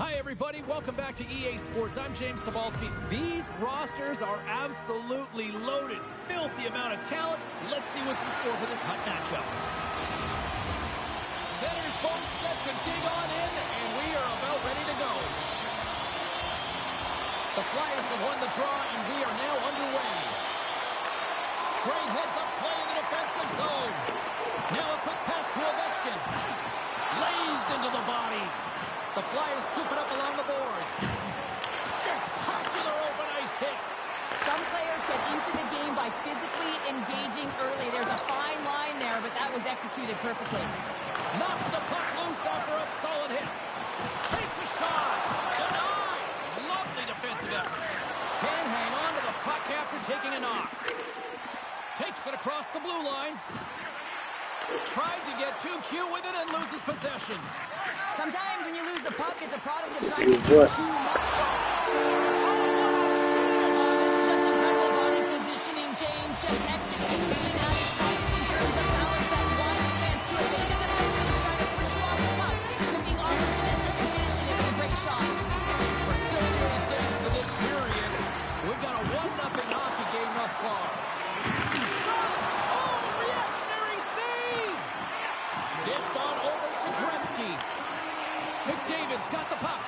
Hi, everybody. Welcome back to EA Sports. I'm James Zabehlice. These rosters are absolutely loaded. Filthy amount of talent. Let's see what's in store for this hot matchup. Centers both set to dig on in, and we are about ready to go. The Flyers have won the draw, and we are now underway. Great heads-up play in the defensive zone. Now a quick pass to Ovechkin. Lays into the body. The Flyers scoop it up along the boards. Spectacular open ice hit. Some players get into the game by physically engaging early. There's a fine line there, but that was executed perfectly. Knocks the puck loose after a solid hit. Takes a shot. Denied. Lovely defensive effort. Can hang on to the puck after taking a knock. Takes it across the blue line. Tried to get too cute with it and loses possession. Sometimes when you lose the puck, it's a product of trying to do too much. This is just incredible body positioning, James. Just execution at its finest in terms of balance that line stance to evade the defenders trying to push you off the puck. And being opportunistic and finishing it with a great shot. We're still in the early stages of this period. We've got a 1-0 hockey game thus far. Oh, reactionary save! Dished on over to Gretzky. McDavid's got the puck.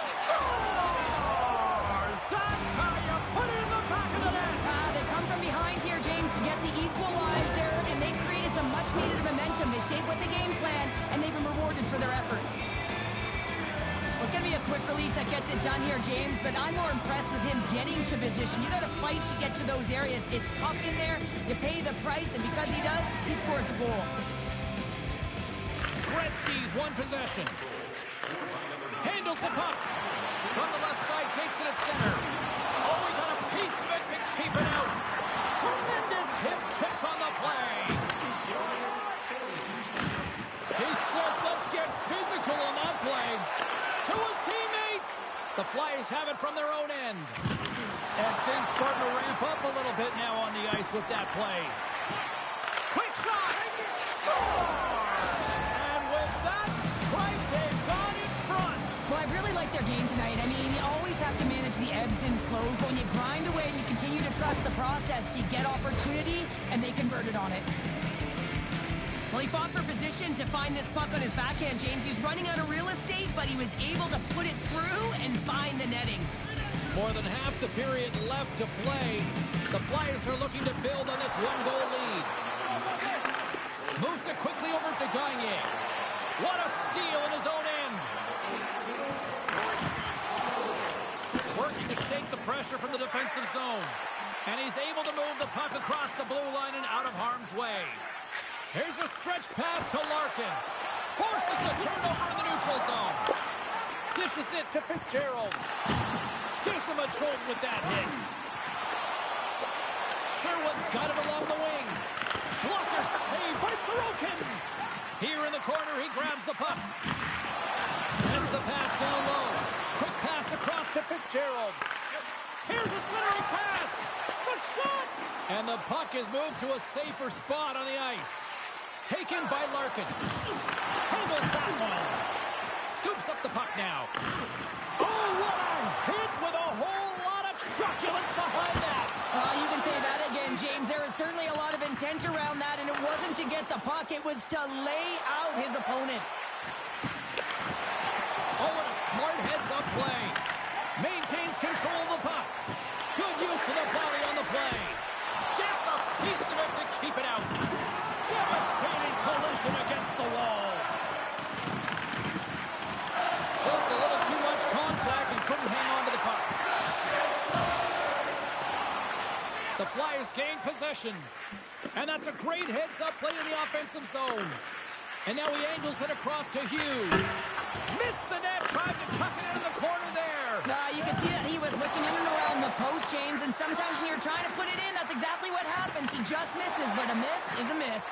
Scores! That's how you put it in the back of the net. They come from behind here, James, to get the equalizer, and they created some much-needed momentum. They stayed with the game plan, and they've been rewarded for their efforts. Well, it's going to be a quick release that gets it done here, James, but I'm more impressed with him getting to position. You got to fight to get to those areas. It's tough in there. You pay the price, and because he does, he scores a goal. Gretzky's won possession. Handles the puck. From the left side, takes it at center. Oh, he got a piece of it to keep it out. Tremendous hip check on the play. He says, let's get physical on that play. To his teammate. The Flyers have it from their own end. And things starting to ramp up a little bit now on the ice with that play. Quick shot. Scores! And with that strike, they've got in front. Well, I really like their game tonight. I mean, you always have to manage the ebbs and flows, but when you grind away and you continue to trust the process, you get opportunity, and they converted on it. Well, he fought for position to find this puck on his backhand, James. He was running out of real estate, but he was able to put it through and find the netting. More than half the period left to play. The Flyers are looking to build on this one-goal lead. Moves it quickly over to Gagne. What a steal in his own end. Working to shake the pressure from the defensive zone. And he's able to move the puck across the blue line and out of harm's way. Here's a stretch pass to Larkin. Forces the turnover in the neutral zone. Dishes it to Fitzgerald. Gives him a jolt with that hit. Sherwood's got it along the wing. Blocker saved by Sorokin. Here in the corner, he grabs the puck. Sends the pass down low. Quick pass across to Fitzgerald. Here's a centering pass. The shot. And the puck is moved to a safer spot on the ice. Taken by Larkin. Handles that one. Scoops up the puck now. Oh, what a hit with a whole lot of truculence behind that. You can say that again, James. There is certainly a lot of intent around that, and it wasn't to get the puck. It was to lay out his opponent. Oh, what a smart heads-up play. Maintains control of the puck. Good use of the body on the play. Gets a piece of it to keep it out. Devastating collision against the wall. Just a little too much contact and couldn't hang on to the puck. The Flyers gain possession. And that's a great heads-up play in the offensive zone. And now he angles it across to Hughes. Missed the net, tried to tuck it into the corner there. You can see that he was looking in and around the post, James, and sometimes when you're trying to put it in, that's exactly what happens. He just misses, but a miss is a miss.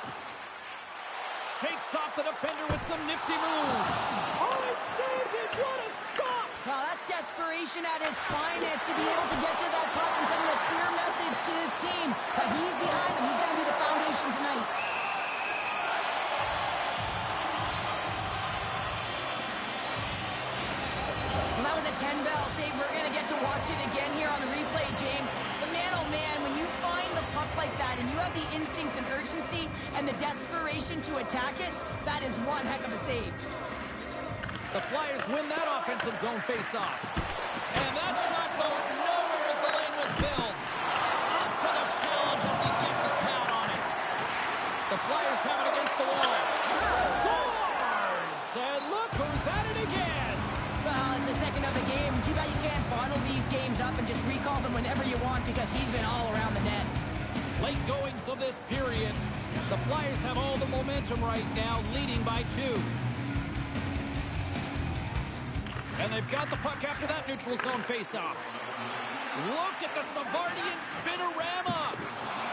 Shakes off the defender with some nifty moves. Oh, he saved it! What a stop! Well, that's desperation at its finest to be able to get to that puck and send a clear message to his team. But he's behind them. He's going to be the foundation tonight. instincts and urgency and the desperation to attack it, that is one heck of a save. The Flyers win that offensive zone face-off. And that shot goes nowhere as the lane was filled. Up to the challenge as he gets his pad on it. The Flyers have it against the wall. Scores! And look who's at it again. Well, it's the second of the game. Too bad you can't bottle these games up and just recall them whenever you want because he's been all around the net. Late goings of this period. The Flyers have all the momentum right now, leading by 2. And they've got the puck after that neutral zone face-off. Look at the Savardian spinorama.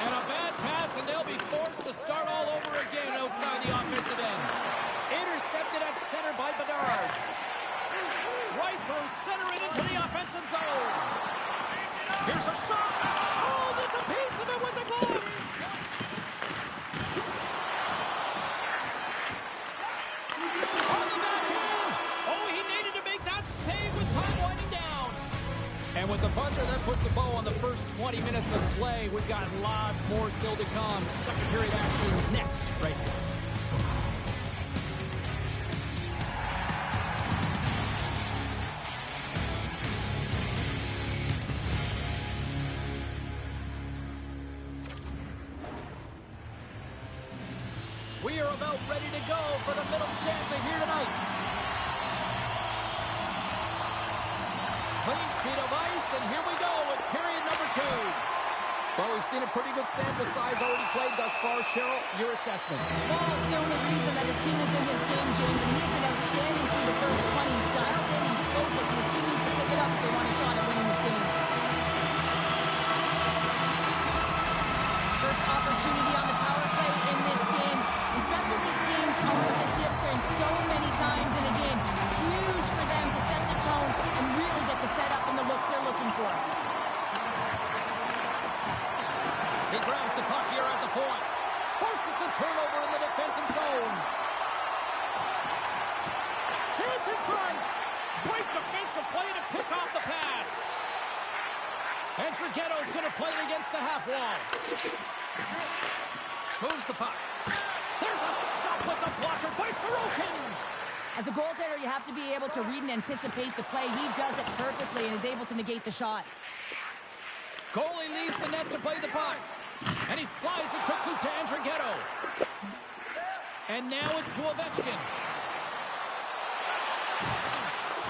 And a bad pass, and they'll be forced to start all over again outside the offensive end. Intercepted at center by Bedard. Right through center and into the offensive zone. Here's a shot. Oh, that's a piece of it with the glove. On the backhand. Oh, he needed to make that save with time winding down. And with the buzzer, that puts a bow on the first 20 minutes of play. We've got lots more still to come. Second period action next, right here. We are about ready to go for the middle stanza here tonight. Clean sheet of ice, and here we go with period number 2. Well, we've seen a pretty good sample size already played thus far. Cheryl, your assessment. Well, it's the only reason that his team is in this game, James, and he's been outstanding through the first 20. He's dialed in, he's focused, and his team needs to pick it up if they want a shot at winning this game. First opportunity on the power play in this game. And specialty teams are the difference so many times in a game. Huge for them to set the tone and really get the setup and the looks they're looking for. He grabs the puck here at the point. Forces the turnover in the defensive zone. Chance in front. Great defensive play to pick off the pass. And JEDOU's going to play it against the half wall. Moves the puck. There's a stop with the blocker by Sorokin. As a goaltender, you have to be able to read and anticipate the play. He does it perfectly and is able to negate the shot. Goalie leaves the net to play the puck. And he slides it quickly to JEDOU. And now it's to Ovechkin.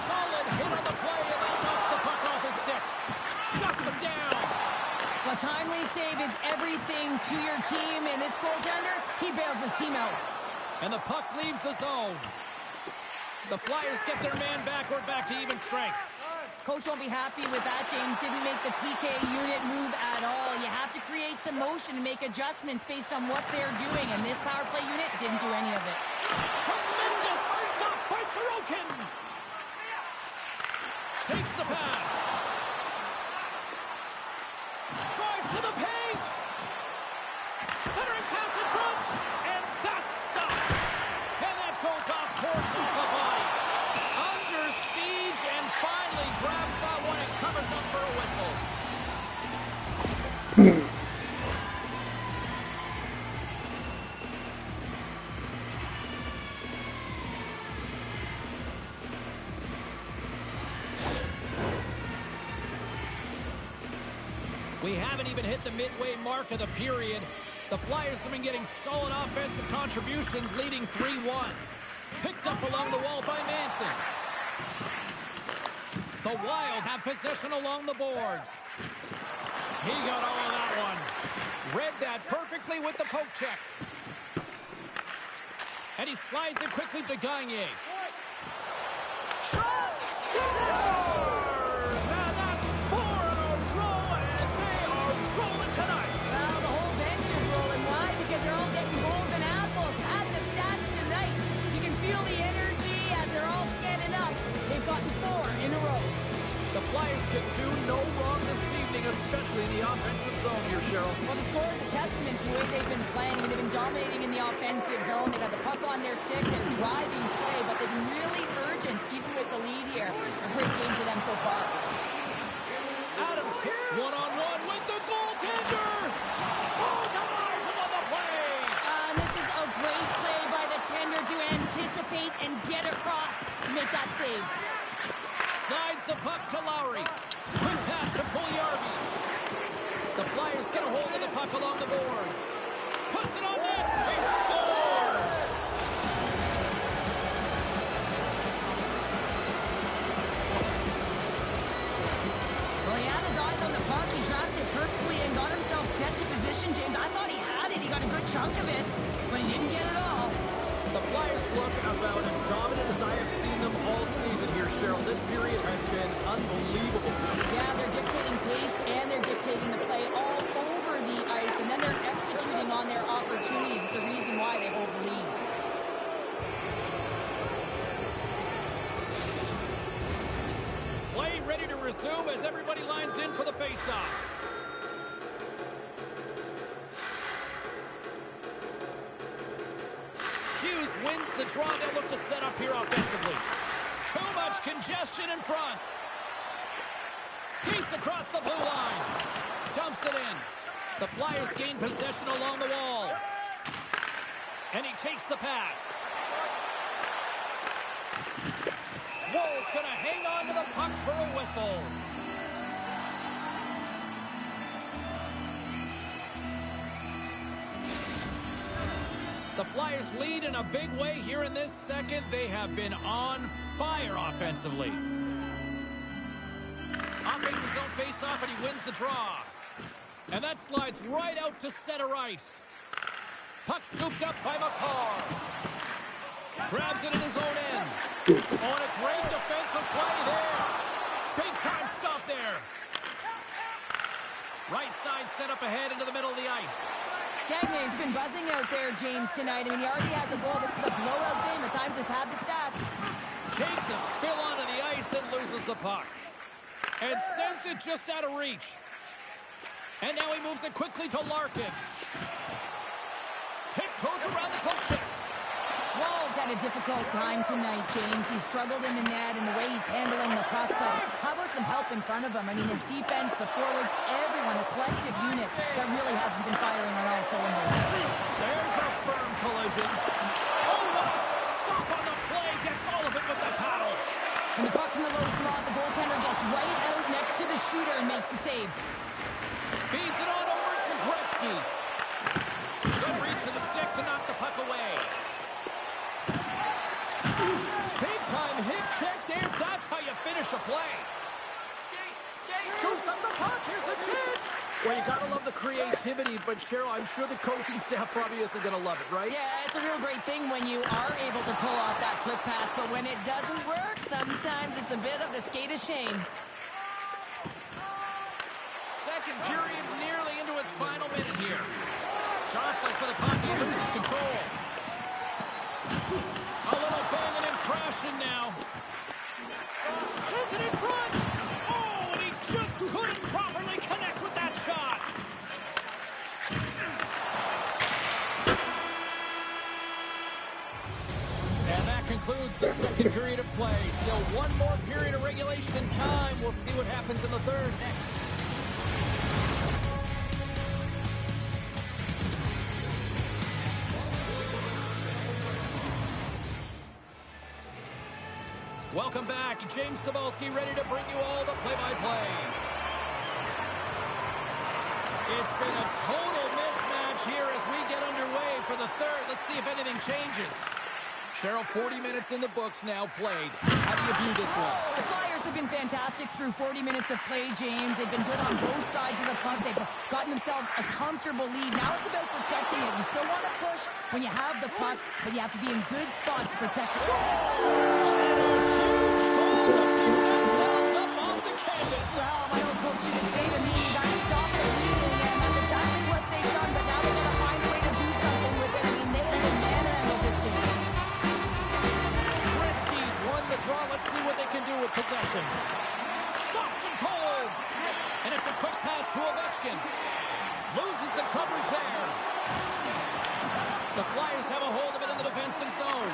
Solid hit on the play, and that knocks the puck off his stick. Shuts him down. A timely save is everything to your team, and this goaltender, he bails his team out. And the puck leaves the zone. The Flyers get their man back. We're back to even strength. Coach won't be happy with that. James didn't make the PK unit move at all. You have to create some motion and make adjustments based on what they're doing, and this power play unit didn't do any of it. Tremendous stop by Sorokin. Takes the pass. Drives to the paint. Centering pass in front. And that's stopped. And that goes off course off the body. Under siege and finally grabs that one and covers up for a whistle. We haven't even hit the midway mark of the period. The Flyers have been getting solid offensive contributions, leading 3-1. Picked up along the wall by Manson. The Wild have possession along the boards. He got all of that one. Read that perfectly with the poke check. And he slides it quickly to Gagne. The Flyers can do no wrong this evening, especially in the offensive zone here, Cheryl. Well, the score is a testament to the way they've been playing. I mean, they've been dominating in the offensive zone. They've got the puck on their stick and driving play, but they've been really urgent, even with the lead here. A great game for them so far. Adams one-on-one with the goaltender. Oh, denies him on the and get across to make that save. Slides the puck to Lowry. Quick pass to Pugliarvi. The Flyers get a hold of the puck along the boards. Puts it on net. He scores! Well, he had his eyes on the puck. He tracked it perfectly and got himself set to position, James. I thought he had it. He got a good chunk of it, but he didn't get it all. The Flyers look about as dominant as I have seen them all season here, Cheryl. This period has been unbelievable. Yeah, they're dictating pace and they're dictating the play all over the ice, and then they're executing on their opportunities. It's a reason why they hold the lead. Play ready to resume as everybody lines in for the faceoff. Hughes wins the draw. They'll look to set up here offensively. Too much congestion in front. Skates across the blue line. Dumps it in. The Flyers gain possession along the wall. And he takes the pass. Woll's going to hang on to the puck for a whistle. The Flyers lead in a big way here in this second. They have been on fire offensively. Operates his own face-off, and he wins the draw. And that slides right out to center ice. Puck scooped up by McCarr. Grabs it in his own end. Oh, and a great defensive play there. Big-time stop there. Right side set up ahead into the middle of the ice. Gagnet's been buzzing out there, James, tonight. I mean, he already has a goal. This is a blowout game. The time to pad the stats. Takes a spill onto the ice and loses the puck. And sends it just out of reach. And now he moves it quickly to Larkin. Tiptoes around the poke check. Wall's had a difficult time tonight, James. He's struggled in the net and the way he's handling the puck, but how about some help in front of him? I mean, his defense, the forwards, everyone, a collective unit that really hasn't been firing on all cylinders. There's a firm collision. Oh, what a stop on the play. Gets all of it with the paddle. When the puck's in the low slot, the goaltender gets right out next to the shooter and makes the save. Feeds it on over to Gretzky. Good reach to the stick to knock the puck away. Big-time hip check there. That's how you finish a play. Scoops up the puck. Here's a chance. Well, you gotta love the creativity, but Cheryl, I'm sure the coaching staff probably isn't gonna love it, right? Yeah, it's a real great thing when you are able to pull off that flip pass, but when it doesn't work, sometimes it's a bit of the skate of shame. Second period nearly into its final minute here. Jostling for the puck. He loses control. A little banging and crashing now. Sends it in front. Oh, and he just couldn't properly connect with that shot. And that concludes the second period of play. Still one more period of regulation time. We'll see what happens in the third next. Welcome back. James Zabehlice ready to bring you all the play-by-play. It's been a total mismatch here as we get underway for the third. Let's see if anything changes. Cheryl, 40 minutes in the books now played. How do you view this one? The Flyers have been fantastic through 40 minutes of play, James. They've been good on both sides of the puck. They've gotten themselves a comfortable lead. Now it's about protecting it. You still want to push when you have the puck, but you have to be in good spots to protect it. Off the canvas. Well, my old coach used to say to me, you got to stop the bleeding, and that's exactly what they've done, but now they're going to find a way to do something with it. I mean, they have been manhandled this game. Gretzky's won the draw. Let's see what they can do with possession. Stops him cold. And it's a quick pass to Ovechkin. Loses the coverage there. The Flyers have a hold of it in the defensive zone.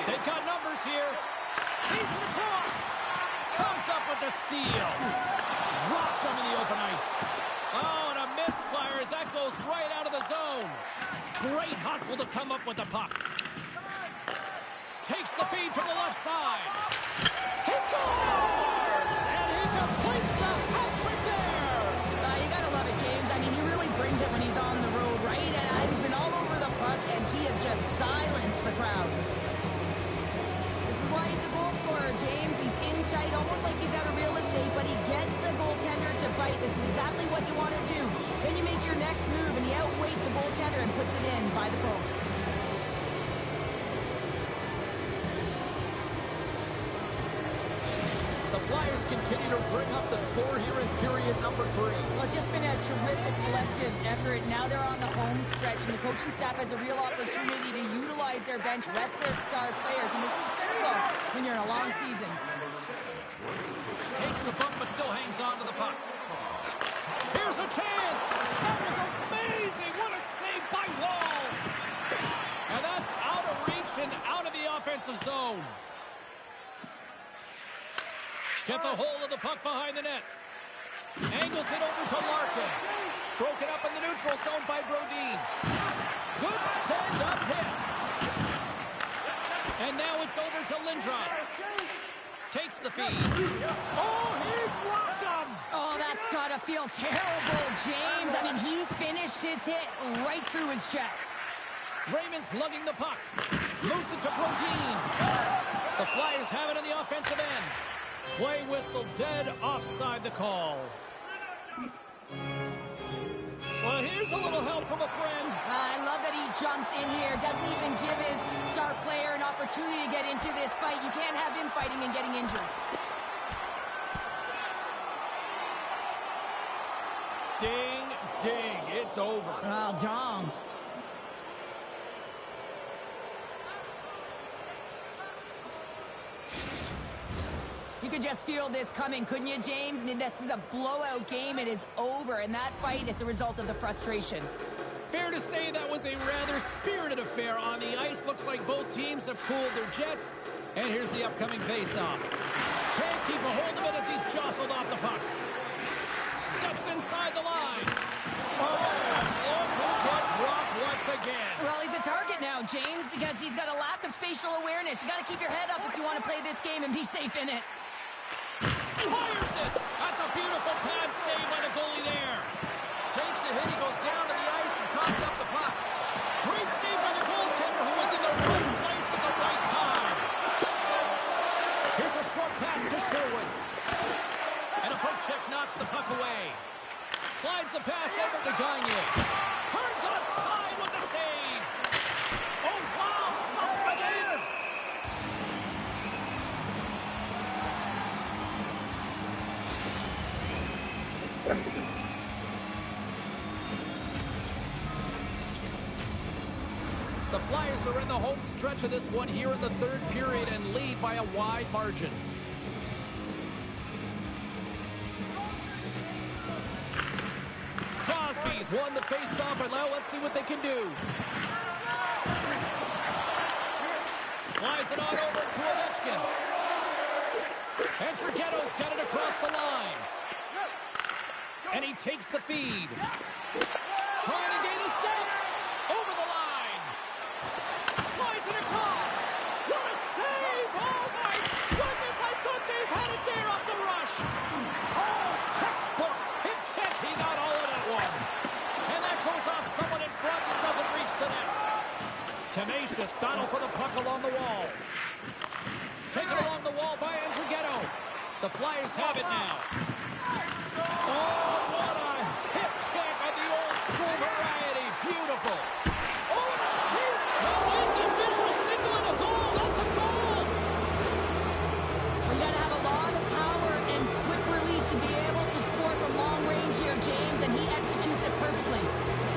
They've got numbers here. Feeds it across. Comes up with the steal. Dropped him in the open ice. Oh, and a misfire as that goes right out of the zone. Great hustle to come up with the puck. the feed from the left side. He scores! And he completes the hat trick there. You gotta love it, James. I mean, he really brings it when he's on the road, right? And he's been all over the puck, and he has just silenced the crowd. This is why he's the goal scorer, James. He's in tight, almost like he's out of real estate, but he gets the goaltender to bite. This is exactly what you want to do. Then you make your next move, and he outweights the goaltender and puts it in by the post. The Flyers continue to bring up the score here in period number 3. Well, it's just been a terrific collective effort. Now they're on the home stretch, and the coaching staff has a real opportunity to utilize their bench, rest their star players, and this is critical when you're in a long season. Takes the bump, but still hangs on to the puck. Here's a chance. That was amazing. What a save by Wall. And that's out of reach and out of the offensive zone. Gets a hold of the puck behind the net. Angles it over to Larkin. Broken up in the neutral zone by Brodin. Good stand-up hit. And now it's over to Lindros. Takes the feed. Oh, he blocked him! Oh, that's gotta feel terrible, James. I mean, he finished his hit right through his check. Raymond's lugging the puck. Moves it to Brodin. The Flyers have it on the offensive end. Play whistle dead, offside the call. Well, here's a little help from a friend. I love that he jumps in here. Doesn't even give his star player an opportunity to get into this fight. You can't have him fighting and getting injured. Ding, ding, it's over. Oh, Dom. You could just feel this coming, couldn't you, James? I mean, this is a blowout game. It is over, and that fight, it's a result of the frustration. Fair to say that was a rather spirited affair on the ice. Looks like both teams have cooled their jets. And here's the upcoming face-off. Can't keep a hold of it as he's jostled off the puck. Steps inside the line. Oh, look who gets rocked once again. Well, he's a target now, James, because he's got a lack of spatial awareness. You got to keep your head up if you want to play this game and be safe in it. Fires it. That's a beautiful pad save by the goalie there. Takes a hit. He goes down to the ice and coughs up the puck. Great save by the goaltender who was in the right place at the right time. Here's a short pass to Sherwood. And a poke check knocks the puck away. Slides the pass over to Gagne. Turns aside with the save. Oh, wow. Stops again. The Flyers are in the home stretch of this one here in the third period and lead by a wide margin. Crosby's won the face-off, and now let's see what they can do. Slides it on over to Ovechkin. And Draghetto's got it across the line. And he takes the feed. Trying to gain a step. Over the line. Slides it across. What a save! Oh my goodness, I thought they had it there off the rush. Oh, textbook. Hip check. He got all of that one. And that goes off someone in front that doesn't reach the net. Tenacious battle for the puck along the wall. Taken along the wall by Draghetto. The Flyers have it now. Oh, what a hip check of the old school variety. Beautiful. Oh, and it stays. No, the official signal and a goal. That's a goal. Well, you got to have a lot of power and quick release to be able to score from long range here, James, and he executes it perfectly.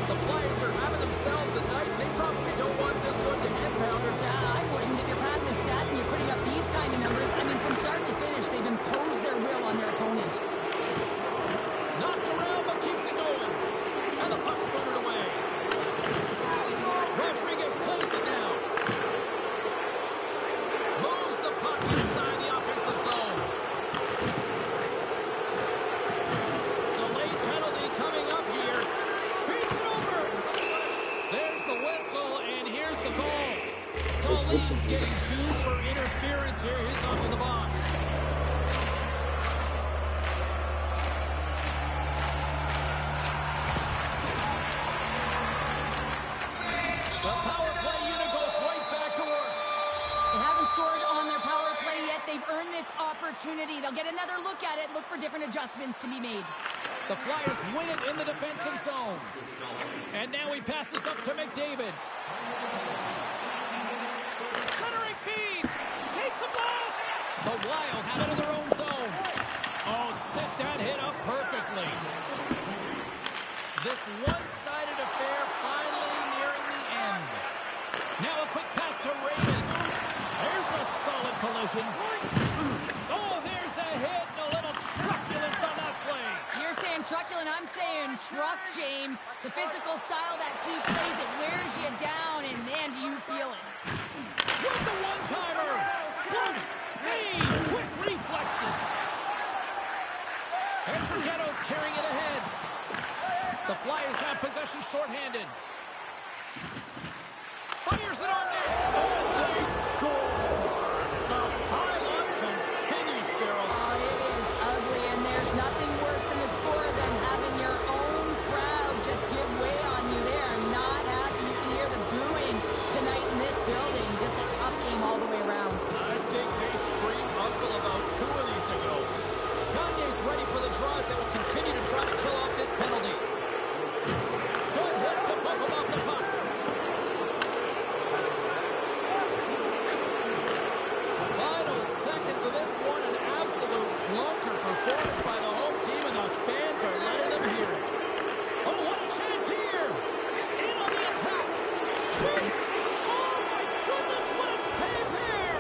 The Flyers are having themselves a night. They probably don't want this one to get Pounder. I wouldn't. If you're padding the stats and you're putting up these kind of numbers, I mean, from start to finish, they've imposed their will on their opponent. for interference here. He's off to the box. The power play unit goes right back to work. They haven't scored on their power play yet. They've earned this opportunity. They'll get another look at it, look for different adjustments to be made. The Flyers win it in the defensive zone. And now he passes up to McDavid. Centering feed. Takes a blast. The Wild have it in their own zone. Oh, set that hit up perfectly. This one-sided affair finally nearing the end. Now a quick pass to Raymond. There's a solid collision. Oh, there's a hit and a little truculence on that play. You're saying truculent, I'm saying truck, James. The physical style that he plays, it wears you down, and man, do you feel it. With the one-timer. Good save. Quick reflexes. And JEDOU's carrying it ahead. The Flyers have possession shorthanded. Fires it on net. And they score. The pile-on continues, Cheryl. Oh, it is ugly, and there's nothing worse in the score than having your own crowd just give way on you. They are not happy. You can hear the booing tonight in this building. Just a tough game all the way around. I think they screamed uncle about 2 of these ago. Kanye's ready for the draws that will continue to try to kill off this penalty. Good hit to bump him off the puck. Final seconds of this one, an absolute clunker performance by the home team, and the fans are letting them hear it. Oh, what a chance here! In on the attack! Shoots! Oh, my goodness, what a save there!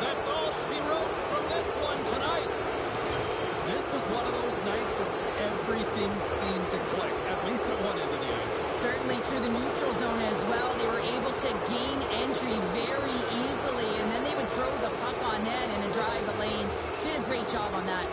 That's all she wrote from this one tonight. This was one of those nights where everything seemed to click, at least at one end of the ice. Certainly through the neutral zone as well. They were able to gain entry very easily, and then they would throw the puck on net and drive the lanes. Did a great job on that.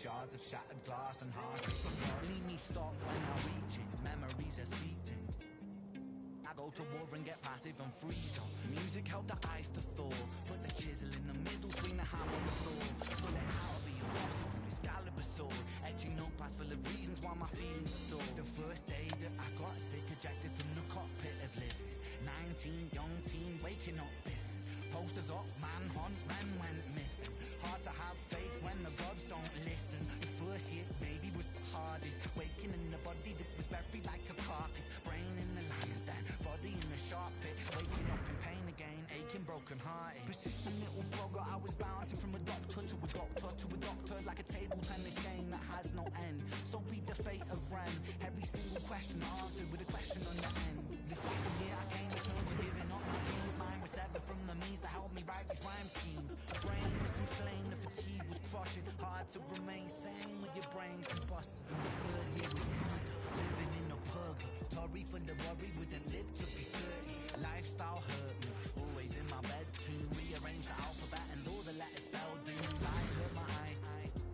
shards of shattered glass and harsh paper. Leave me stop when I reach it, memories are seeping. I go to war and get passive and freeze on. Music helped the ice to thaw. Put the chisel in the middle, swing the hammer on the floor. Pull it out of the impossible, Excalibur sword. Etching notepads full of reasons why my feelings are sore. The first day that I got sick, ejected from the cockpit of living. 19, young teen, waking up bitter. Posters up, manhunt, ran went missing. Hard to have faith when the gods don't listen. The first hit, baby, was the hardest. Waking in the body that was buried like a carcass. Brain in the lion's den, body in the sharp pit. Waking up in pain again, aching, broken hearted. Persistent little blogger, I was bouncing from a doctor to a doctor to a doctor. Like a table tennis game that has no end. So read the fate of Ren. Every single question answered with a question on the end. This cycle year I came to terms with giving up my dreams. Mine was severed from the means to help me write these rhyme schemes. A brain was inflamed, the fatigue was crushing. Hard to remain sane with your brain combusting. And the third year was murder, living in a purgatory full of worry, wouldn't live to be 30. Lifestyle hurt me, always in my bed too. Rearrange the alphabet and all the letters spelled doom. Life hurt my eyes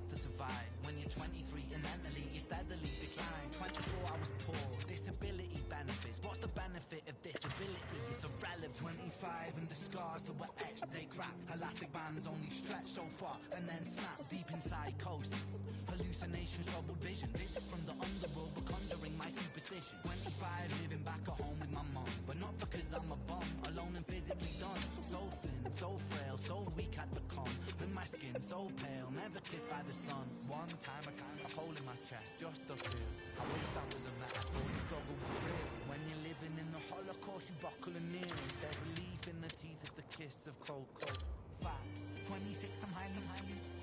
to survive. When you're 23 and mentally you steadily decline. 24 I was poor, disability benefits. What's the benefit of disability? It's irrelevant. 25 and the scars that were etched, they crack. Elastic bands only stretch so far and then snap deep in psychosis. Hallucinations, troubled vision, visits from the underworld were conjuring my superstition. 25 living back at home with my mum, but not because I'm a bum, alone and physically done. So thin, so frail, so weak I'd become, and my skin so pale, never kissed by the sun. One time a hole in my chest, just a feel. I wish that was a metaphor, the struggle was real. When you're living in the Holocaust, you buckle and kneel. There's relief in the teeth of the kiss of cold. Facts, 26 I'm highly.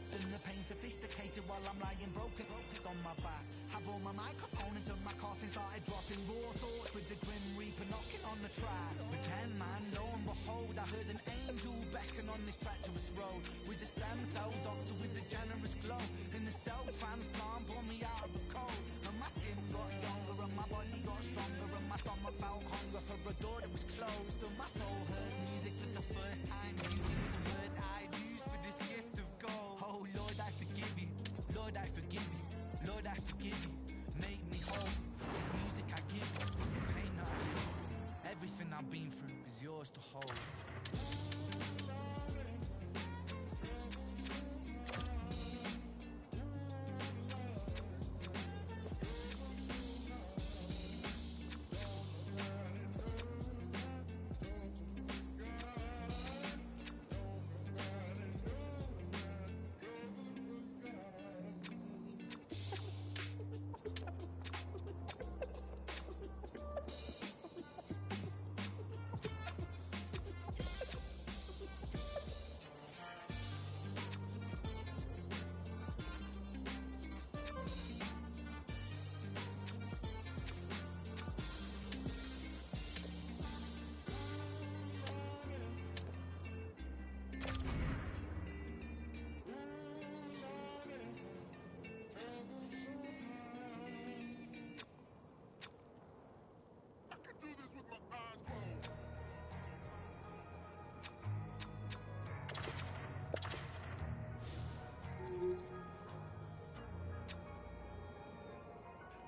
Then the pain sophisticated while I'm lying broken on my back. I brought my microphone until my coffin started dropping. Raw thoughts with the grim reaper knocking on the track. Pretend man, lo and behold, I heard an angel beckon on this treacherous road. Was a stem cell doctor with a generous glow. In the cell transplant, pulled me out of the cold. And my skin got younger and my body got stronger. And my stomach felt hunger for a door that was closed. And my soul heard music for the first time. Beauty was a word I'd use for this gift of gold. Oh Lord, I forgive you. Lord, I forgive you. Lord, I forgive you. Make me whole. This music I give you. Pain that I live through. Everything I've been through is yours to hold.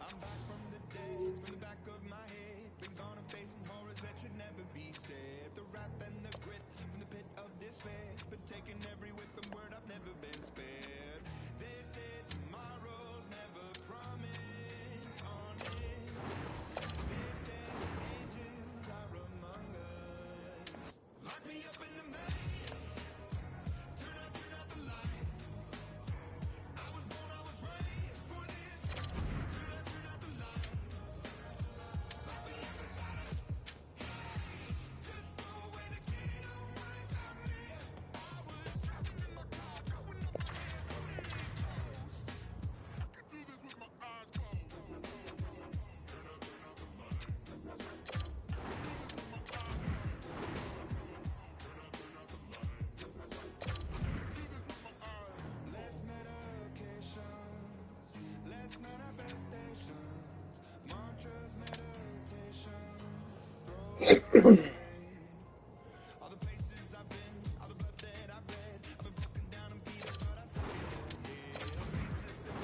I'm back from the dead, from the back of my head. Been gone and facing horrors that should never be said. The wrath and the grit from the pit of despair. Been taking every whip and word, I've never been spared. They said tomorrow's never promised on it. They said angels are among us. Lock me up in the maze. Turn out the lights. I was born, I was raised for this. Turn out the lights. Lock me up inside a cage. Just throw away the key, don't worry about me. I was trapped in my car, going up my hands, putting it close. I can do this with my eyes closed. Turn out the lights. I can do this with my eyes closed. Less medications, less manifestations, mantras, meditation, throw away. All the places I've been, all the blood that I've bled, I've been broken down and beat up, but I still get it. All the pieces that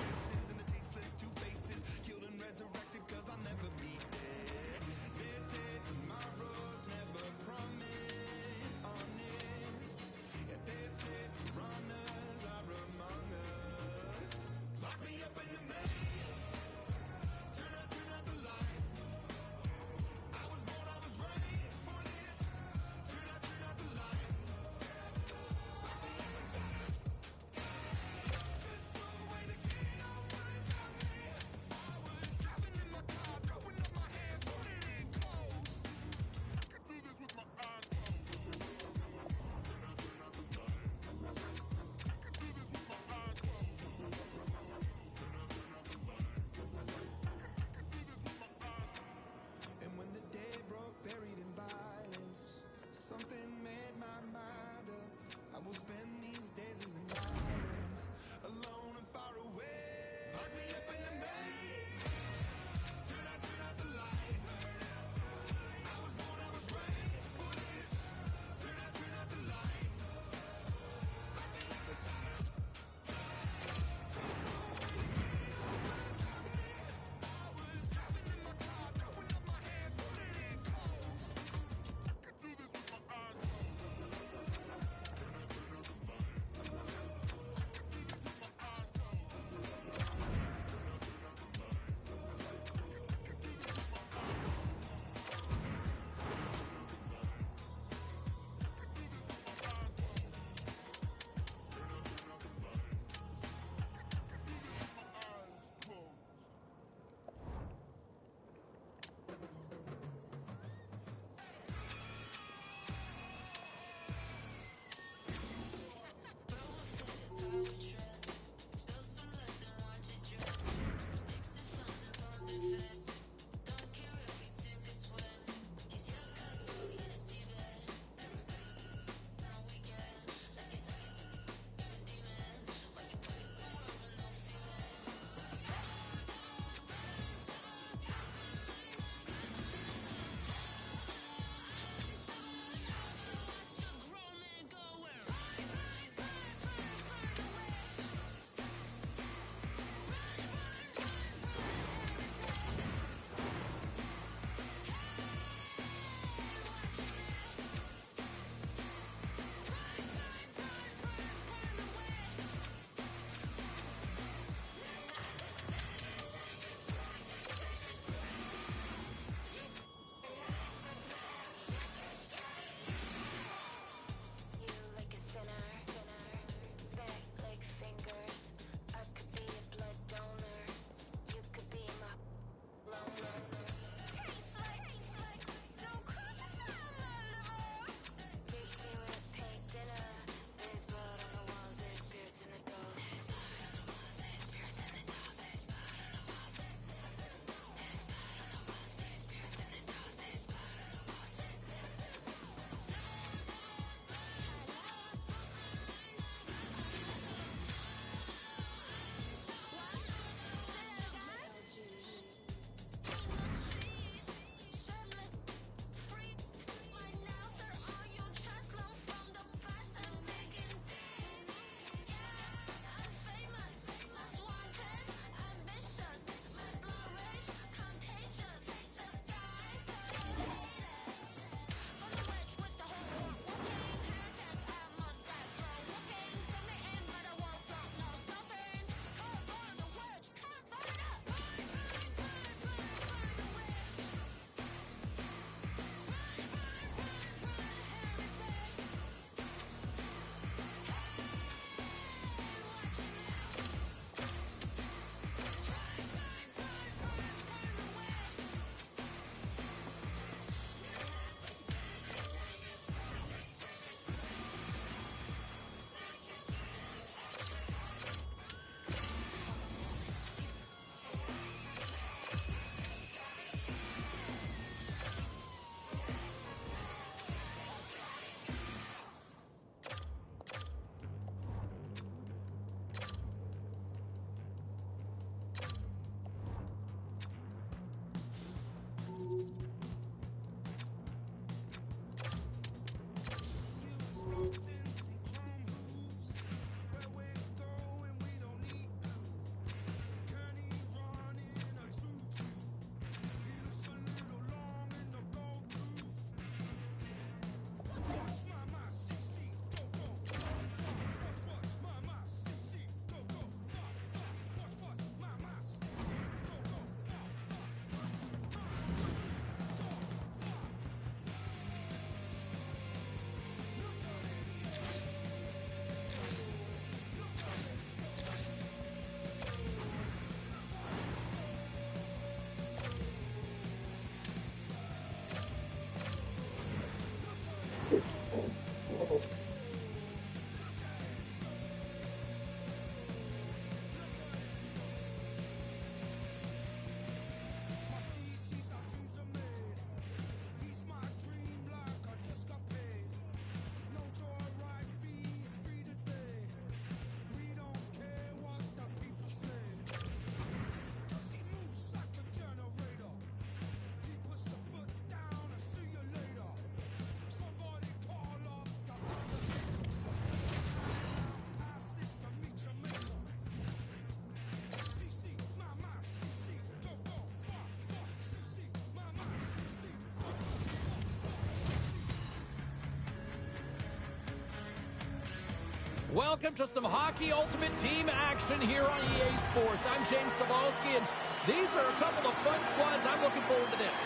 Welcome to some Hockey Ultimate Team action here on EA Sports. I'm James Zabehlice, and these are a couple of fun squads. I'm looking forward to this.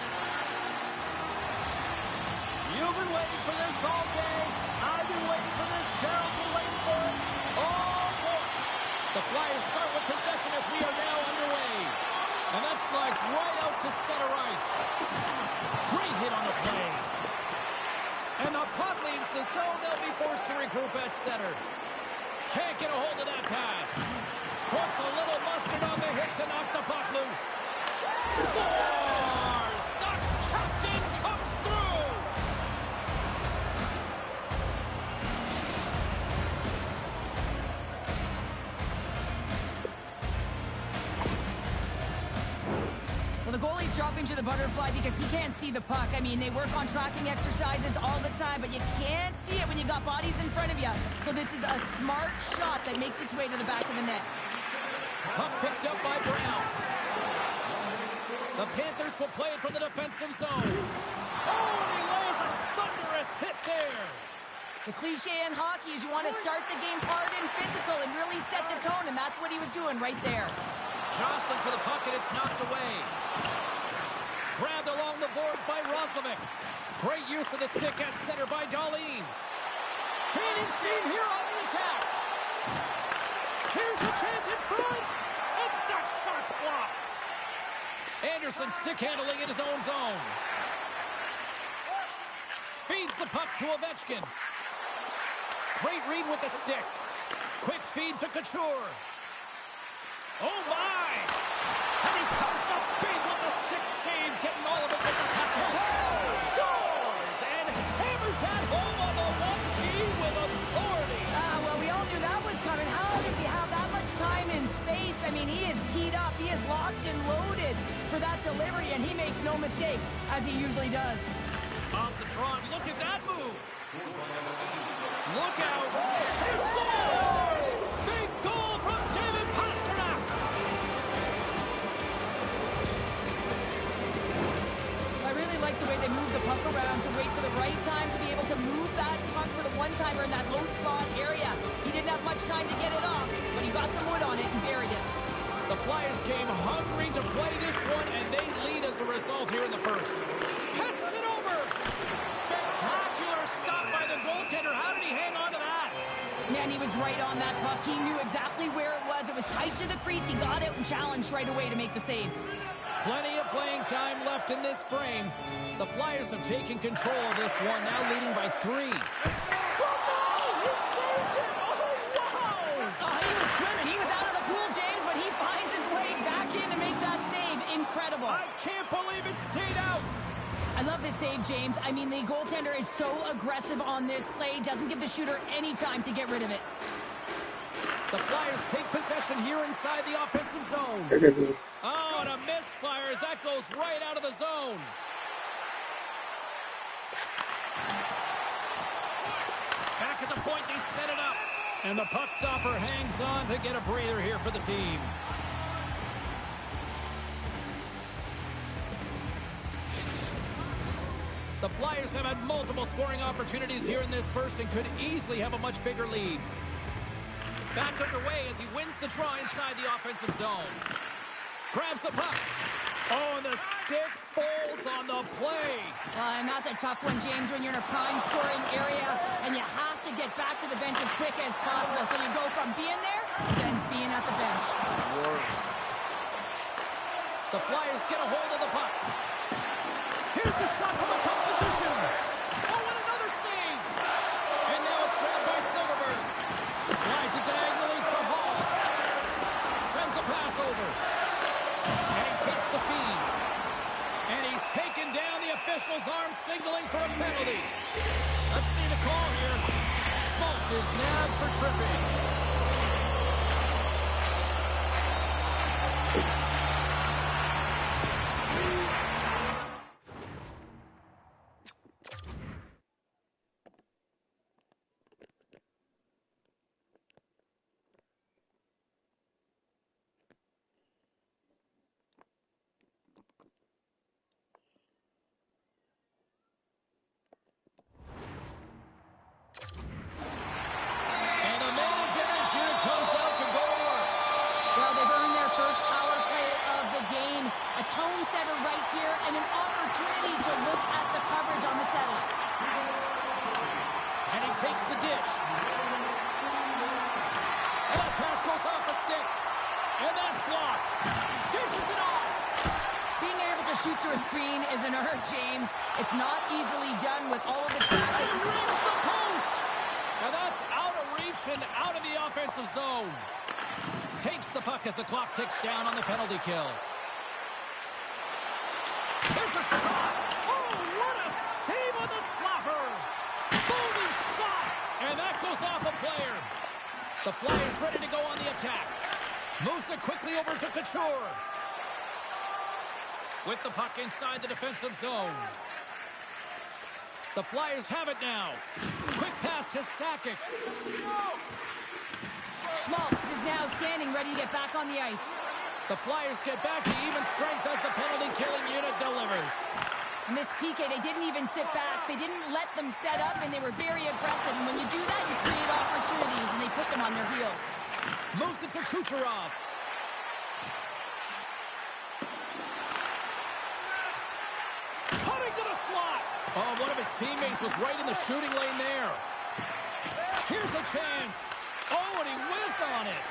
You've been waiting for this all day. I've been waiting for this. Cheryl's been waiting for it. Oh, boy. The Flyers start with possession as we are now underway. And that slides right out to center ice. Great hit on the play. And the puck leaves the zone. They'll be forced to regroup at center. Can't get a hold of that pass. Puts a little mustard on the hit to knock the puck loose. Scores! The captain comes through! Well, the goalie's dropping to the butterfly because he can't see the puck. I mean, they work on tracking exercises all the time, but you can't see it when you got bodies in front of you. So this is a smart shot that makes its way to the back of the net. Puck picked up by Brown. The Panthers will play it from the defensive zone. Oh, and he lays a thunderous hit there. The cliche in hockey is you want to start the game hard and physical and really set the tone, and that's what he was doing right there. Jostling for the puck, and it's knocked away. Grabbed along the boards by Roslovic. Great use of the stick at center by Darlene. Gaining steam here on the attack. Here's a chance in front. And that shot's blocked. Anderson stick handling in his own zone. Feeds the puck to Ovechkin. Great read with the stick. Quick feed to Couture. Oh, my! And he comes up big with the stick save, getting all of it with the tackle. Scores! And hammers that home on the 1T with authority. Well, we all knew that was coming. How does he have that much time and space? I mean, he is teed up. He is locked and loaded for that delivery, and he makes no mistake, as he usually does. Off the draw, look at that move. Look out. He scores! Big goal from David Pastrnak. I really like the way they move the puck around to wait for the right time to be able to move that puck for the one-timer in that low slot area. He didn't have much time to get it off, but he got some wood on it and buried it. The Flyers came hungry to play this one, and they lead as a result here in the first. Passes it over. Spectacular stop by the goaltender. How did he hang on to that? Man, he was right on that puck. He knew exactly where it was. It was tight to the crease. He got out and challenged right away to make the save. Plenty of playing time left in this frame. The Flyers have taken control of this one, now leading by 3. Scored goal! He saved it! Oh, wow! He was swimming. He was out of the pool, James, but he finds his way back in to make that save. Incredible. I can't believe it stayed out. I love this save, James. I mean, the goaltender is so aggressive on this play. Doesn't give the shooter any time to get rid of it. The Flyers take possession here inside the offensive zone. Oh, and a misfire as that goes right out of the zone. Back at the point, they set it up. And the puck stopper hangs on to get a breather here for the team. The Flyers have had multiple scoring opportunities here in this first and could easily have a much bigger lead. Back underway as he wins the draw inside the offensive zone. Grabs the puck. Oh, and the stick folds on the play. And that's a tough one, James, when you're in a prime scoring area and you have to get back to the bench as quick as possible. So you go from being there to then being at the bench. Worst. The Flyers get a hold of the puck. Here's a shot from a tough position. Oh, and another save. And now it's grabbed by Silverberg. Slides it diagonally to Hall. Sends a pass over. And he takes the feed. And he's taken down. The official's arm signaling for a penalty. Let's see the call here. Schmaltz is nabbed for tripping. Tone setter right here and an opportunity to look at the coverage on the setup. And he takes the dish. And that pass goes off a stick. And that's blocked. Dishes it off. Being able to shoot through a screen is an art, James. It's not easily done with all of the traffic. And he rings the post. And that's out of reach and out of the offensive zone. Takes the puck as the clock ticks down on the penalty kill. There's a shot. Oh, what a save on the slapper. Booty shot. And that goes off a player. The Flyers ready to go on the attack. Moves it quickly over to Couture. With the puck inside the defensive zone. The Flyers have it now. Quick pass to Sakic. Schmaltz is now standing ready to get back on the ice. The Flyers get back to even strength as the penalty-killing unit delivers. In this PK, they didn't even sit back. They didn't let them set up, and they were very aggressive. And when you do that, you create opportunities, and they put them on their heels. Moves it to Kucherov. Cutting to the slot. Oh, one of his teammates was right in the shooting lane there. Here's a chance. Oh, and he whiffs on it.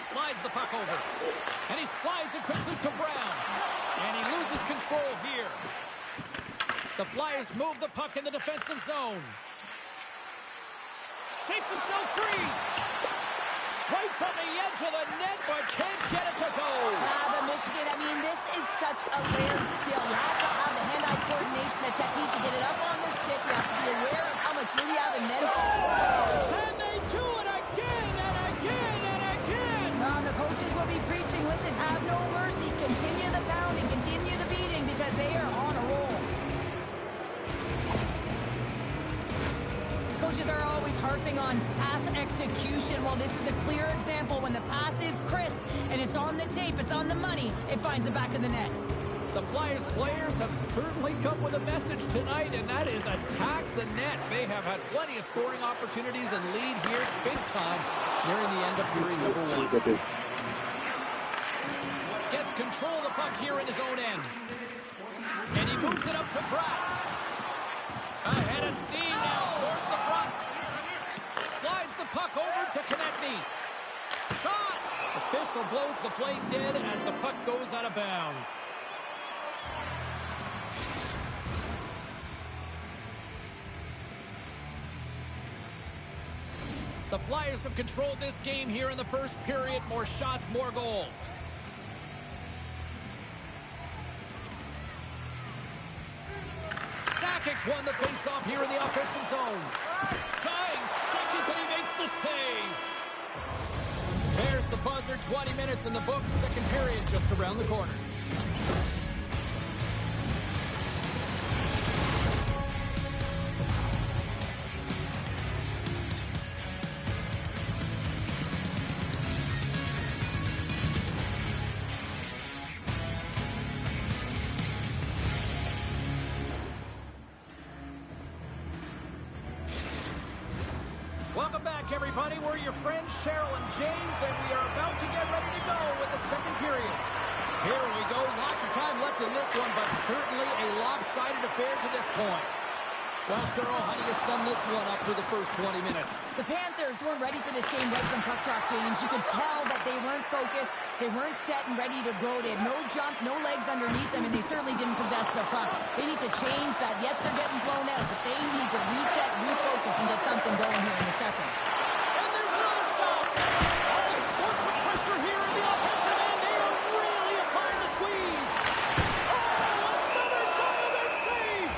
Slides the puck over. And he slides it quickly to Brown. And he loses control here. The Flyers move the puck in the defensive zone. Shakes himself free. Right from the edge of the net, but can't get it to go. The Michigan, I mean, this is such a layered skill. You have to have the hand-eye coordination, the technique to get it up on the stick. You have to be aware of how much room you have, and then... And they do it again and again and again. The coaches will be preaching, listen, have no mercy. Continue the pounding, continue the beating, because they are on a roll. Coaches are always harping on pass execution. Well, this is a clear example. When the pass is crisp and it's on the tape, it's on the money, it finds the back of the net. The Flyers players have certainly come with a message tonight, and that is attack the net. They have had plenty of scoring opportunities and lead here big time nearing the end of period number one. Gets control of the puck here in his own end. And he moves it up to Pratt. Ahead of steam now towards the front. Slides the puck over to Konechny. Shot! Official blows the play dead as the puck goes out of bounds. The Flyers have controlled this game here in the first period. More shots, more goals. Sakic's won the face-off here in the offensive zone. Dying seconds and he makes the save. the buzzer, 20 minutes in the books, second period just around the corner. Welcome back, everybody. We're your friends, Cheryl and James, and we are about to get ready to go with the second period. Here we go. Lots of time left in this one, but certainly a lopsided affair to this point. Well, Cheryl, how do you sum this one up for the first 20 minutes? The Panthers weren't ready for this game right from puck drop, James. You could tell that they weren't focused, they weren't set and ready to go. They had no jump, no legs underneath them, and they certainly didn't possess the puck. They need to change that. Yes, they're getting blown out, but they need to reset, refocus, and get something going here in the second. And there's another stop. All sorts of pressure here in the offensive end. They are really applying the squeeze. Oh, another diamond save.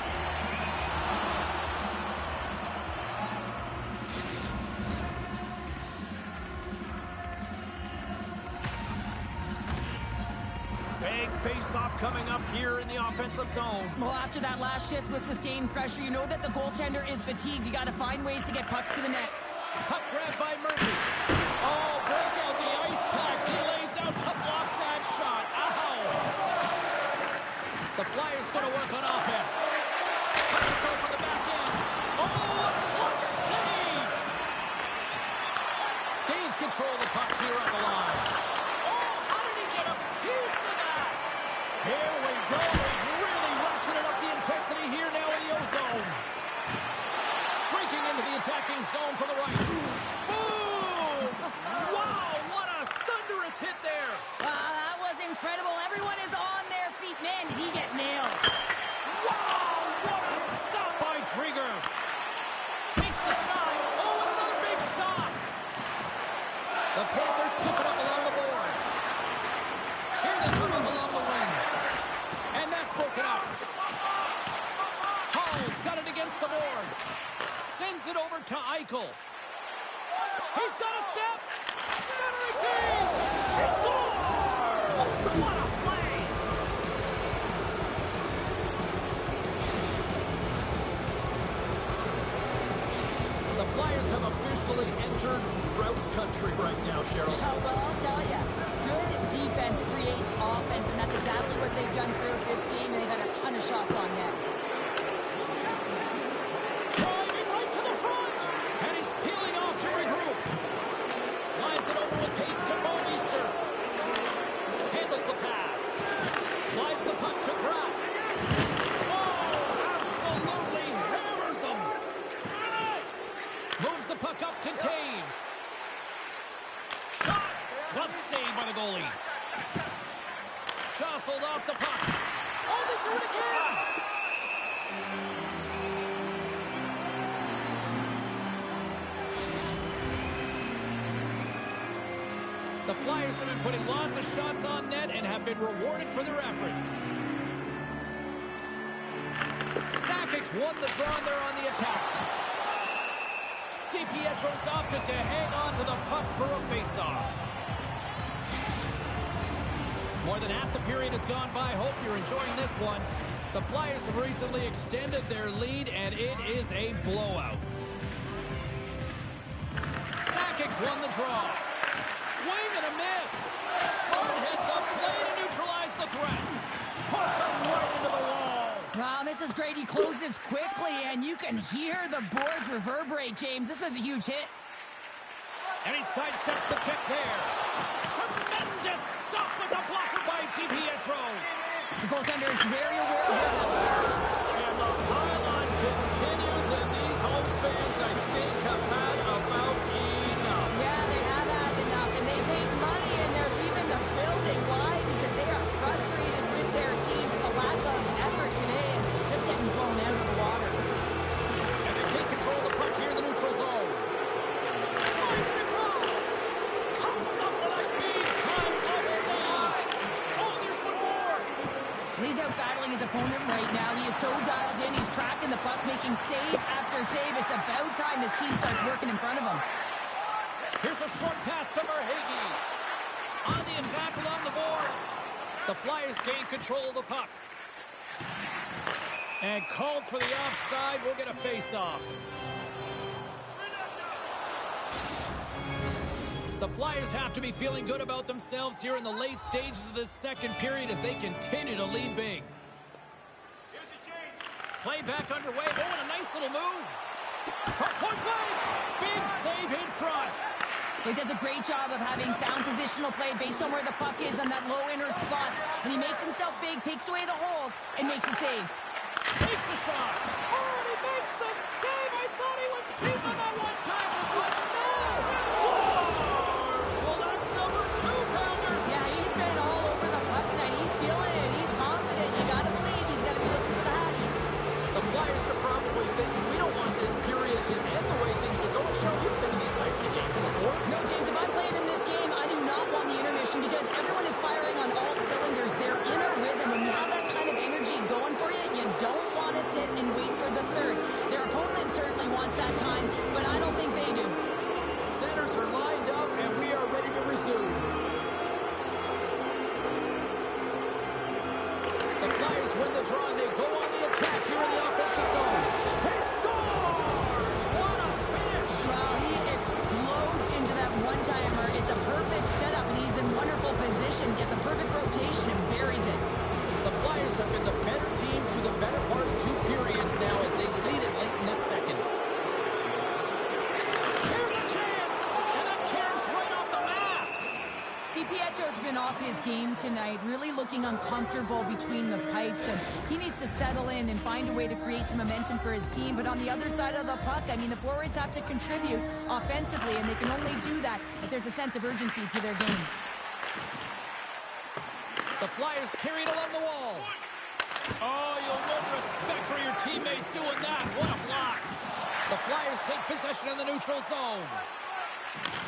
Big face-off coming up here in the offensive zone. Well, after that last shift with sustained pressure, you know that the goaltender is fatigued. You got to find ways to get pucks to the net. Puck grab by Murphy. Oh, break out the ice packs. He lays out to block that shot. Ow! The Flyers going to work on offense. Let's go for the back end. Oh, a clutch save! Gains control of the puck here on the line. Oh, how did he get a piece of that? Here we go. Really ratcheting up the intensity here now in the O-zone. Streaking into the attacking zone for the right. Boom! Wow, what a thunderous hit there. That was incredible. Everyone is on their feet. Man, did he get nailed. Wow, what a stop by Trigger. Takes the shot. Oh, and another big stop. The Panthers scooping up along the boards. Here they come up along the wing. And that's broken up. Hall's got it against the boards. Sends it over to Eichel. He's got a step. Centering feed. He scores! What a play! The Flyers have officially entered route country right now, Cheryl. Oh, well, I'll tell you. Good defense creates offense, and that's exactly what they've done throughout this game, and they've had a ton of shots on net. Driving right to the front, and he's peeling off to regroup. Slides it over with pace to Bomby. Handles the pass. Slides the puck to Pratt. Oh, absolutely hammers him. Moves the puck up to Taves. Shot! Glove save by the goalie. Jostled off the puck. Oh, they do it again! The Flyers have been putting lots of shots on net and have been rewarded for their efforts. Sakic's won the draw there on the attack. DiPietro's opted to hang on to the puck for a face-off. More than half the period has gone by. Hope you're enjoying this one. The Flyers have recently extended their lead, and it is a blowout. Sakic's won the draw. Swing and a miss. Smart heads up play to neutralize the threat. Puts him right into the wall. Wow, this is great. He closes quickly, and you can hear the boards reverberate, James. This was a huge hit. And he sidesteps the check there. Tremendous stop with the blocker by DiPietro. The goaltender is very aware of that. And the pylon continues, and these home fans, I think, have had about enough. Yeah, they have had enough, and they paid money, and they're leaving the building. Why? Because they are frustrated with their team. Just a lack of effort today, and just getting blown out of the water. And they take control of the puck here in the neutral zone. Slides it across. Comes up with a big-time glove save. Oh, there's one more. He's out battling his opponent right now. He is so dialed in. He's tracking the puck, making save after save. It's about time his team starts working in front of him. Here's a short pass to Verhaeghe. On the attack along the boards. The Flyers gain control of the puck. And called for the offside. We'll get a face-off. The Flyers have to be feeling good about themselves here in the late stages of this second period as they continue to lead big. Play back underway. Oh, and a nice little move. From point blank. Big save in front. He does a great job of having sound positional play based on where the puck is on that low inner spot. And he makes himself big, takes away the holes, and makes the save. Takes the shot. Oh, and he makes the save. I thought he was deep on that one time, but no. Scores! Well, that's number 2-pounder. Yeah, he's been all over the puck tonight. He's feeling it. He's confident. You got to believe he's got to be looking for the hattie. The Flyers are probably thinking, we don't want this period to end the way things are going. Cheryl, you've been in these types of games before. No, James, if I'm playing in this game, I do not want the intermission because everyone is firing on all cylinders. They're in a rhythm. When you have that kind of energy going for you, you don't want to sit and wait for the third. Their opponent certainly wants that time, but I don't think they do. Centers are lined up, and we are ready to resume. The Flyers win the draw, and they go on the attack here in the offensive zone. He scores! What a finish! Well, he explodes into that one-timer. It's a perfect setup, and he's in wonderful position. Gets a perfect rotation and buries it. The Flyers have been the better team through the better part of 2 periods now as they lead it late in the second. Here's a chance, and that cares right off the mask. DiPietro's been off his game tonight, really looking uncomfortable between the pipes, and he needs to settle in and find a way to create some momentum for his team. But on the other side of the puck, I mean, the forwards have to contribute offensively, and they can only do that if there's a sense of urgency to their game. The Flyers carry it along the wall. Oh, you'll win respect for your teammates doing that. What a block. The Flyers take possession in the neutral zone.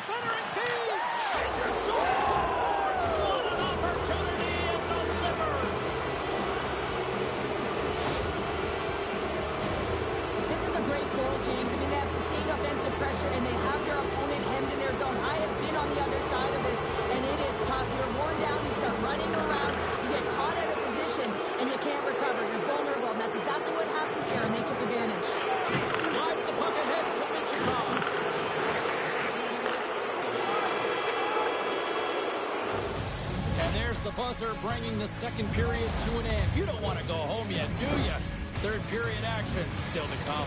Centering feed. He scores! What an opportunity and delivers. This is a great goal, James. I mean, they have sustained offensive pressure, and they have their opponent hemmed in their zone. I have been on the other side of this, and it is tough. You're worn down. You start running around. You get caught out of position, and you can't recover. You're vulnerable, and that's exactly what happened here, and they took advantage. Slides the puck ahead to Michikov. And there's the buzzer bringing the second period to an end. You don't want to go home yet, do you? Third period action still to come.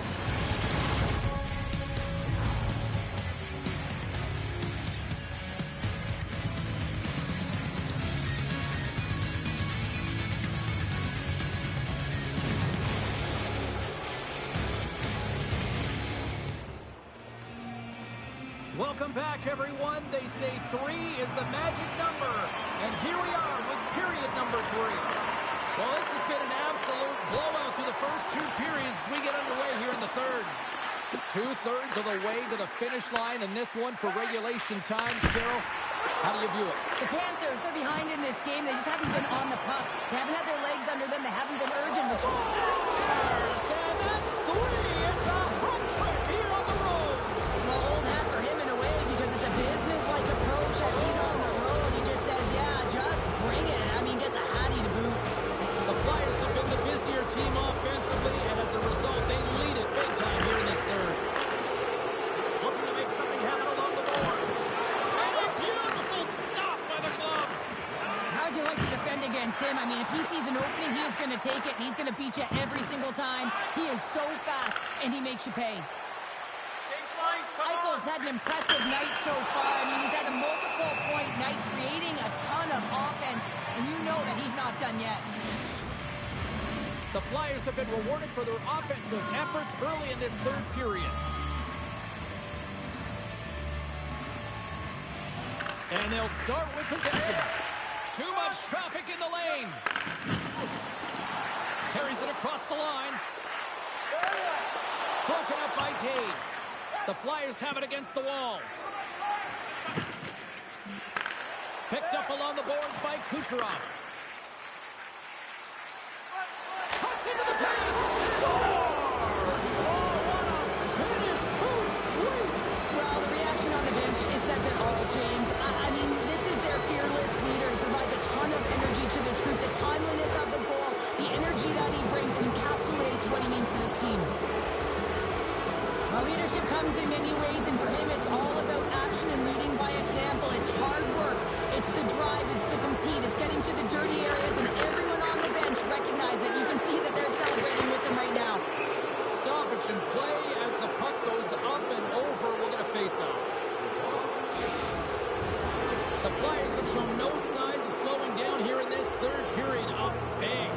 Welcome back, everyone. They say 3 is the magic number. And here we are with period number 3. Well, this has been an absolute blowout through the first 2 periods as we get underway here in the third. 2/3 of the way to the finish line, and this one for regulation time. Cheryl, how do you view it? The Panthers are behind in this game. They just haven't been on the puck. They haven't had their legs under them. They haven't been urgent. And that's 3. It's a hat trick here on the road. Well, old hat for him in a way because it's a business-like approach. As he's on the road, he just says, yeah, just bring it. I mean, gets a hattie to boot. The Flyers have been the busier team offensively, and as a result, they lead it big time here in this third. Looking to make something happen along the boards. And a beautiful stop by the glove. How'd you like to defend against him? I mean, if he sees an opening, he is going to take it, and he's going to beat you every single time. He is so fast, and he makes you pay. Eichel's had an impressive night so far. I mean, he's had a multiple-point night, creating a ton of offense, and you know that he's not done yet. The Flyers have been rewarded for their offensive efforts early in this third period. And they'll start with possession. Too much traffic in the lane. Carries it across the line. Broken up by Taves. The Flyers have it against the wall. Picked up along the boards by Kucherov. Cuts into the paint. Scores! Oh, what a finish. Too sweet. Well, the reaction on the bench, it says it all, James. I mean, this is their fearless leader. He provides a ton of energy to this group. The timeliness of the goal, the energy that he brings encapsulates what he means to this team. Well, leadership comes in many ways, and for him, it's all about action and leading by example. It's hard work, it's the drive, it's the compete, it's getting to the dirty areas, and everyone on the bench recognize it. You can see that they're celebrating with him right now. Stoppage in play as the puck goes up and over. We'll get a face-off. The Flyers have shown no signs of slowing down here in this third period. Up big.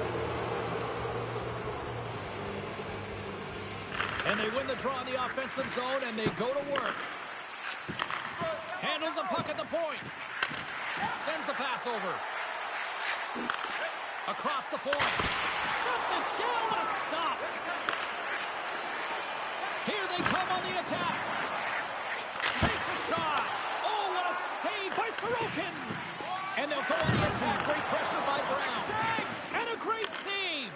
And they win the draw in the offensive zone, and they go to work. Handles the puck at the point. Sends the pass over. Across the point. Shuts it down. What a stop. Here they come on the attack. Takes a shot. Oh, what a save by Sorokin. And they'll go on the attack. Great pressure by Brown. And a great save.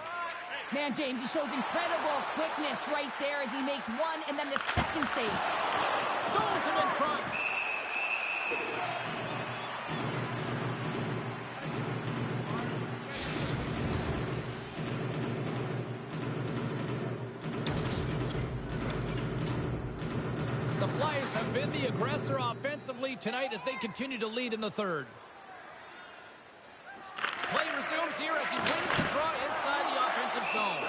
Man, James, he shows incredible quickness right there as he makes one and then the second save. Stones him in front. The Flyers have been the aggressor offensively tonight as they continue to lead in the third. Play resumes here as he wins the draw inside the offensive zone.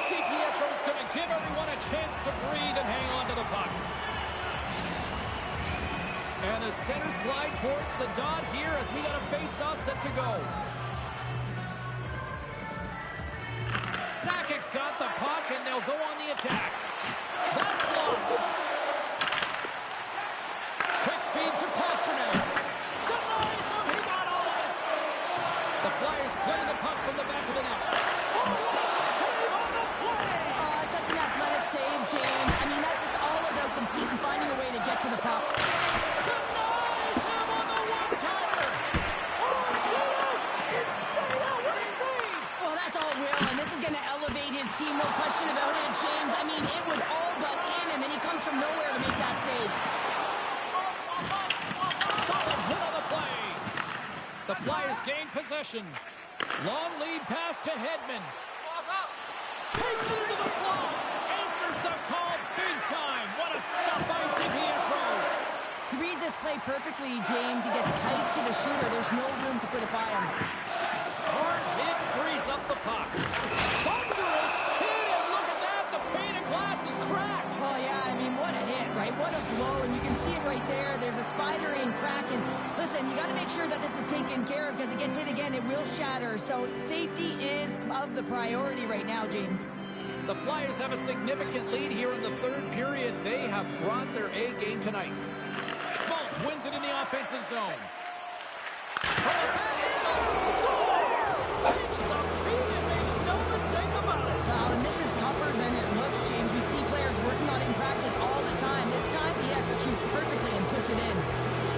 DiPietro's going to give everyone a chance to breathe and hang on to the puck. And the centers glide towards the dot here as we got a face-off set to go. Sakic's got the puck and they'll go on the attack. That's blocked. Quick feed to Pasternak. Denies him. He got all of it. The Flyers play the puck from the back of the net. Oh, what a save on the play! Such an athletic save, James. I mean, that's just all about competing, finding a way to get to the puck. Denies him on the one-timer. Oh, it's stayed out. It's stayed out. What a save! Well, that's all Will, and this is going to elevate his team, no question about it, James. I mean, it was all but in, and then he comes from nowhere to make that save. Solid hit on the play. The Flyers gain possession. Long lead pass to Hedman. Takes it into the slot. Answers the call big time. What a stop by DiPietro. He reads this play perfectly, James. He gets tight to the shooter. There's no room to put it by him. Hard hit frees up the puck. Thunderous hit, and look at that. The pane of glass is cracked. Oh, yeah, I mean, what a hit, right? What a blow, and you can see it right there. There's a spider-ing crack, and listen, you got to make sure that this is taken care of because it gets hit again, it will shatter. So safety is of the priority right now, James. The Flyers have a significant lead here in the third period. They have brought their A game tonight. Schmaltz wins it in the offensive zone. From the back end, scores! Takes the beat and makes no mistake about it. Well, and this is tougher than it looks, James. We see players working on it in practice all the time. This time, he executes perfectly and puts it in.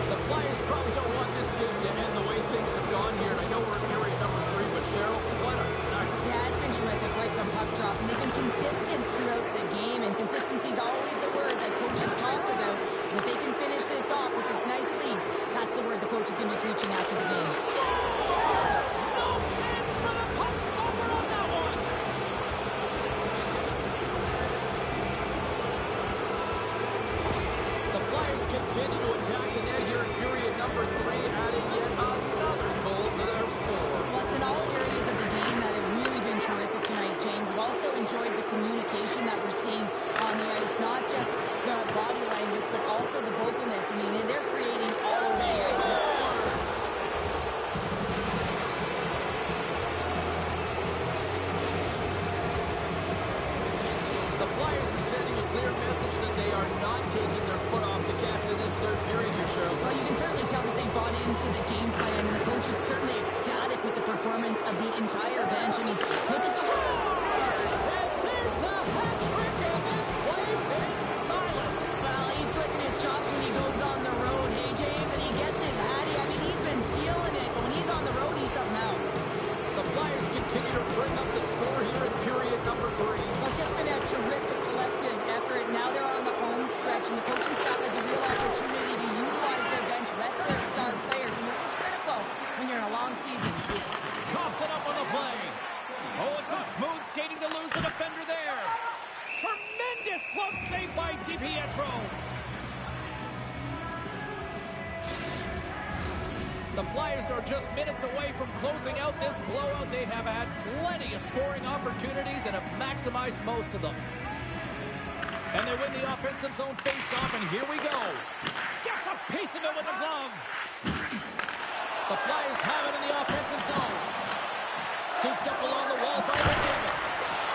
The Flyers probably don't want this game to end the way things have gone here. I know we're in period number 3, but Cheryl, what a night. Yeah, it's been terrific right from puck drop, and they've been consistent throughout the game, and consistency is always a word that coaches talk about. If they can finish this off with this nice lead, that's the word the coach is going to be preaching after the game. Scores! No chance for the puck stopper on that one. The Flyers continue to attack the net here in period number 3, adding yet another goal to their score. Well, in all areas of the game that have really been terrific tonight, James. I've also enjoyed the communication that we're seeing on the ice, not just the body language, but also the vocalness. I mean, they're creating all over the ice. The Flyers are sending a clear message that they are not taking their foot off the gas in this third period here, Cheryl. Well, you can certainly tell that they bought into the game plan, and the coach is certainly ecstatic with the performance of the entire bench. I mean, look at Scores! And there's the hat trick, and this place is silent. Well, he's licking his chops when he goes on the road, hey, James, and he gets his hattie. I mean, he's been feeling it, but when he's on the road, he's something else. The Flyers continue to bring up the score here in period number 3. Well, it's just been a terrific collective effort. Now they're on the home stretch, and the coaching staff has a real opportunity to utilize their bench, rest their star players, and this is critical. The Flyers are just minutes away from closing out this blowout. They have had plenty of scoring opportunities and have maximized most of them. And they win the offensive zone face-off, and here we go. Gets a piece of it with the glove. The Flyers have it in the offensive zone. Scooped up along the wall by McDavid.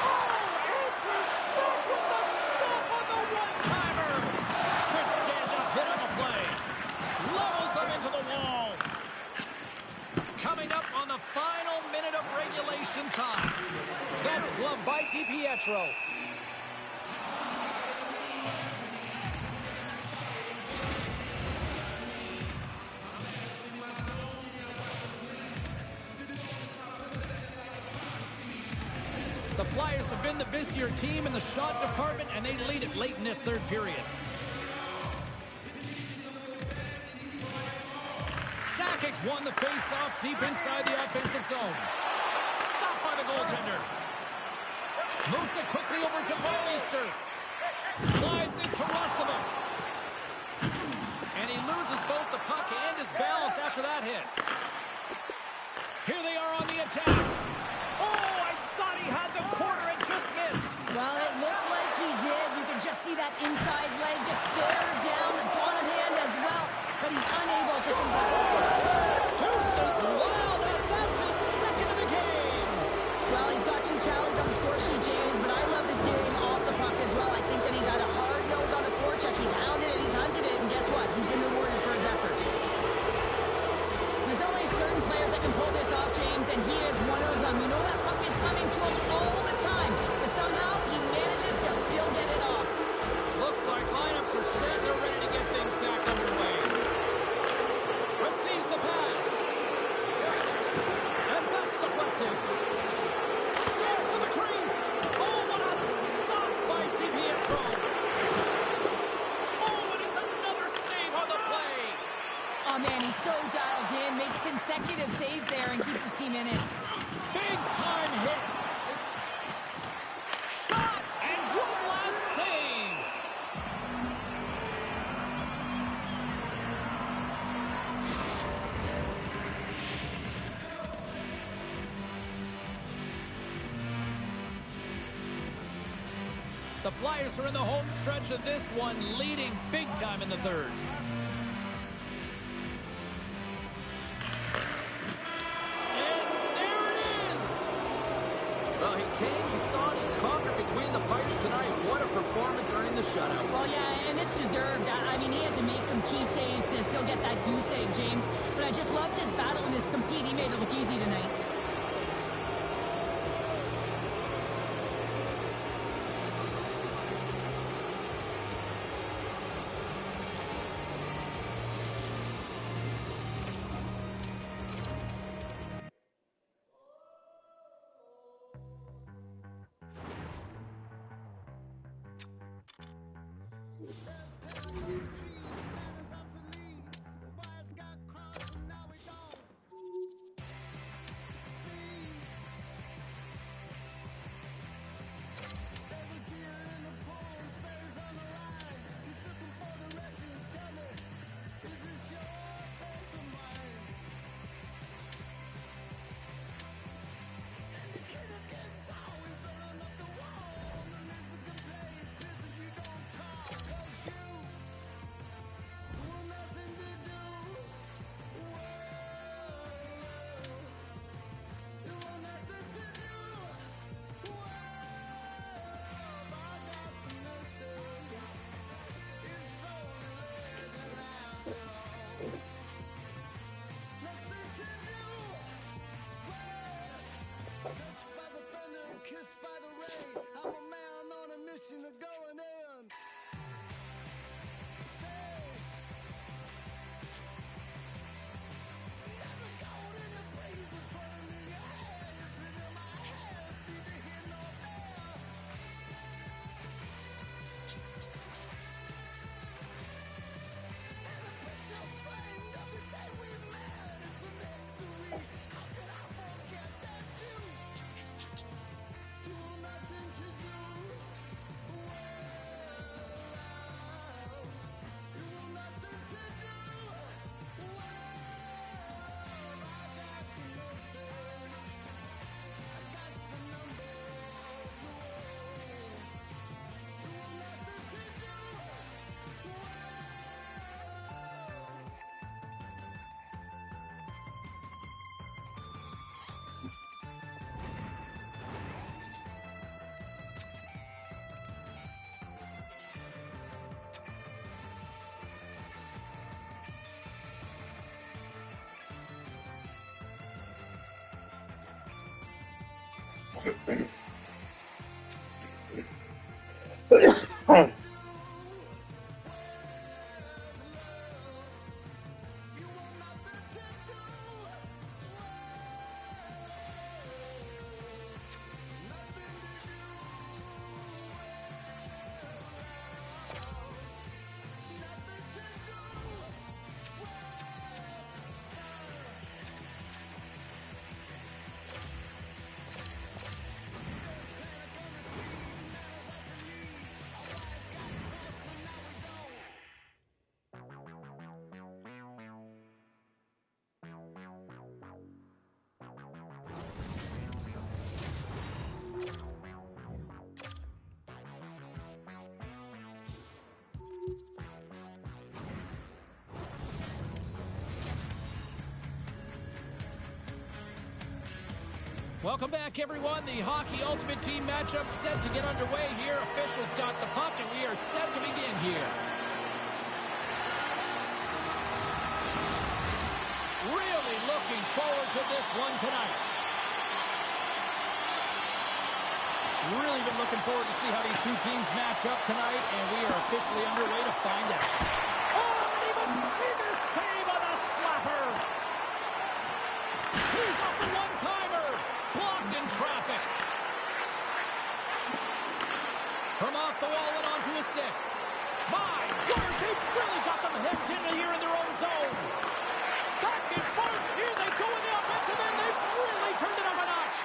Oh, answers back with the stop on the one-timer. Good stand-up hit on the play. Levels him into the wall. Coming up on the final minute of regulation time. That's glove by DiPietro. The Flyers have been the busier team in the shot department, and they lead it late in this third period. Sakic's won the face-off deep inside the offensive zone. Stopped by the goaltender. Moves it quickly over to Barleister. Slides into Roslovic. And he loses both the puck and his balance after that hit. Here they are on the attack. Oh, I thought he had the corner and just missed. Well, it looked like he did. You could just see that inside leg just bear down the bottom hand as well. But he's unable to convert. Deuces, wow, that's his second of the game. Well, he's got 2 tallies on the score sheet, James, but I love this game off the puck as well. I think that he's had a hard nose on the forecheck. He's hounded it, he's hunted it, and guess what? He's been rewarded for his efforts. There's only certain players that can pull this off, James, and he is one of them. You know that puck is coming to him all the time, but somehow he manages to still get it off. Looks like lineups are set. They're ready to get things back underway. Receives the pass. And that's deflected. Skates to the crease. Oh, what a stop by DiPietro. Oh, and it's another save on the play. Oh, man, he's so dialed in, makes consecutive saves there and keeps his team in it. Big time hit. Shot and one last save. The Flyers are in the home stretch of this one, leading big time in the third. And there it is! Well, he came, he saw it, he conquered between the pipes tonight. What a performance earning the shutout. Well, yeah, and it's deserved. I mean, he had to make some key saves to still get that goose egg, James. But I just loved his battle and his compete. He made it look easy tonight. Welcome back, everyone. The Hockey Ultimate Team matchup set to get underway here. Officials got the puck, and we are set to begin here. Really looking forward to this one tonight. Really been looking forward to see how these two teams match up tonight, and we are officially underway to find out. Oh, and even bigger save on a slapper. He's off the one-timer. Blocked in traffic. From off the wall and onto his stick. My word, they've really got them hemmed in here in their own zone. Back and forth. Here they go in the offensive end. They've really turned it up a notch.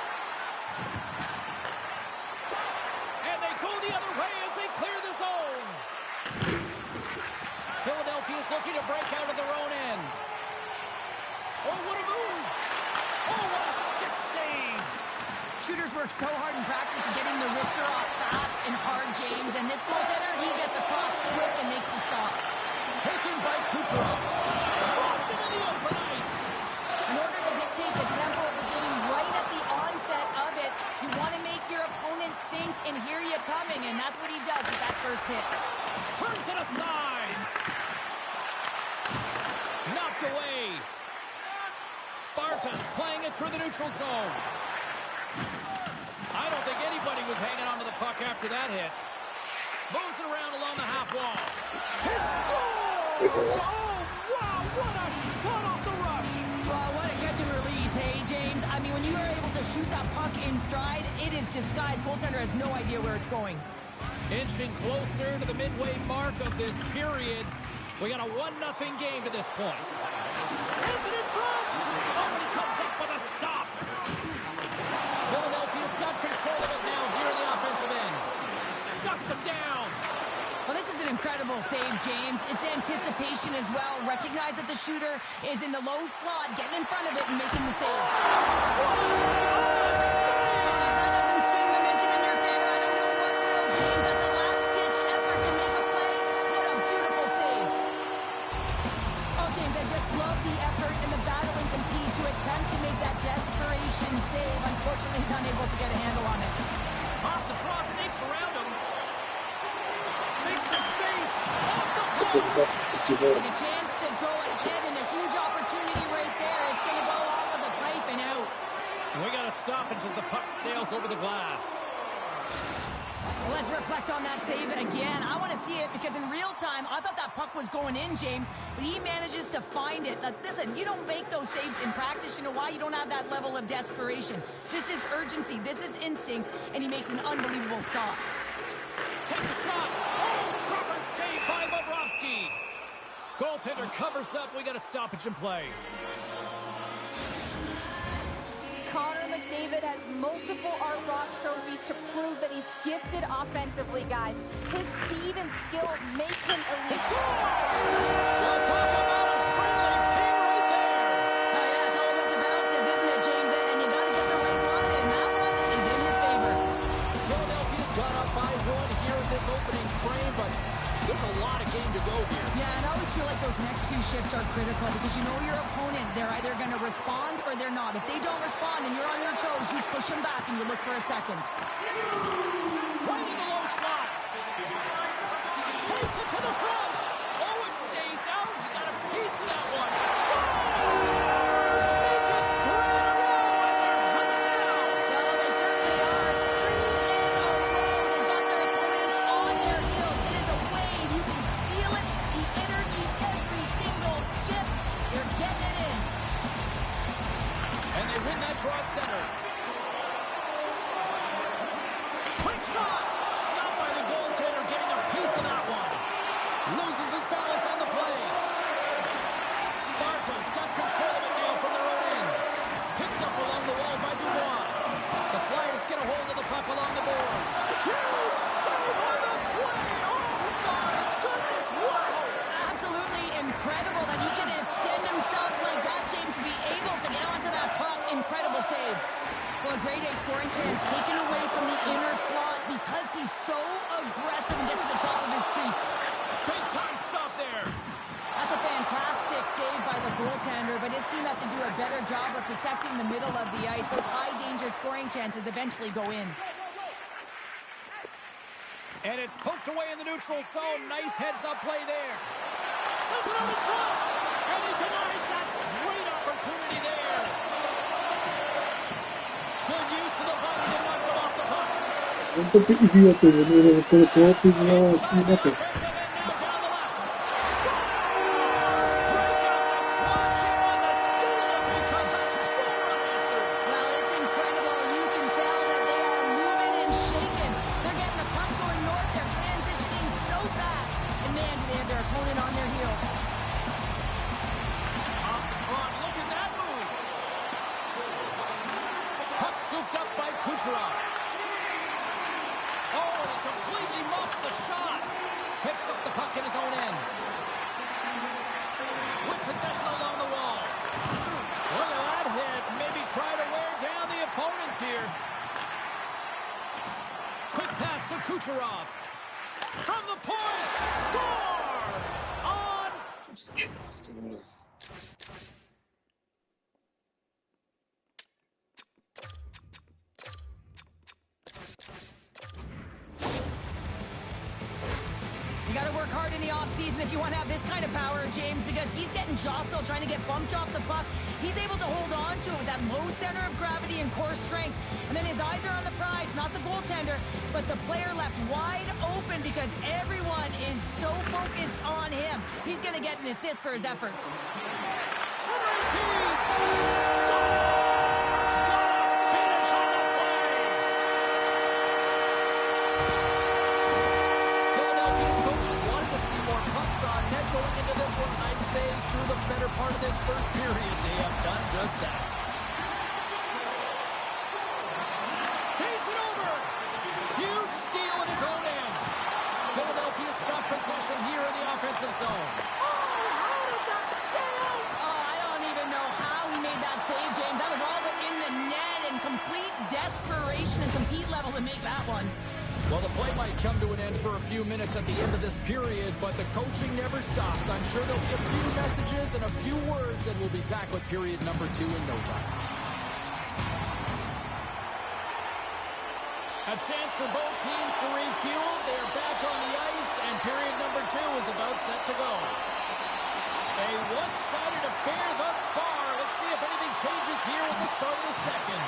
And they go the other way as they clear the zone. Philadelphia is looking to break out of their own end. Oh, what a move. Oh, what a stick save. Shooters work so hard in practice of getting the wrister off fast and hard, James. And this goaltender, he gets across quick and makes the stop. Taken by Kucherov. Drops into the open ice. In order to dictate the tempo of the game right at the onset of it, you want to make your opponent think and hear you coming. And that's what he does with that first hit. Turns it aside. Knocked away. Sparta's playing it through the neutral zone. I don't think anybody was hanging on to the puck after that hit. Moves it around along the half wall. He scores! Oh, wow, what a shot off the rush! Well, what a catch and release, hey, James. I mean, when you are able to shoot that puck in stride, it is disguised. Goaltender has no idea where it's going. Inching closer to the midway mark of this period. We got a 1-0 game to this point. Sends it in front! Oh, and he comes up with a stop! Philadelphia's got control of it now here in the offensive end. Shuts him down! Well, this is an incredible save, James. It's anticipation as well. Recognize that the shooter is in the low slot, getting in front of it and making the save. That doesn't swing momentum in their favor. I don't know what will, James. That's a last-ditch effort to make a play. What a beautiful save. Oh, James, I just love the effort and the battle and compete to attempt to make that desperation save. Unfortunately, he's unable to get a handle on it. Off the draw, snakes around him. Makes some space. Off the post. With a chance to go ahead and a huge opportunity right there. It's going to go off of the pipe and out. We got a stoppage as the puck sails over the glass. Well, let's reflect on that save again. I want to see it because in real time, I thought that puck was going in, James, but he manages to find it. Now, listen, you don't make those saves in practice. You know why? You don't have that level of desperation. This is urgency. This is instincts, and he makes an unbelievable stop. Takes a shot. Oh, Trevor saved by Bobrovsky. Goaltender covers up. We got a stoppage in play. Connor McDavid has multiple Art Ross trophies to prove that he's gifted offensively, guys. His speed and skill make him elite. We'll talk about a friendly ping right there. Yeah, it's all about the bounces, isn't it, James? And you got to get the right run, and that run is in his favor. Philadelphia's gone up by 1 here in this opening frame, but there's a lot of game to go here. Yeah, and I always feel like those next few shifts are critical because you know your opponent, they're either going to respond or they're not. If they don't respond and you're on your toes, you push them back and you look for a second. Right in the low slot. Takes it to the front. Oh, it stays out. You got a piece of that one. Scores! Make it 3 in a row, and they're hunting it out. Well, they certainly are. scoring chances eventually go in. And it's poked away in the neutral zone. Nice heads-up play there. Sends it out in front. And he denies that great opportunity there. Good use of the body to knock them off the puck. 本当に指輪というね、これ同点のスピードと。Defensive end now down the left. Scores! Break out the clutching on the steal because that's four unanswered. Well, it's incredible. You can tell that they are moving and shaking. They're getting the puck going north. They're transitioning so fast. And man, do they have their opponent on their heels. Off the trot. Look at that move. Puck scooped up by Kucherov. Oh, and he completely muffs the shot. Picks up the puck in his own end. With possession along the wall. Look at that hit. Maybe try to wear down the opponents here. Quick pass to Kucherov. From the point. Scores! On. You got to work hard in the offseason if you want to have this kind of power, James, because he's getting jostled, trying to get bumped off the puck. He's able to hold on to it with that low center of gravity and core strength. And then his eyes are on the prize, not the goaltender, but the player left wide open because everyone is so focused on him. He's going to get an assist for his efforts. Philadelphia's coaches wanted to see more pucks on net going into this one, and I'd say through the better part of this first period, they have done just that. Feeds it over. Huge steal in his own end. Philadelphia's got possession here in the offensive zone. How did that stay out? Oh, I don't even know how he made that save, James. That was all but in the net and complete desperation and compete level to make that one. Well, the play might come to an end for a few minutes at the end of this period, but the coaching never stops. I'm sure there'll be a few messages and a few words, and we'll be back with period number 2 in no time. A chance for both teams to refuel. They're back on the ice, and period number 2 is about set to go. A one-sided affair thus far. Let's see if anything changes here at the start of the second.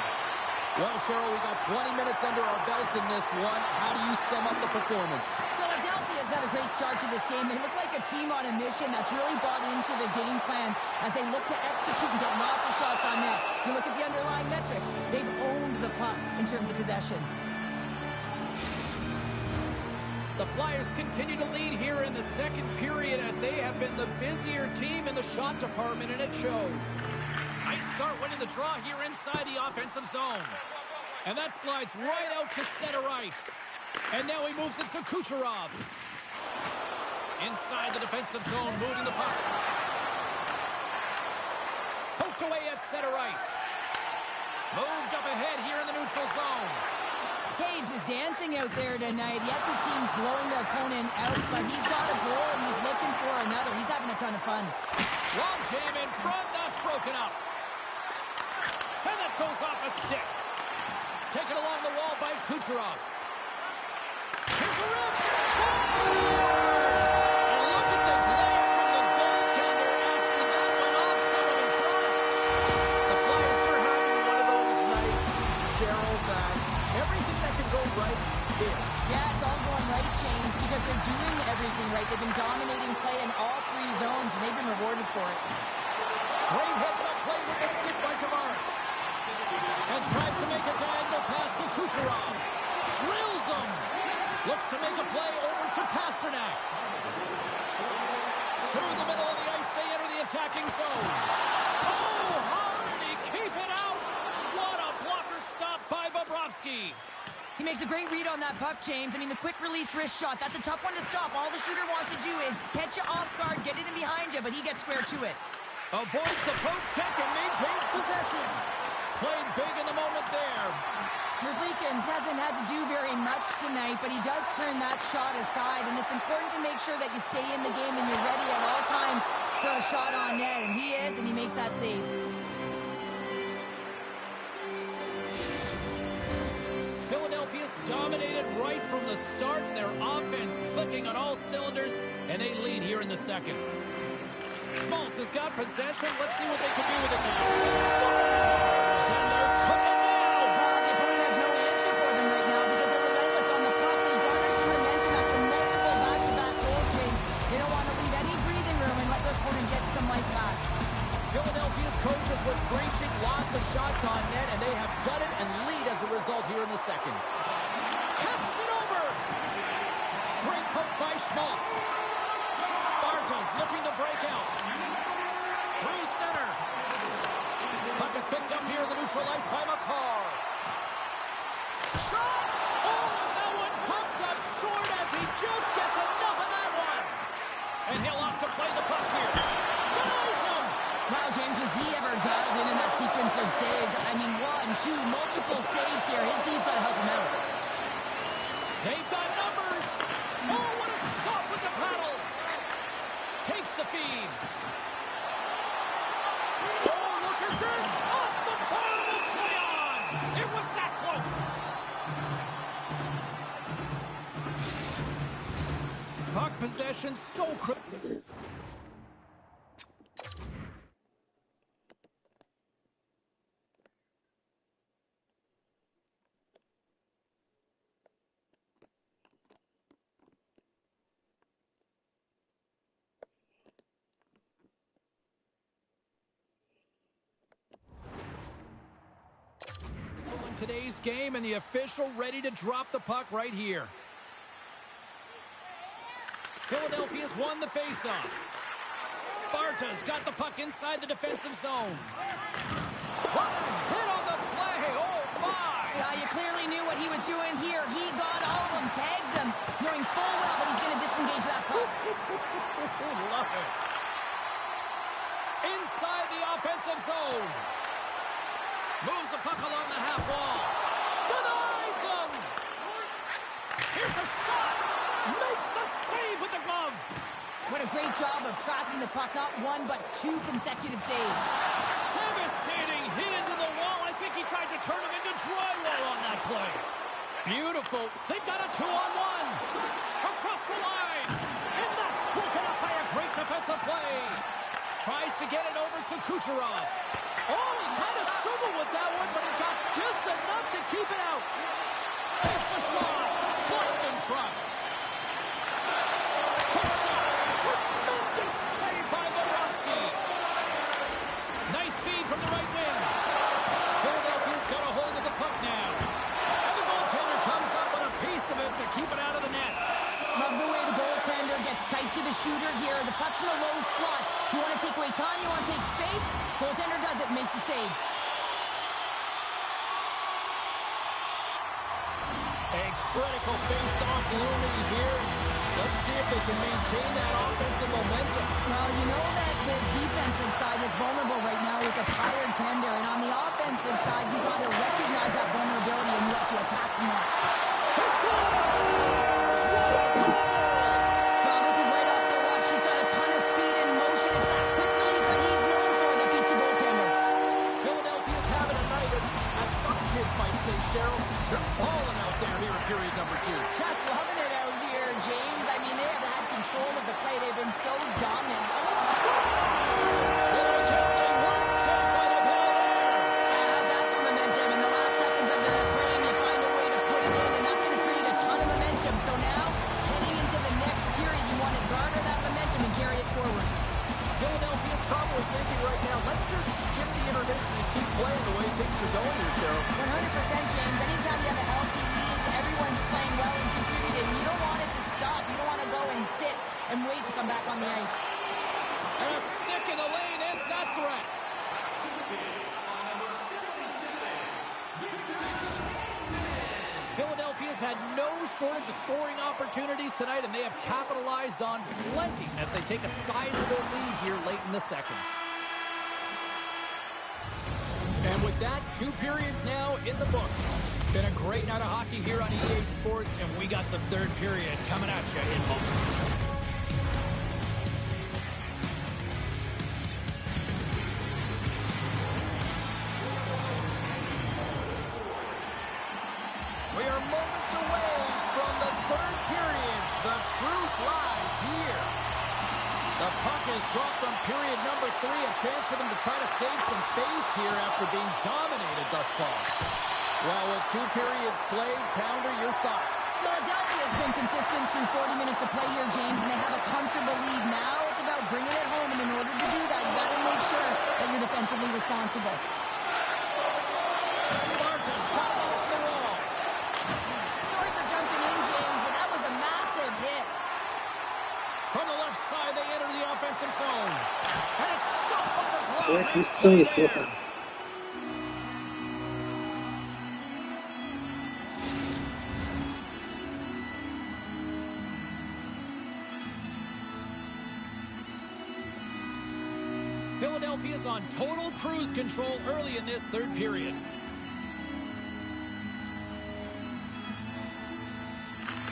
Well, Cheryl, we got 20 minutes under our belts in this one. How do you sum up the performance? Philadelphia's had a great start to this game. They look like a team on a mission that's really bought into the game plan as they look to execute and get lots of shots on net. You look at the underlying metrics. They've owned the puck in terms of possession. The Flyers continue to lead here in the second period as they have been the busier team in the shot department, and it shows. Nice start winning the draw here inside the offensive zone. And that slides right out to center ice. And now he moves it to Kucherov. Inside the defensive zone, moving the puck. Poked away at center ice. Moved up ahead here in the neutral zone. Taves is dancing out there tonight. Yes, his team's blowing the opponent out, but he's got a goal and he's looking for another. He's having a ton of fun. Long jam in front, that's broken up. And that goes off a stick. Taken along the wall by Kucherov. Here's a rip. Scores! And look at the glare from the goaltender after that went off someone in front. The Flyers are having one of those nights, Cheryl, that everything that can go right is. Yeah, it's all going right, James, because they're doing everything right. They've been dominating play in all 3 zones, and they've been rewarded for it. Great heads-up play with the stick by Tavares. And tries to make a diagonal pass to Kucherov. Drills him. Looks to make a play over to Pasternak. Through the middle of the ice, they enter the attacking zone. Oh, how did he keep it out? What a blocker stop by Bobrovsky. He makes a great read on that puck, James. I mean, the quick release wrist shot, that's a tough one to stop. All the shooter wants to do is catch you off guard, get it in behind you, but he gets square to it. Avoids the poke check and maintains possession. Played big in the moment there. Merzlikins hasn't had to do very much tonight, but he does turn that shot aside, and it's important to make sure that you stay in the game and you're ready at all times for a shot on net, and he is, and he makes that save. it right from the start. Their offense clicking on all cylinders, and they lead here in the second. Schmaltz has got possession. Let's see what they can do with it now. Scores! And they're cooking now. The opponent has no answer for them right now because they're relentless on the puck. They garnered some momentum after multiple back-to-back goals, James. They don't want to leave any breathing room and let their opponent get some life back. Philadelphia's coaches were preaching lots of shots on net, and they have done it and lead as a result here in the second. Passes it over. Great poke by Schmaltz. Sparta's looking to break out. Through center. Puck is picked up here in the neutral ice by McCarr. Shot! Oh, and that one pumps up short as he just gets enough of that one. And he'll opt to play the puck here. Denies him! Wow, James, was he ever dialed in that sequence of saves? I mean, 1, 2, multiple saves here. His D's got to help him out. They've got numbers. Oh, what a stop with the paddle. Takes the feed. Oh, look at this. Off the bar will play on. It was that close. Puck possession so critical. Today's game, and the official ready to drop the puck right here. Philadelphia's won the faceoff. Sparta's got the puck inside the defensive zone. What a hit on the play! Oh my! You clearly knew what he was doing here. He got all of them, tags them, knowing full well that he's going to disengage that puck. Love it. Inside the offensive zone. Moves the puck along the half wall. Denies him! Here's a shot! Makes the save with the glove! What a great job of tracking the puck. Not 1, but 2 consecutive saves. Devastating hit into the wall. I think he tried to turn him into drywall on that play. Beautiful. They've got a 2-on-1. Across the line. And that's broken up by a great defensive play. Tries to get it over to Kucherov. Oh, he kind of struggled with that one, but he got just enough to keep it out. Takes a shot. Blocked in front. Quick shot. Tremendous save by Bobrovsky. Nice feed from the right wing. Philadelphia's got a hold of the puck now. And the goaltender comes up with a piece of it to keep it out of the net. Love the way the goaltender gets tight to the shooter here. The puck's in a low slot. You want to take away time, you want to take space. Goaltender does it, makes the save. A critical face-off looming here. Let's see if they can maintain that offensive momentum. Well, you know that the defensive side is vulnerable right now with a tired tender. And on the offensive side, you got to recognize that vulnerability and you have to attack from that. Well, this is right off the rush. He's got a ton of speed and motion. It's that quick release that he's known for that beats the goaltender. Philadelphia's having a night, as some kids might say, Cheryl. They're balling out there here in period number 2. Just loving it out here, James. I mean, they have had control of the play. They've been so dominant. Swallow gets the one save by the Bell. That's the momentum. In the last seconds of the frame, you find a way to put it in, and that's going to create a ton of momentum. So now, heading into the next period, you want to garner that momentum and carry it forward. Philadelphia's probably thinking right now, let's just skip the intermission and keep playing the way things are going here, Cheryl. 100%, James. Anytime you have a healthy league, everyone's playing well and contributing. You don't want it to stop. You don't want to go and sit and wait to come back on the ice. And a stick in the lane ends that threat. Philadelphia's had no shortage of scoring opportunities tonight, and they have capitalized on plenty as they take a sizable lead here late in the second. And with that, 2 periods now in the books. Been a great night of hockey here on EA Sports, and we got the 3rd period coming at you in moments. We are moments away is dropped on period number 3. A chance for them to try to save some face here after being dominated thus far. Well, with 2 periods played, Pounder, your thoughts? Philadelphia has been consistent through 40 minutes of play here, James, and they have a comfortable lead now. It's about bringing it home, and in order to do that, you got to make sure that you're defensively responsible. Sparta's got it along the wall. Sorry for jumping in, James, but that was a massive hit. From the left side, they enter the offensive zone. And it's stopped by the glove. Jak Nice strzeli play chłopak. there. Philadelphia's on total cruise control early in this 3rd period.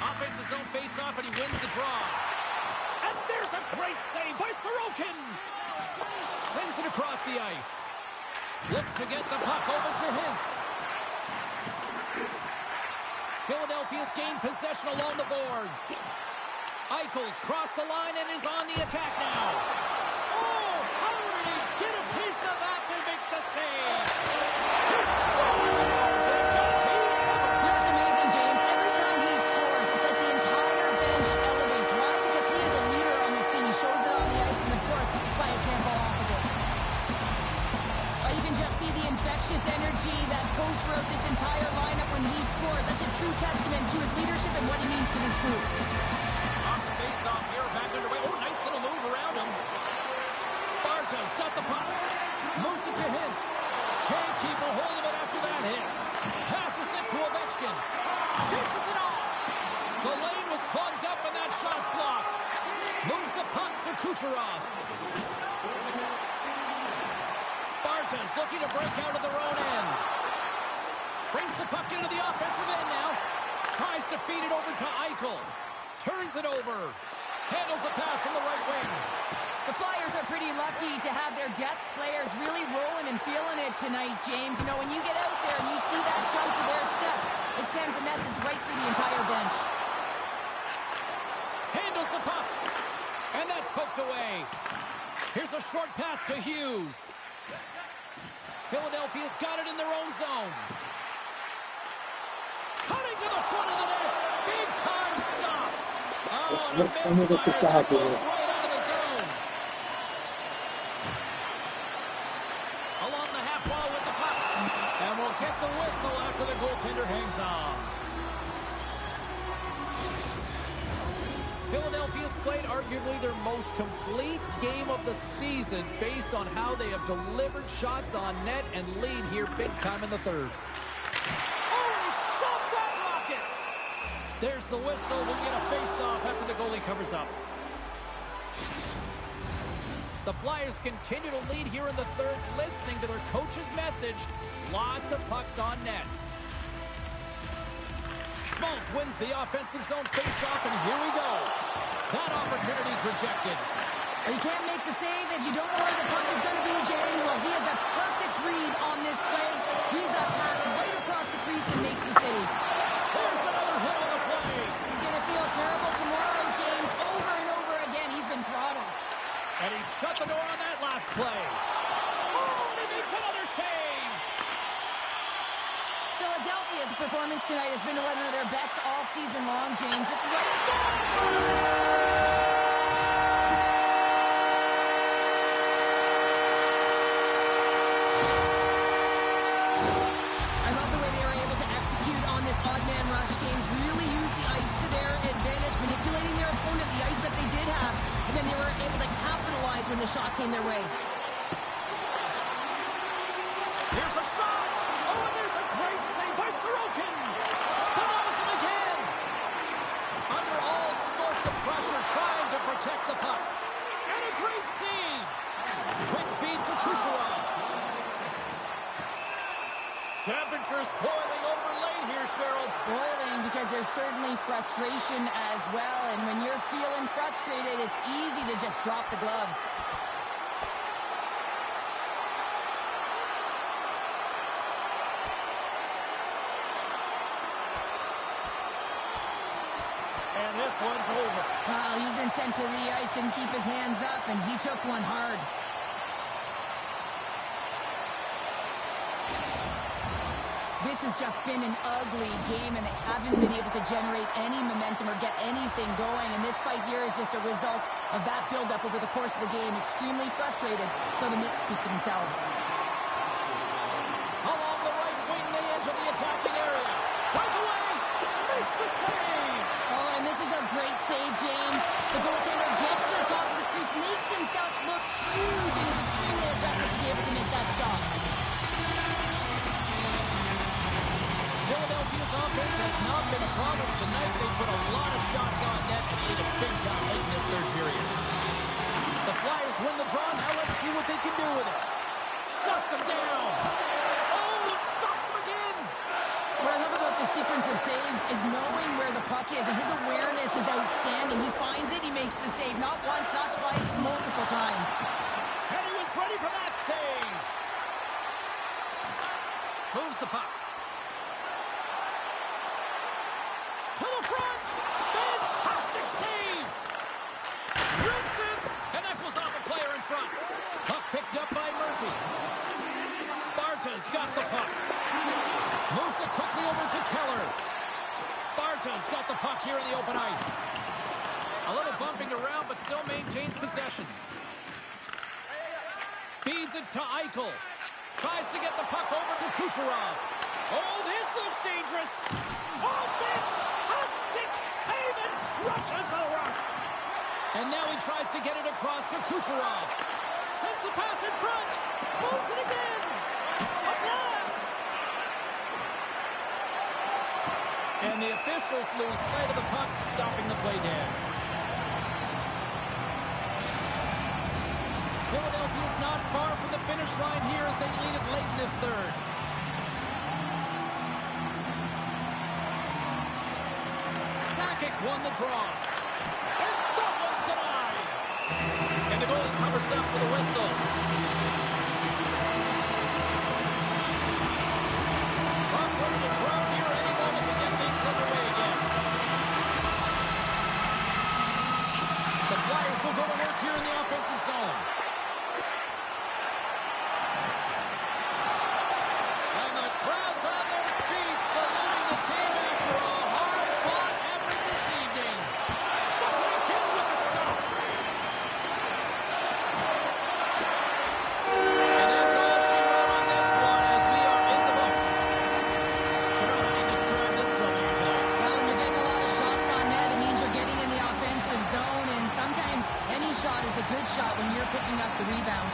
Offensive zone face-off, and he wins the draw. And there's a great save by Sorokin. Sends it across the ice. Looks to get the puck over to Hintz. Philadelphia's gained possession along the boards. Eichel's crossed the line and is on the attack now. Oh, how did he get a piece of that to make the save? He scores! And does he ever? You know, it's amazing, James. Every time he scores, it's like the entire bench elevates. Why? Because he is a leader on this team. He shows it on the ice and, of course, by example off of it. You can just see the infectious energy that goes throughout this entire lineup when he scores. That's a true testament to his leadership and what he means to this group. Off the face-off here, back underway. Oh, nice little move around him. Sparta's got the puck. Moves it to Hintz. Can't keep a hold of it after that hit. Passes it to Ovechkin. Dishes it off. The lane was plugged up and that shot's blocked. Moves the puck to Kucherov. Sparta's looking to break out of their own end. Brings the puck into the offensive end now. Tries to feed it over to Eichel. Turns it over. Handles the pass from the right wing. The Flyers are pretty lucky to have their depth players really rolling and feeling it tonight, James. You know, when you get out there and you see that jump to their step, it sends a message right through the entire bench. Handles the puck. And that's poked away. Here's a short pass to Hughes. Philadelphia's got it in their own zone. Cutting to the front of the net. Big time stop. Oh, and a Spotkamy do misfire Chicago. goes right out of the zone. Along the half wall with the puck. And we'll get the whistle after the goaltender hangs on. Philadelphia's played arguably their most complete game of the season based on how they have delivered shots on net and lead here big time in the 3rd. Oh, he stopped that rocket! There's the whistle. We'll get a face-off after the goalie covers up. The Flyers continue to lead here in the 3rd, listening to their coach's message. Lots of pucks on net. Schmaltz wins the offensive zone face-off, and here we go. That opportunity's rejected. You can't make the save if you don't know where the puck is going to be, James. Well, he has a perfect read on this play. He's a pass right across the crease and makes the save. There's another hit on the play. He's going to feel terrible tomorrow, James. Over and over again, he's been throttled. And he shut the door on that last play. Oh, and he makes another save. Philadelphia's performance tonight has been one of their best all season long, James. Just right scores! I love the way they were able to execute on this odd man rush, James. Really use the ice to their advantage, manipulating their opponent, the ice that they did have, and then they were able to capitalize when the shot came their way. Here's a shot. Oh, and there's a great save by Sorokin. Denies him again. Under all sorts of pressure, trying to protect the puck. And a great save. Quick feed to Kucherov. Temperatures boiling over late here, Cheryl. Boiling because there's certainly frustration as well. And when you're feeling frustrated, it's easy to just drop the gloves. And this one's over. Well, he's been sent to the ice, didn't keep his hands up, and he took one hard. This has just been an ugly game, and they haven't been able to generate any momentum or get anything going. And this fight here is just a result of that build-up over the course of the game. Extremely frustrated, so the Knicks speak for themselves. Along the right wing, they enter the attacking area. Breakaway! Makes the save! Oh, and this is a great save, James. The goaltender gets to the top of the crease, makes himself look huge, and is extremely aggressive to be able to make that stop. Philadelphia's offense has not been a problem tonight. They put a lot of shots on net and lead it big time late in this third period. The Flyers win the draw. Now let's see what they can do with it. Shuts him down. Oh, it stops him again. What I love about the sequence of saves is knowing where the puck is, and his awareness is outstanding. He finds it, he makes the save. Not once, not twice, multiple times. And he was ready for that save. Moves the puck. To the front! Fantastic save! Rips it! And that goes off a player in front. Puck picked up by Murphy. Sparta's got the puck. Moves it quickly over to Keller. Sparta's got the puck here in the open ice. A little bumping around, but still maintains possession. Feeds it to Eichel. Tries to get the puck over to Kucherov. Oh, this looks dangerous. Oh, fantastic save, and crushes the rock. And now he tries to get it across to Kucherov. Sends the pass in front. Moves it again. A blast. And the officials lose sight of the puck, stopping the play down. Philadelphia is not far from the finish line here as they lead it late in this third. Sakic's won the draw. And that one's denied. And the goalie covers up for the whistle. Puck ready to drop here any moment to get things underway again. The Flyers will go to work here in the offensive zone. And the crowd's on their feet saluting the team after a hard-fought effort this evening. Does it again with the stop. And that's all she wrote on this one as we are in the books. Sure, how do you describe this W tonight? Well, when you're getting a lot of shots on net, it means you're getting in the offensive zone, and sometimes any shot is a good shot when you're picking up the rebound.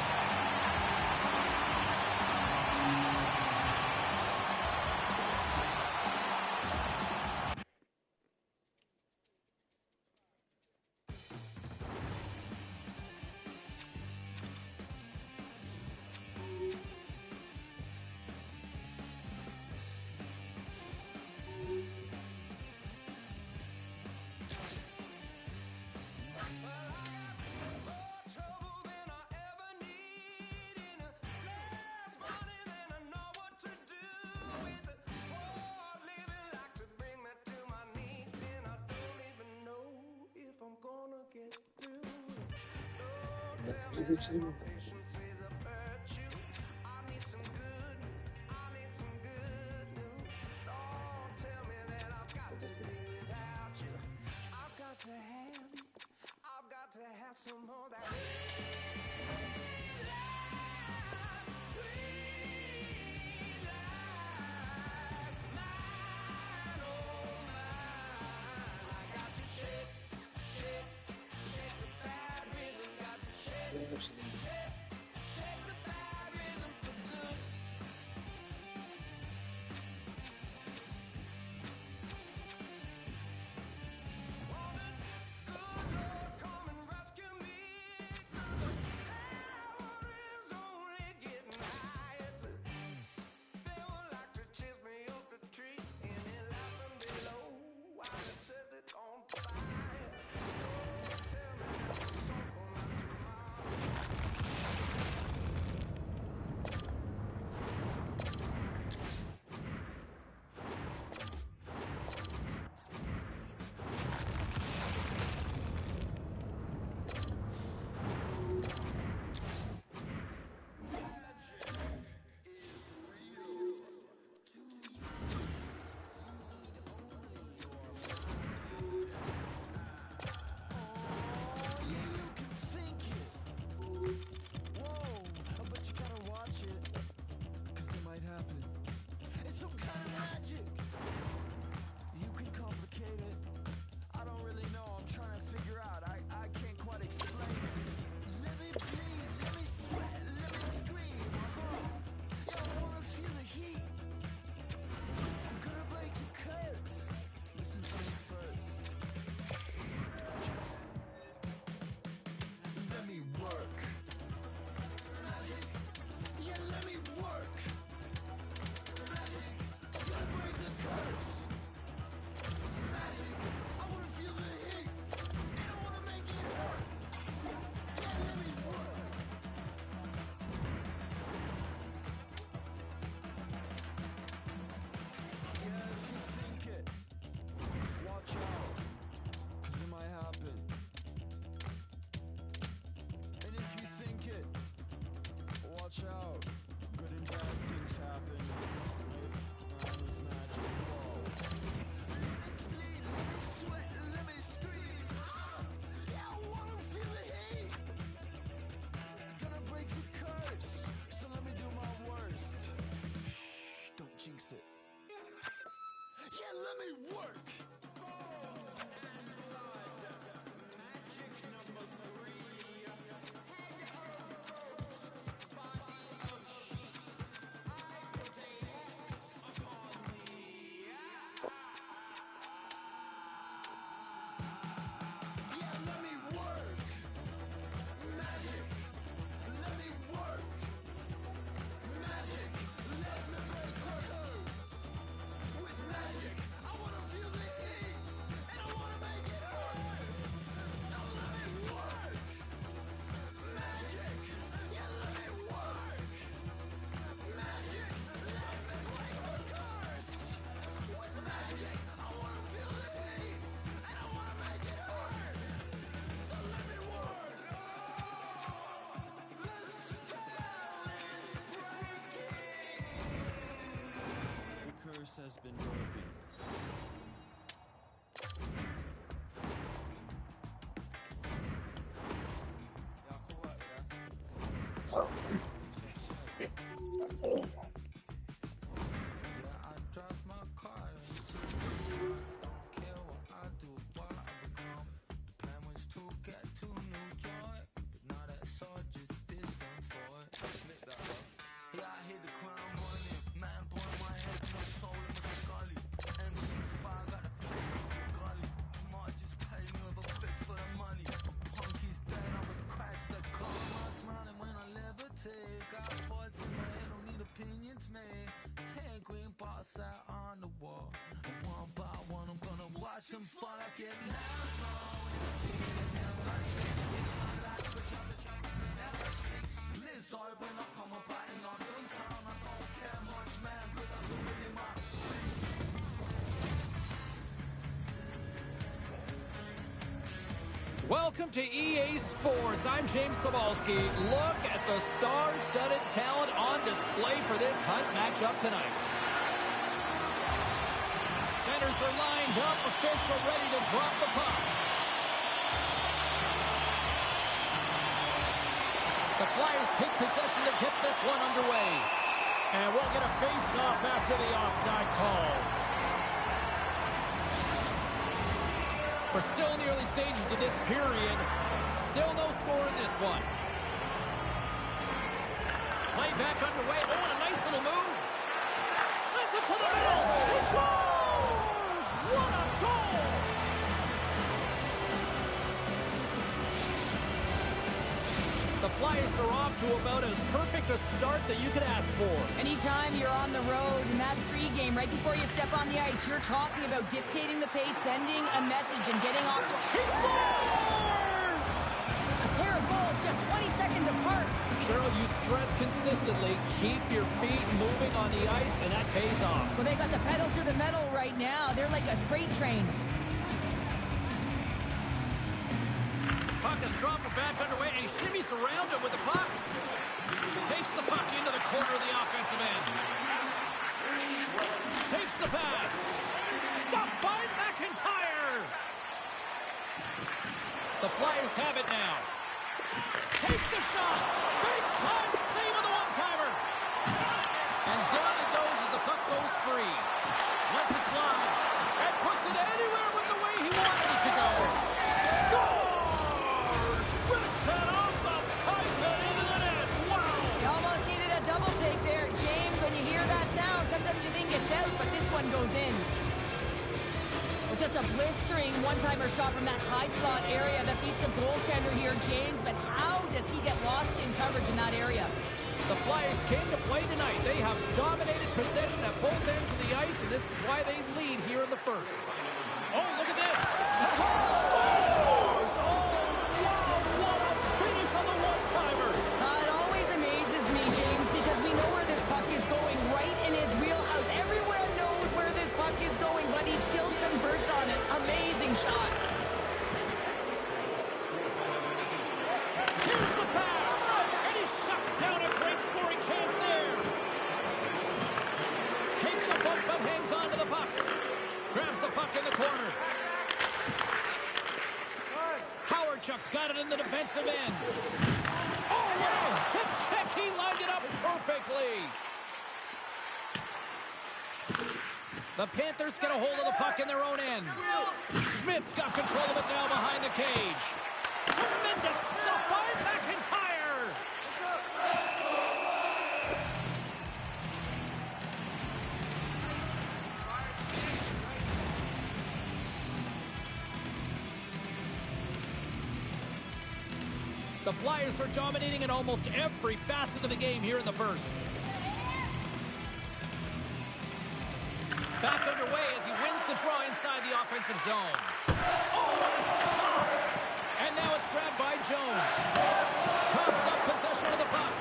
Yeah, let me work. Has been broken. Welcome to EA Sports. I'm James Zabehlice. Look at the star-studded talent on display for this hunt matchup tonight. Centers are lined up, official ready to drop the puck. The Flyers take possession to get this one underway. And we'll get a face-off after the offside call. We're still in the early stages of this period. Still no score in this one. Play back underway. Oh, and a nice little move. Sends it to the middle. He scores! What a goal! The Flyers are off to about as perfect a start that you could ask for. Anytime you're on the road in that pregame, right before you step on the ice, you're talking about dictating the pace, sending a message, and getting off to... He scores! A pair of goals just 20 seconds apart. Cheryl, you stress consistently, keep your feet moving on the ice, and that pays off. Well, they got the pedal to the metal right now. They're like a freight train. Puck is dropped back underway, and he shimmies around it with the puck. Takes the puck into the corner of the offensive end. Takes the pass. Stopped by McIntyre. The Flyers have it now. Takes the shot. Big time save on the one-timer. And down it goes as the puck goes free. Lets it fly. And puts it anywhere with the way he wanted it to go. Score! Rips it off the pipe and into the net. Wow! You almost needed a double take there. James, when you hear that sound, sometimes you think it's out, but this one goes in. Well, just a blistering one-timer shot from that high slot area that beats the goaltender here, James, but how does he get lost in coverage in that area? The Flyers came to play tonight. They have dominated possession at both ends of the ice, and this is why they lead here in the first. Oh, look at this. Scores! Oh, wow, what a finish on the one-timer. It always amazes me, James, because we know where this puck is going, right in his wheelhouse. Everywhere knows where this puck is going, but he still converts on it. Amazing shot. Here's the pass, and he shuts down a great scoring chance there. Takes a bump but hangs on to the puck. Grabs the puck in the corner. Chuck's got it in the defensive end. Oh, what a hip check. He lined it up perfectly. The Panthers get a hold of the puck in their own end. Schmidt's got control of it now behind the cage. Tremendous stuff by McIntyre. The Flyers are dominating in almost every facet of the game here in the first. Back underway as he wins the draw inside the offensive zone. Oh, what a stop! And now it's grabbed by Jones. Cuffs up possession of the puck.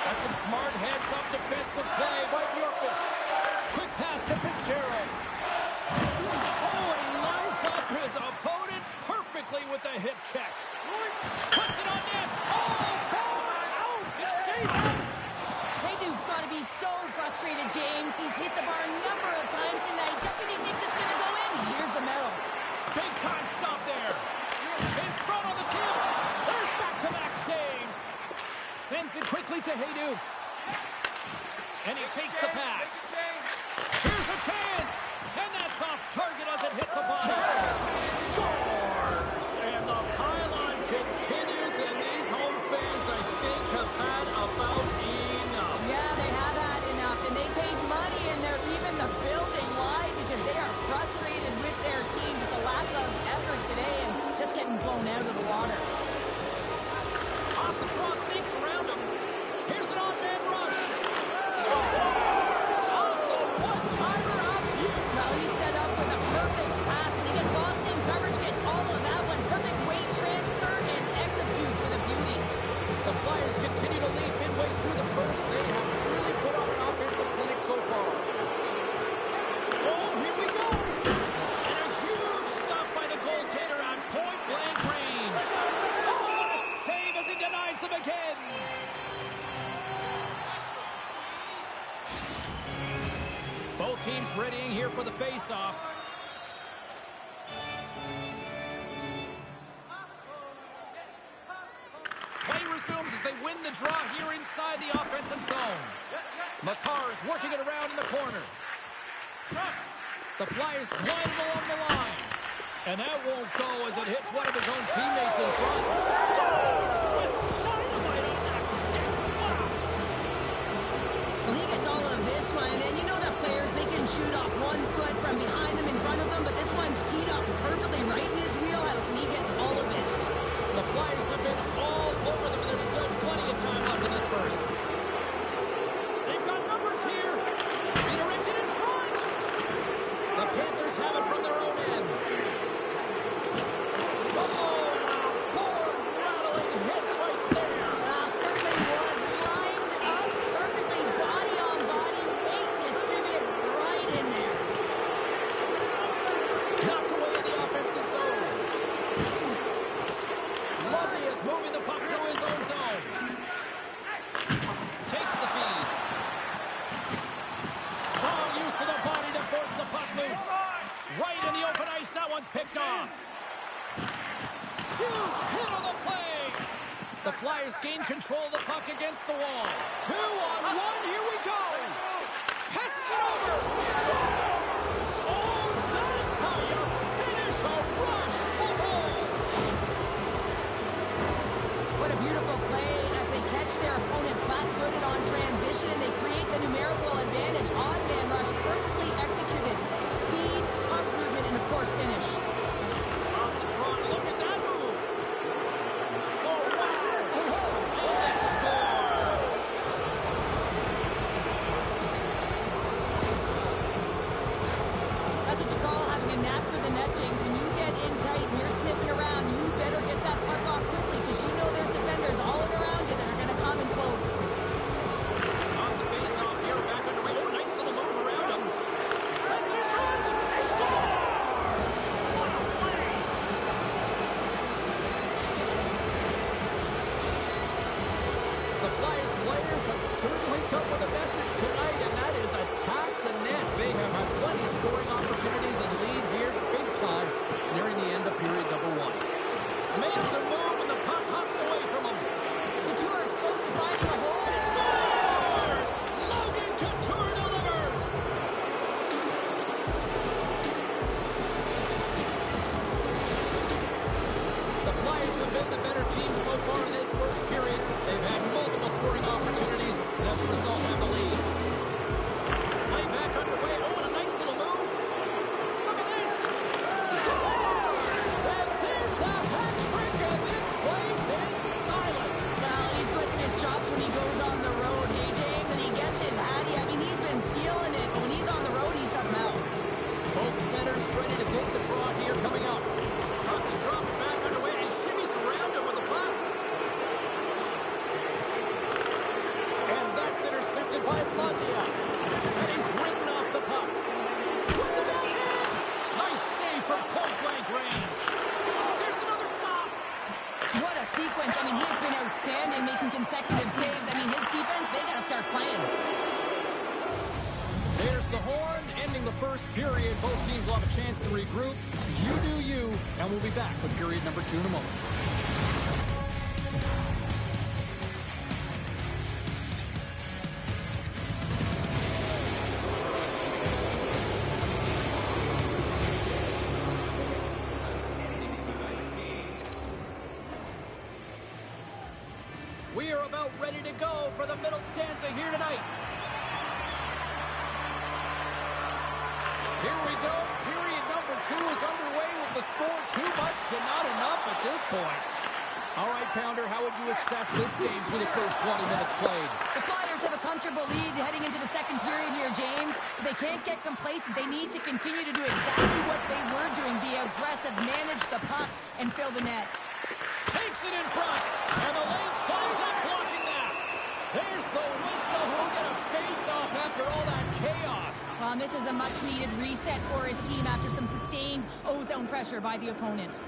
That's some smart heads-up defensive play by Bjorkqvist. Quick pass to Fitzgerald. Oh, and he lines up his opponent perfectly with the hip check. Puts it on net. Oh, ball out! It stays out! JEDOU's got to be so frustrated, James. He's hit the bar a number of times tonight just when he thinks it's going to go in. Here's the medal. Big time stop there. In front on the tip. There's back-to-back saves. Sends it quickly to JEDOU. And he takes the pass. Here's a chance. And that's off target as it hits the body. Scores! And the pylon continues. And these home fans, I think, have had about enough. Yeah, they have had enough. And they paid money and they're leaving the building. Why? Because they are frustrated with their team. Just a lack of effort today and just getting blown out of the water. Off the draw, sneaks around him. Here's an on-man rush. Scores! Off the one-timer up. Well, he's set up with a perfect pass, but he gets lost in coverage, gets all of that one. Perfect weight transfer and executes with a beauty. The Flyers continue to lead midway through the first. They have really put on an offensive clinic so far. Oh, here we go. And a huge stop by the goaltender on point-blank range. Oh, what a save as he denies them again. Both teams readying here for the face-off. Play resumes as they win the draw here inside the offensive zone. Makar's working it around in the corner. The Flyers gliding along the line. And that won't go as it hits one of his own teammates in front. Scores with dynamite on that stick. Wow. Well, he gets all of this one, and you know that players, they can shoot off 1 foot from behind them, in front of them, but this one's teed up perfectly right in his wheelhouse, and he gets all of it. The Flyers have been all over them, and there's still plenty of time left in this first. They've got numbers here. Redirected in front. The Panthers have it from their own end. Oh, board-rattling hit right there. Certainly was lined up perfectly, body on body, weight distributed right in there. Knocked away in the offensive zone. Lumby is moving the puck to his own zone. Takes the feed. Strong use of the body to force the puck loose. Right in the open ice, that one's picked off. Huge hit on the play. The Flyers gain control of the puck against the wall. 2-on-1, here we go. Passes it over. Scores! Oh, that's how you finish a rush. What a beautiful play as they catch their opponent flat-footed on transition, and they create the numerical advantage. Odd man rush, perfectly executed. Speed, puck movement, and of course finish. Off the draw, look at that move. Oh, wow. And they score. been the better team so far in this first period. They've had multiple scoring opportunities, and as a result, have the lead. Play back underway. Oh, and a nice little move. Look at this. Scores! And there's the hat trick, and this place is silent. Well, he's licking his chops when he goes on the road, hey, James, and he gets his hattie. I mean, he's been feeling it. When he's on the road, he's something else. Both centers ready to take the draw here coming up. Puck is dropped back underway, and shimmies around him with the puck. And that's intercepted by Landia. And he's ridden off the puck. With the backhand. Nice save from point-blank range. There's another stop. What a sequence. I mean, he's been outstanding, making consecutive saves. I mean, his defense, they got to start playing. There's the horn, ending the first period. Both teams will have a chance to regroup. You do you, and we'll be back with period number 2 in a moment. We are about ready to go for the middle stanza here tonight. Here we go. Period number 2 is underway with the score too much to not enough at this point. All right, Pounder, how would you assess this game through the first 20 minutes played? The Flyers have a comfortable lead heading into the second period here, James. They can't get complacent. They need to continue to do exactly what they were doing, be aggressive, manage the puck, and fill the net. Takes it in front, and the lane's clogged up blocking that. There's the whistle. Who'll get a face-off after all that chaos? Well, this is a much-needed reset for his team after some sustained O-zone pressure by the opponent.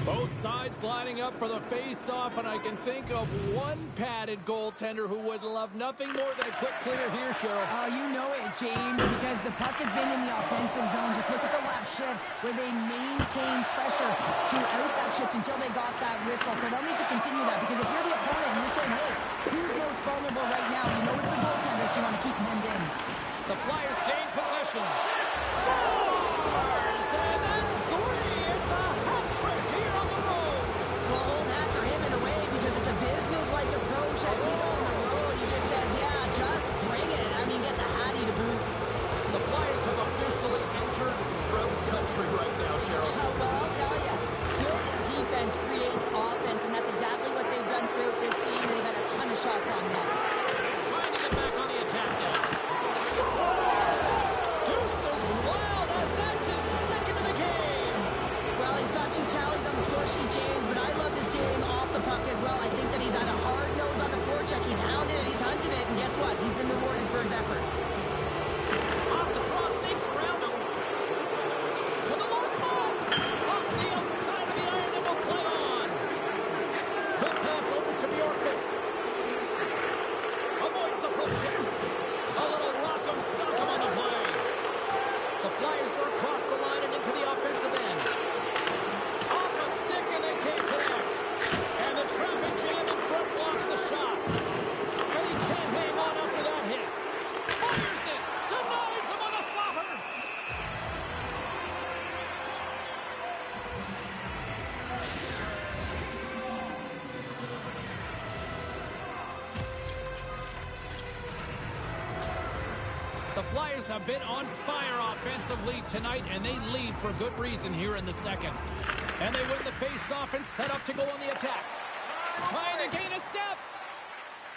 Both sides lining up for the face-off, and I can think of one padded goaltender who would love nothing more than a quick clear here, Cheryl. Oh, you know it, James, because the puck has been in the offensive zone. Just look at the left shift where they maintained pressure throughout that shift until they got that whistle. So they'll need to continue that, because if you're the opponent and you're saying, hey, who's most vulnerable right now? You know it's the goaltender, so you want to keep him hemmed in. The Flyers gain possession. Scores! And that's 3. It's a hat trick here on the road. Well, old hat for him in a way, because it's a business-like approach as he's on the road. He just says, yeah, just bring it. I mean, gets a hattie to boot. The Flyers have officially entered road country right now, Cheryl. Well, I'll tell you, good defense creates offense, and that's exactly what they've done throughout this game. They've had a ton of shots on net. Trying to get back on the attack now. Scores! Deuces wild as that's his second of the game. Well, he's got 2 tallies on the score sheet, James, but I love this game off the puck as well. I think that he's had a hard nose on the forecheck. He's hounded it, he's hunted it, and guess what? He's been rewarded for his efforts. Off the draw, sneaks around him. To the low side. Off the outside of the iron, and will play on. Quick pass over to Bjorkqvist. Avoids the poke check. A little rock'em sock'em on the play. The Flyers are across the line and into the offensive end. Off a stick, and they can't connect. And the traffic jam in front blocks the shot. But he can't hang on after that hit. Fires it. Denies him on a slobber. The Flyers have been on fire offensively tonight, and they lead for good reason here in the second. And they win the face-off and set up to go on the attack. Trying to gain a step.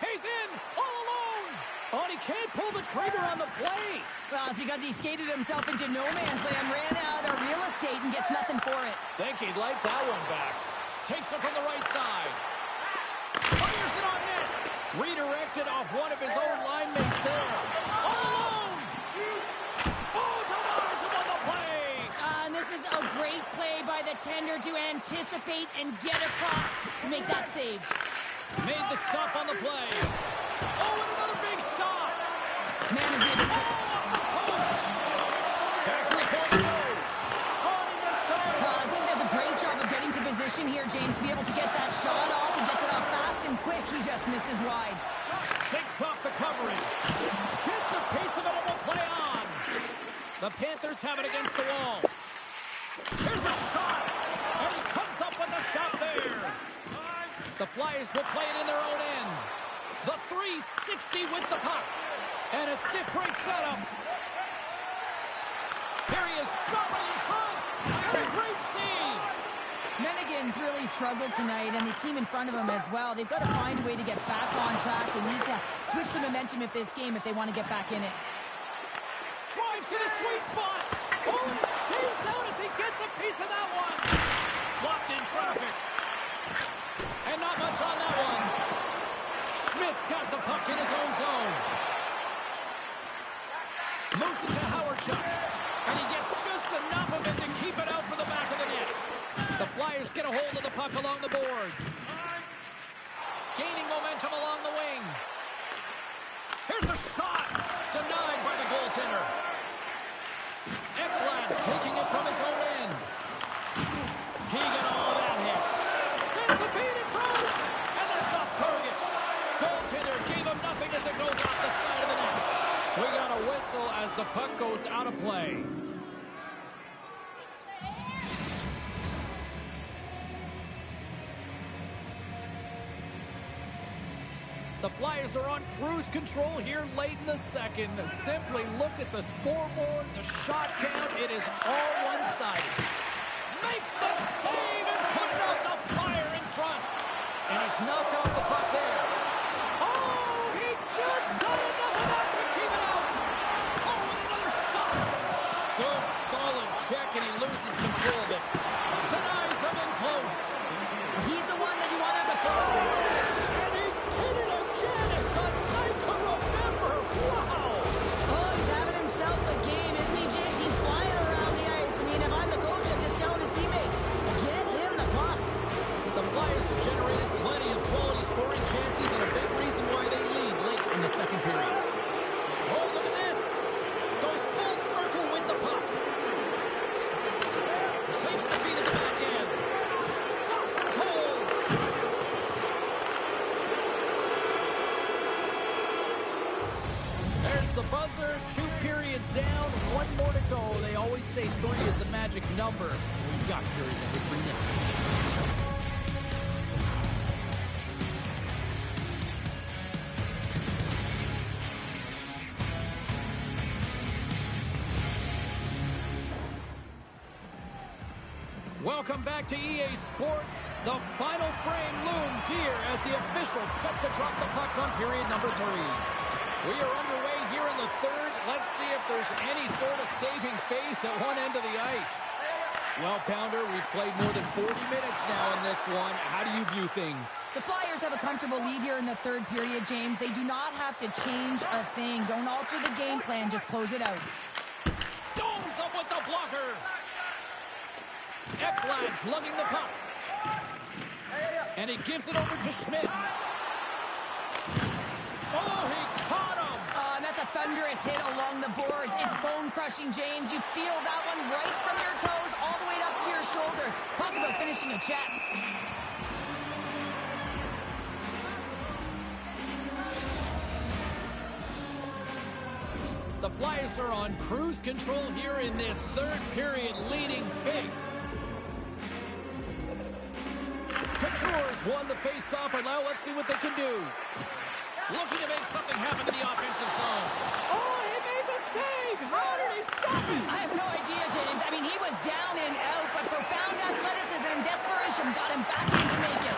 He's in, all alone. Oh, and he can't pull the trigger on the play. Well, it's because he skated himself into no man's land, ran out of real estate, and gets nothing for it. Think he'd like that one back. Takes it from the right side. Fires it on net. Redirected off one of his own line mates there. All alone. Oh, denies him on the play. And this is a great play by the tender to anticipate and get across to make that save. Made the stop on the play. Oh, and another big stop. Man is able to... Oh, off the post. Back to the point he goes. Oh, he missed there. I think he does a great job of getting to position here, James, to be able to get that shot off. He gets it off fast and quick. He just misses wide. Shakes off the covering. Gets a piece of it and will play on. The Panthers have it against the wall. Here's a shot. And he comes up with a stop there. Flyers will play it in their own end. The 360 with the puck. And a stiff break setup. Here he is, shot right in front. And a great save. Mennigan's really struggled tonight, and the team in front of him as well. They've got to find a way to get back on track. They need to switch the momentum of this game if they want to get back in it. Drives to the sweet spot. Oh, and it stays out as he gets a piece of that one. Blocked in traffic. And not much on that one. Schmidt's got the puck in his own zone. Moves it to Howardchuk. And he gets just enough of it to keep it out for the back of the net. The Flyers get a hold of the puck along the boards. Gaining momentum along the wing. Here's a shot. Denied by the goaltender. Ekblad's taking it from his own end. He got all of that hit. Sends the feed in front. And that's off target. Goaltender gave him nothing as it goes off the side of the net. We got a whistle as the puck goes out of play. The Flyers are on cruise control here late in the second. Simply look at the scoreboard, the shot count. It is all one-sided. Makes the save and put out the Flyer in front. And he's knocked off the puck there. Oh, he just got enough of that to keep it out. Oh, and another stop. Good, solid check, and he loses control of it. Denies him in close. He's the one that you want on the phone. And he did it again. It's a night to remember. Wow. Oh, he's having himself a game, isn't he, James? He's flying around the ice. I mean, if I'm the coach, I'm just telling his teammates, get him the puck. The Flyers have generated plenty of quality scoring chances and a big reason why they lead late in the second period. Oh, look at this. Goes full circle with the puck. Takes the feed at the back end. Stops him cold. There's the buzzer. 2 periods down. 1 more to go. They always say 3 is the magic number. We've got period number 3 next. Welcome back to EA Sports. The final frame looms here as the officials set to drop the puck on period number 3. We are underway here in the third. Let's see if there's any sort of saving face at one end of the ice. Well, Pounder, we've played more than 40 minutes now in this one. How do you view things? The Flyers have a comfortable lead here in the third period, James. They do not have to change a thing. Don't alter the game plan. Just close it out. Stones up with the blocker. Ekblad's lugging the puck. And he gives it over to Schmidt. Oh, he caught him. And that's a thunderous hit along the boards. It's bone-crushing, James. You feel that one right from your toes all the way up to your shoulders. Talk about finishing a check. The Flyers are on cruise control here in this third period, leading big. Couture's won the face-off, and now let's see what they can do. Looking to make something happen in the offensive zone. Oh, he made the save! How did he stop it? I have no idea, James. I mean, he was down and out, but profound athleticism and desperation got him back in to make it.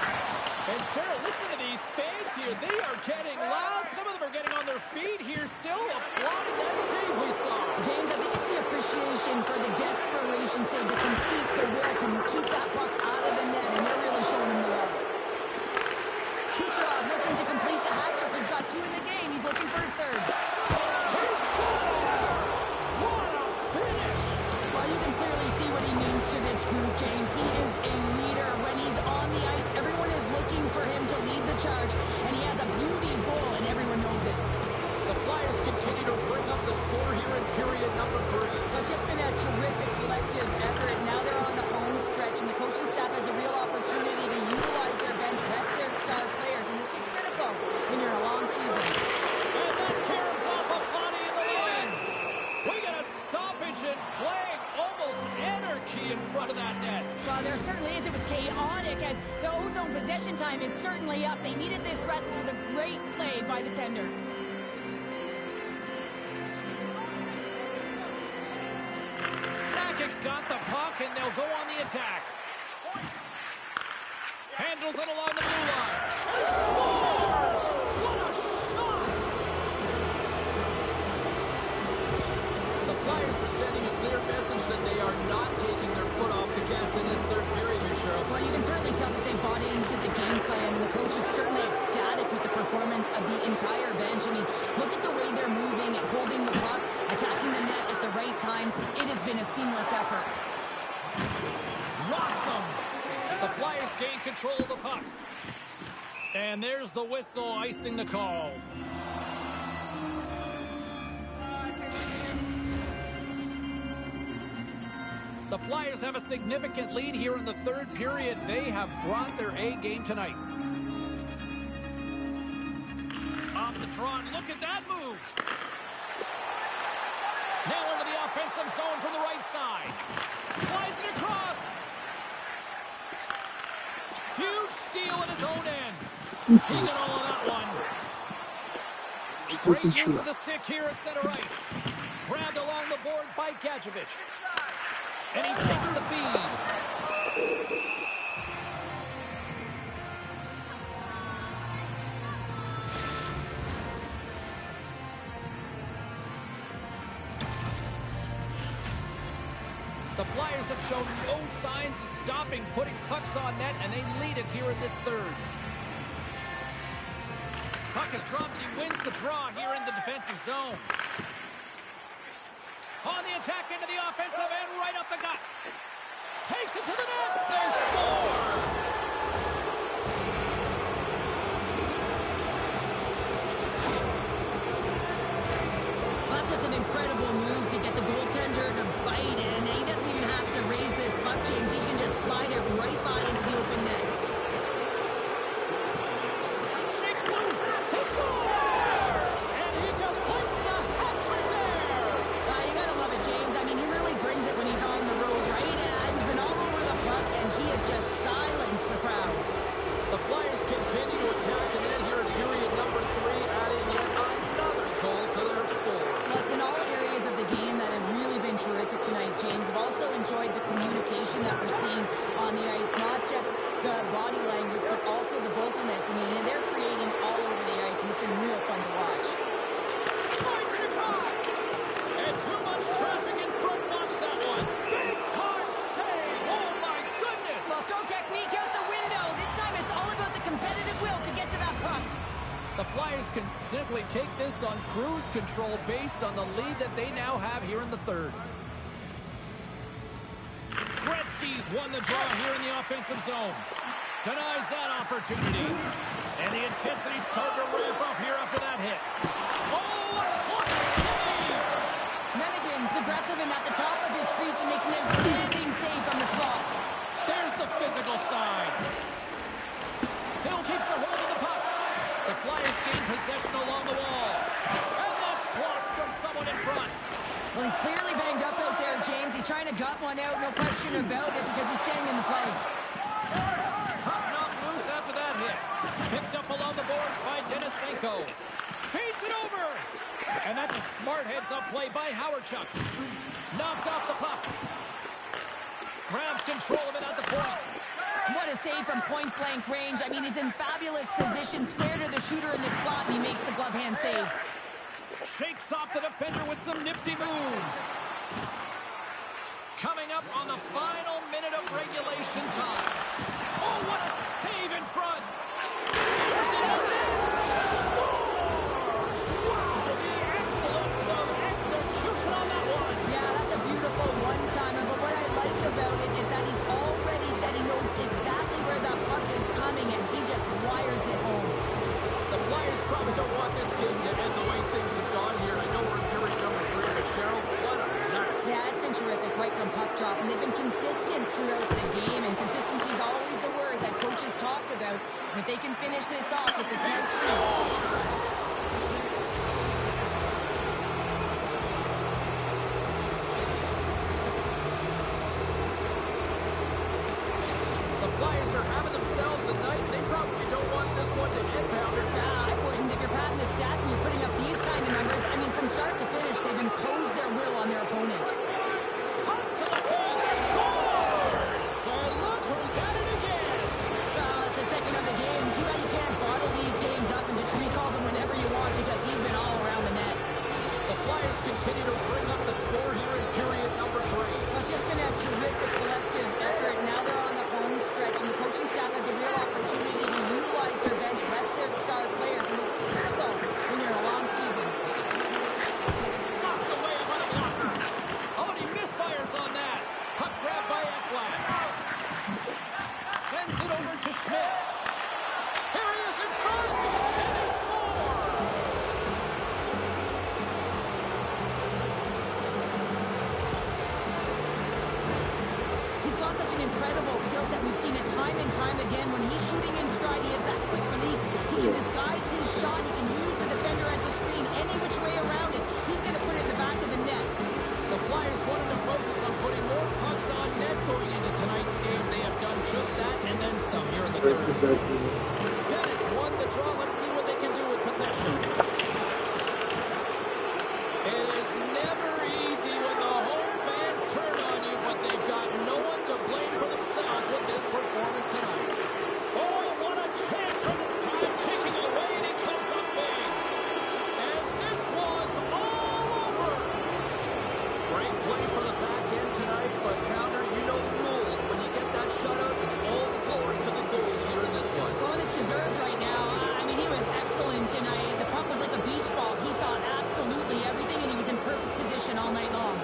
And Cheryl, listen to these fans here. They are getting loud. Some of them are getting on their feet here, still applauding that save we saw. James, I think it's the appreciation for the desperation save, the complete, the will to keep that puck out of the net, and they're really showing him the way. Kucherov's looking to complete the hat trick. He's got 2 in the game. He's looking for his third. He scores! What a finish! Well, you can clearly see what he means to this group, James. He is a leader. When he's on the ice, everyone is looking for him to lead the charge, and he has a beauty goal, and everyone knows it. The Flyers continue to bring up the score here in period number 3. It's just been a terrific collective effort. Now they're on the home stretch, and the coaching staff has a real opportunity to utilize their bench, rest their star players, and this is critical when you're in a long season. And that caroms off a body in the line. We got a stoppage in play, almost anarchy energy in front of that net. Well, there certainly is. It was chaotic as the ozone possession time is certainly up. They needed this rest. It was a great play by the tender. Sakic's got the puck, and they'll go on the attack. Handles it along the blue line. And scores! What a shot! The Flyers are sending a clear message that they are not taking their foot off the gas in this third period here, Cheryl. Well, you can certainly tell that they bought into the game plan, and the coach is certainly ecstatic with the performance of the entire bench. I mean, look at the way they're moving and holding the puck, attacking the net at the right times. It has been a seamless effort. Rocks him. The Flyers gain control of the puck. And there's the whistle icing the call. The Flyers have a significant lead here in the third period. They have brought their A game tonight. Off the draw, and look at that move. Now into the offensive zone from the right side. Slides it across. Huge steal at his own end. Taking all of that one. Great use of the stick here at center ice. Grabbed along the boards by Gadjevich. And he takes the feed. The Flyers have shown no signs of stopping putting pucks on net, and they lead it here in this third. Puck is dropped, and he wins the draw here in the defensive zone. On the attack into the offensive end, right up the gut. Takes it to the net. They score! That's just an incredible move to get the goaltender to bite it, and he doesn't even have to raise this puck, James. He can just slide it right by into the open net. Shakes loose. He scores! And he completes the hat trick there. You gotta love it, James. I mean, he really brings it when he's on the road, right? He's been all over the puck, and he has just silenced the crowd. The Flyers continue to attack the net here in period number 3, adding yet another goal to their score. Well, it's been all areas of the game that have really been terrific tonight, James. I've also enjoyed the communication that we're seeing on the ice, not just the body language, but also the vocalness. I mean, they're creating all over the ice, and it's been real fun to watch. Slides it across. And too much traffic in front. Watch that one. Big time save. Oh, my goodness. Well, throw technique out the window. This time it's all about the competitive will to get to that puck. The Flyers can simply take this on cruise control based on the lead that they now have here in the third. Gretzky's won the draw here in the offensive zone. Denies that opportunity. And the intensity started to ramp up here after that hit. Oh, what a clutch save! Mennigan's aggressive and at the top of his crease and makes an outstanding save from the slot. There's the physical side. Still keeps a hold of the puck. The Flyers gain possession along the wall. And that's blocked from someone in front. Well, he's clearly banged up out there, James. He's trying to gut one out, no question about it, because he's staying in the play. Puck knocked loose after that hit. Picked up along the boards by Denisenko. Feeds it over. And that's a smart heads-up play by Howardchuk. Knocked off the puck. Grabs control of it at the point. What a save from point-blank range. I mean, he's in fabulous position, square to the shooter in the slot, and he makes the glove hand save. Shakes off the defender with some nifty moves. Coming up on the final minute of regulation time. Oh, what a save in front. Here's it out. Scores! Wow, the excellence of execution on that one. Yeah, that's a beautiful one-timer, but what I like about it is that he's already said he knows exactly where that puck is coming, and he just wires it home. The Flyers probably don't want this game to end the way things have gone here. I know we're in period number 3, but Cheryl, what a night. Yeah, it's been terrific right from puck drop, and they've been consistent throughout the game, and consistency is always a word that coaches talk about. And if they can finish this off with this next scores! you probably don't want this one to end, Pounder. I wouldn't. If you're padding the stats and you're putting up these kind of numbers, I mean, from start to finish, they've imposed their will on their opponent. Cuts to the paint and scores! And look who's at it again! Well, it's the second of the game. Too bad you can't bottle these games up and just recall them whenever you want because he's been all around the net. The Flyers continue to bring up the score here in period number 3. Well, it's just been a terrific collective effort. Now they're on the home stretch, and the coaching staff has a real opportunity to utilize their bench, rest their star players, and this is critical when you're in a long season. Knocked away on a blocker. Oh, and he misfires on that. Puck grabbed by Ekblad. Sends it over to Schmidt. Here he is in front, and they score! He's got such an incredible skill set. We've seen it time and time again. When he's shooting in stride, he has that quick release. He can disguise his shot. He can use the defender as a screen any which way around it. He's going to put it in the back of the net. The Flyers wanted to focus on putting more pucks on net going into tonight's game. They have done just that and then some here in the third. Bennett's won the draw. Let's see what they can do with possession. It is never easy when the home fans turn on you, but they've got no one to blame for themselves with this performance tonight. Oh, what a chance from the time taking it away, and he comes up big. And this one's all over. Great play for the back end tonight, but Pounder, you know the rules. When you get that shutout, it's all the glory to the goalie here in this one. Well, and it's deserved right now. I mean, he was excellent tonight. The puck was like a beach ball. He saw absolutely everything, and he was in perfect position all night long.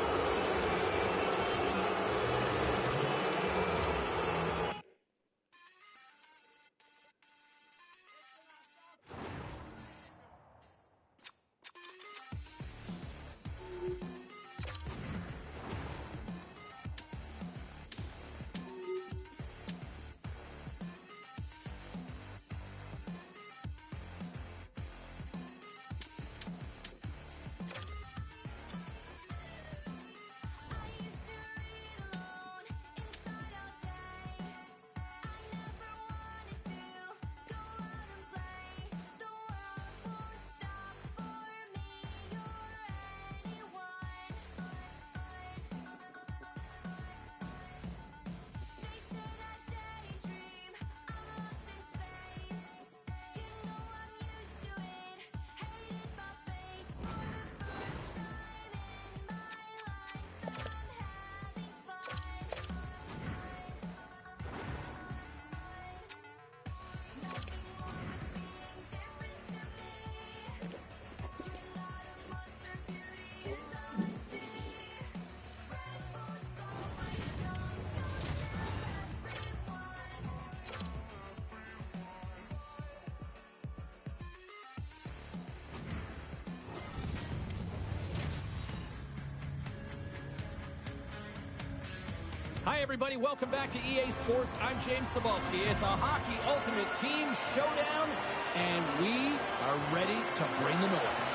Hi, everybody. Welcome back to EA Sports. I'm James Zabehlice. It's a Hockey Ultimate Team Showdown, and we are ready to bring the noise.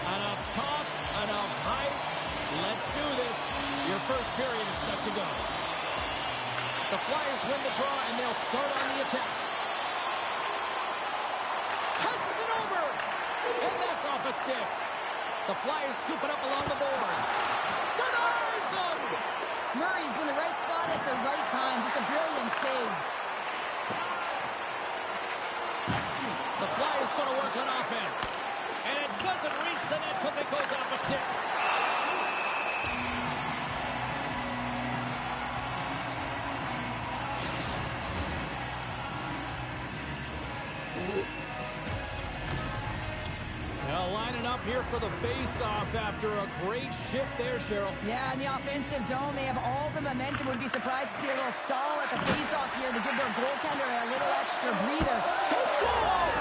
Enough talk, enough hype. Let's do this. Your first period is set to go. The Flyers win the draw, and they'll start on the attack. Passes it over, and that's off a stick. The Flyers scoop it up along the boards. Denies him! Murray's in the right spot at the right time. Just a brilliant save. The Flyers going to work on offense. And it doesn't reach the net because it goes off a stick. Now lining up here for the face-off after a great shift there, Cheryl. Yeah, in the offensive zone, they have all the momentum. Would be surprised to see a little stall at the face-off here to give their goaltender a little extra breather. They score!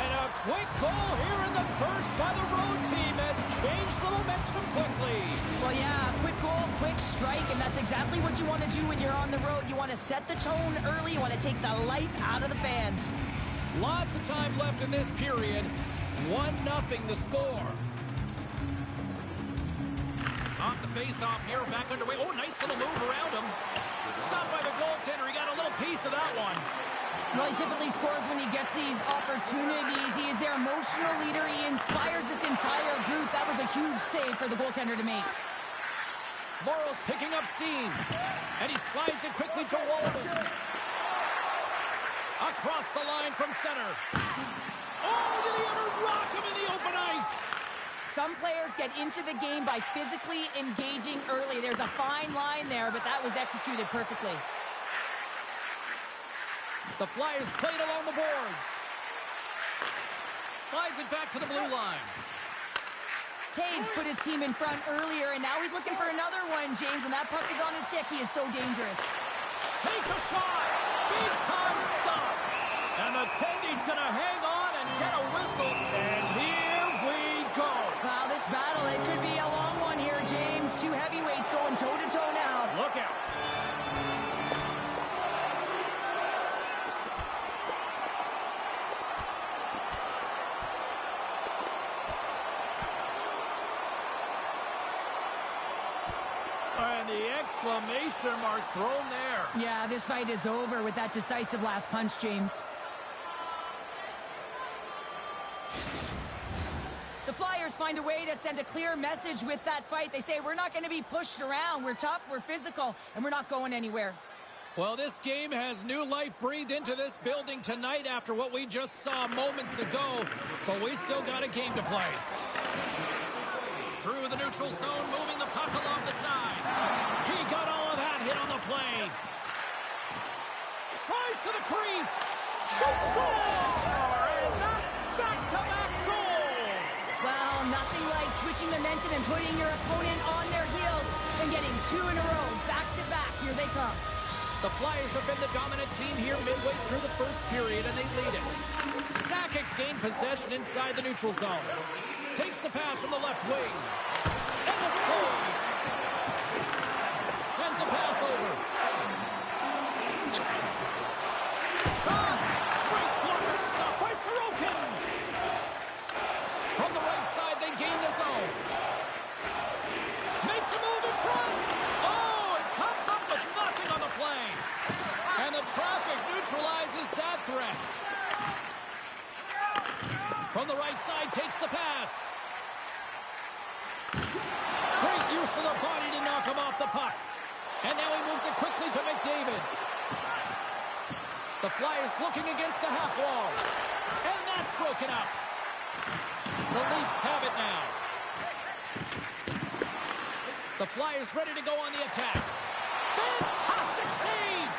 And a quick goal here in the first by the road team has changed the momentum quickly. Well, yeah, quick goal, quick strike, and that's exactly what you want to do when you're on the road. You want to set the tone early. You want to take the life out of the fans. Lots of time left in this period. 1-0 the score. Off the face-off here, back underway. Oh, nice little move around him. Stopped by the goaltender. He got a piece of that one. Well, he typically scores when he gets these opportunities. He is their emotional leader. He inspires this entire group. That was a huge save for the goaltender to make. Morrow's picking up steam. And he slides it quickly to Walden. Across the line from center. Oh, did he ever rock him in the open ice? Some players get into the game by physically engaging early. There's a fine line there, but that was executed perfectly. The Flyers played along the boards. Slides it back to the blue line. Taves put his team in front earlier, and now he's looking for another one, James. When that puck is on his stick, he is so dangerous. Takes a shot. Big time stop. And the Tendy's going to hang on and get a whistle. And here we go. Wow, this battle, it could be a long one here, James. Two heavyweights going toe-to-toe now. Look out. And the exclamation mark thrown there. Yeah, this fight is over with that decisive last punch, James. The Flyers find a way to send a clear message with that fight. They say, we're not going to be pushed around. We're tough, we're physical, and we're not going anywhere. Well, this game has new life breathed into this building tonight after what we just saw moments ago, but we still got a game to play. Through the neutral zone, moving the puck along the side. He got all of that hit on the play. Tries to the crease. The score! And that's back-to-back goals. Well, nothing like switching momentum and putting your opponent on their heels and getting two in a row, back-to-back. Here they come. The Flyers have been the dominant team here midway through the first period, and they lead it. Sakic's gained possession inside the neutral zone. Takes the pass from the left wing. And the save. Sends a pass over. Shot. Great blocker stop by Sorokin. From the right side, they gain the zone. Makes a move in front. Oh, it comes up with nothing on the play. And the traffic neutralizes that threat. From the right side, takes the pass. Great use of the body to knock him off the puck. And now he moves it quickly to McDavid. The Flyers looking against the half wall. And that's broken up. The Leafs have it now. The Flyers ready to go on the attack. Fantastic save!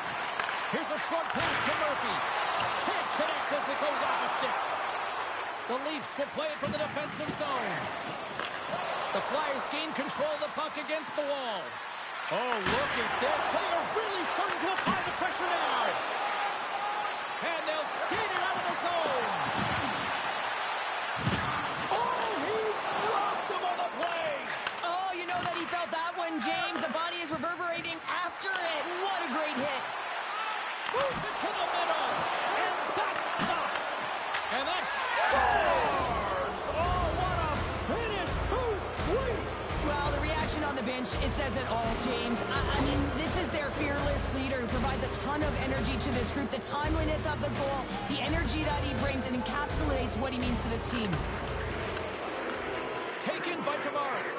Here's a short pass to Murphy. Can't connect as it goes off the stick. The Leafs will play it from the defensive zone. The Flyers gain control of the puck against the wall. Oh, look at this. They are really starting to apply the pressure now. And they'll skate it out of the zone. Oh, he rocked him on the play. Oh, you know that he felt that one, James. The body is reverberating after it. What a great hit. Moves it to the middle. And that's stopped. And that scores. Oh, what a finish. Too sweet. Well, the reaction on the bench, it says it all, James. I mean, this is their fearless leader who provides a ton of energy to this group. The timeliness of the goal, the energy that he brings, and encapsulates what he means to this team. Taken by Tavares.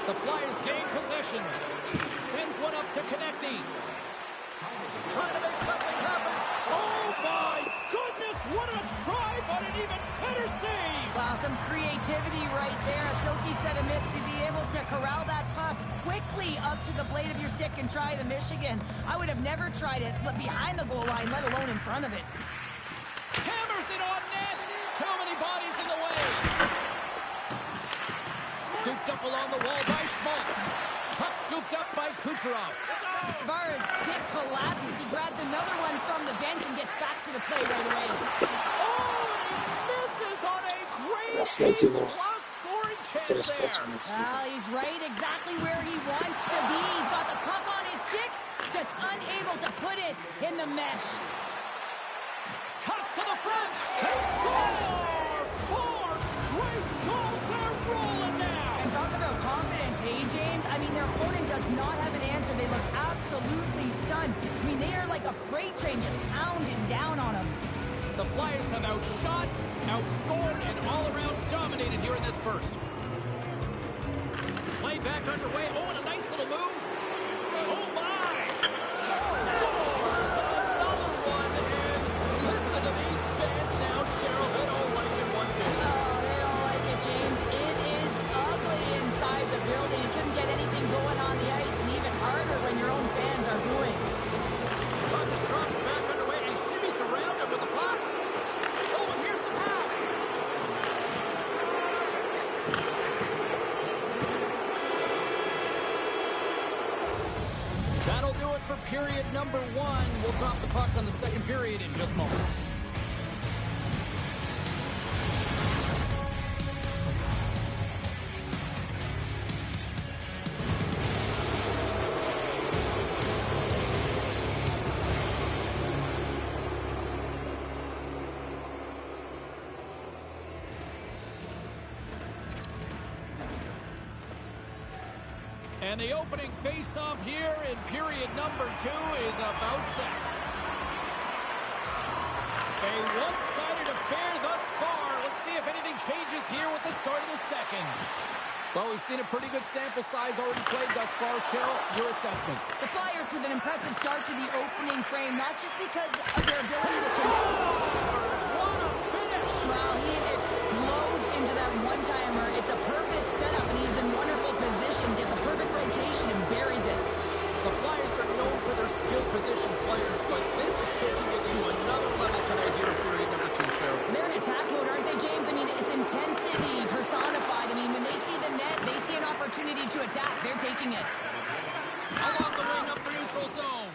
The Flyers gain possession. Sends one up to Konechny. Trying to make something happen. Oh, my goodness. What a try, but an even better save. Wow, some creativity right there. A silky set of mitts to be able to corral that puck quickly up to the blade of your stick and try the Michigan. I would have never tried it behind the goal line, let alone in front of it. Hammers it on net. Too many bodies in the way. Scooped up along the wall by Schmaltz. Puck scooped up by Kucherov. Tavares' stick collapses. He grabs another one from the bench and gets back to the play right away. Oh, he misses on a great plus scoring chance there. Well, he's right exactly where he wants to be. He's got the puck on his stick, just unable to put it in the mesh. Cuts to the front. They score! 4 straight goals. They're rolling now. And talk about confidence, hey, James? I mean, their opponent does not have an answer. They look absolutely stunned. I mean, they are like a freight train just pounding down on them. The Flyers have outshot, outscored, and all around dominated here in this first. Play back underway. Oh, and a nice little move. Oh, my! Scores another one, and listen to these fans now, Cheryl. They don't like it one bit. Oh, they don't like it, James. It is ugly inside the building. You couldn't get anything going on the ice, and even harder when your own fans are booing. Puck is dropped back underway, and Shimmy surrounded with the puck. Oh, and here's the pass. That'll do it for period number 1. We'll drop the puck on the second period in just moments. And the opening face-off here in period number 2 is about set. A one-sided affair thus far. Let's see if anything changes here with the start of the second. Well, we've seen a pretty good sample size already played thus far. Cheryl, your assessment. The Flyers with an impressive start to the opening frame, not just because of their ability to connect. What a finish! Well, he explodes into that one-timer. It's a perfect setup, and he's in wonderful position. Gets a perfect rotation and buries it. The Flyers are known for their skilled position players, but this is taking it to another level tonight here in period number 2, Cheryl. They're in attack mode, aren't they, James? I mean, it's intensity personified. I mean, when they see the net, they see an opportunity to attack. They're taking it. Along the wing up the neutral zone.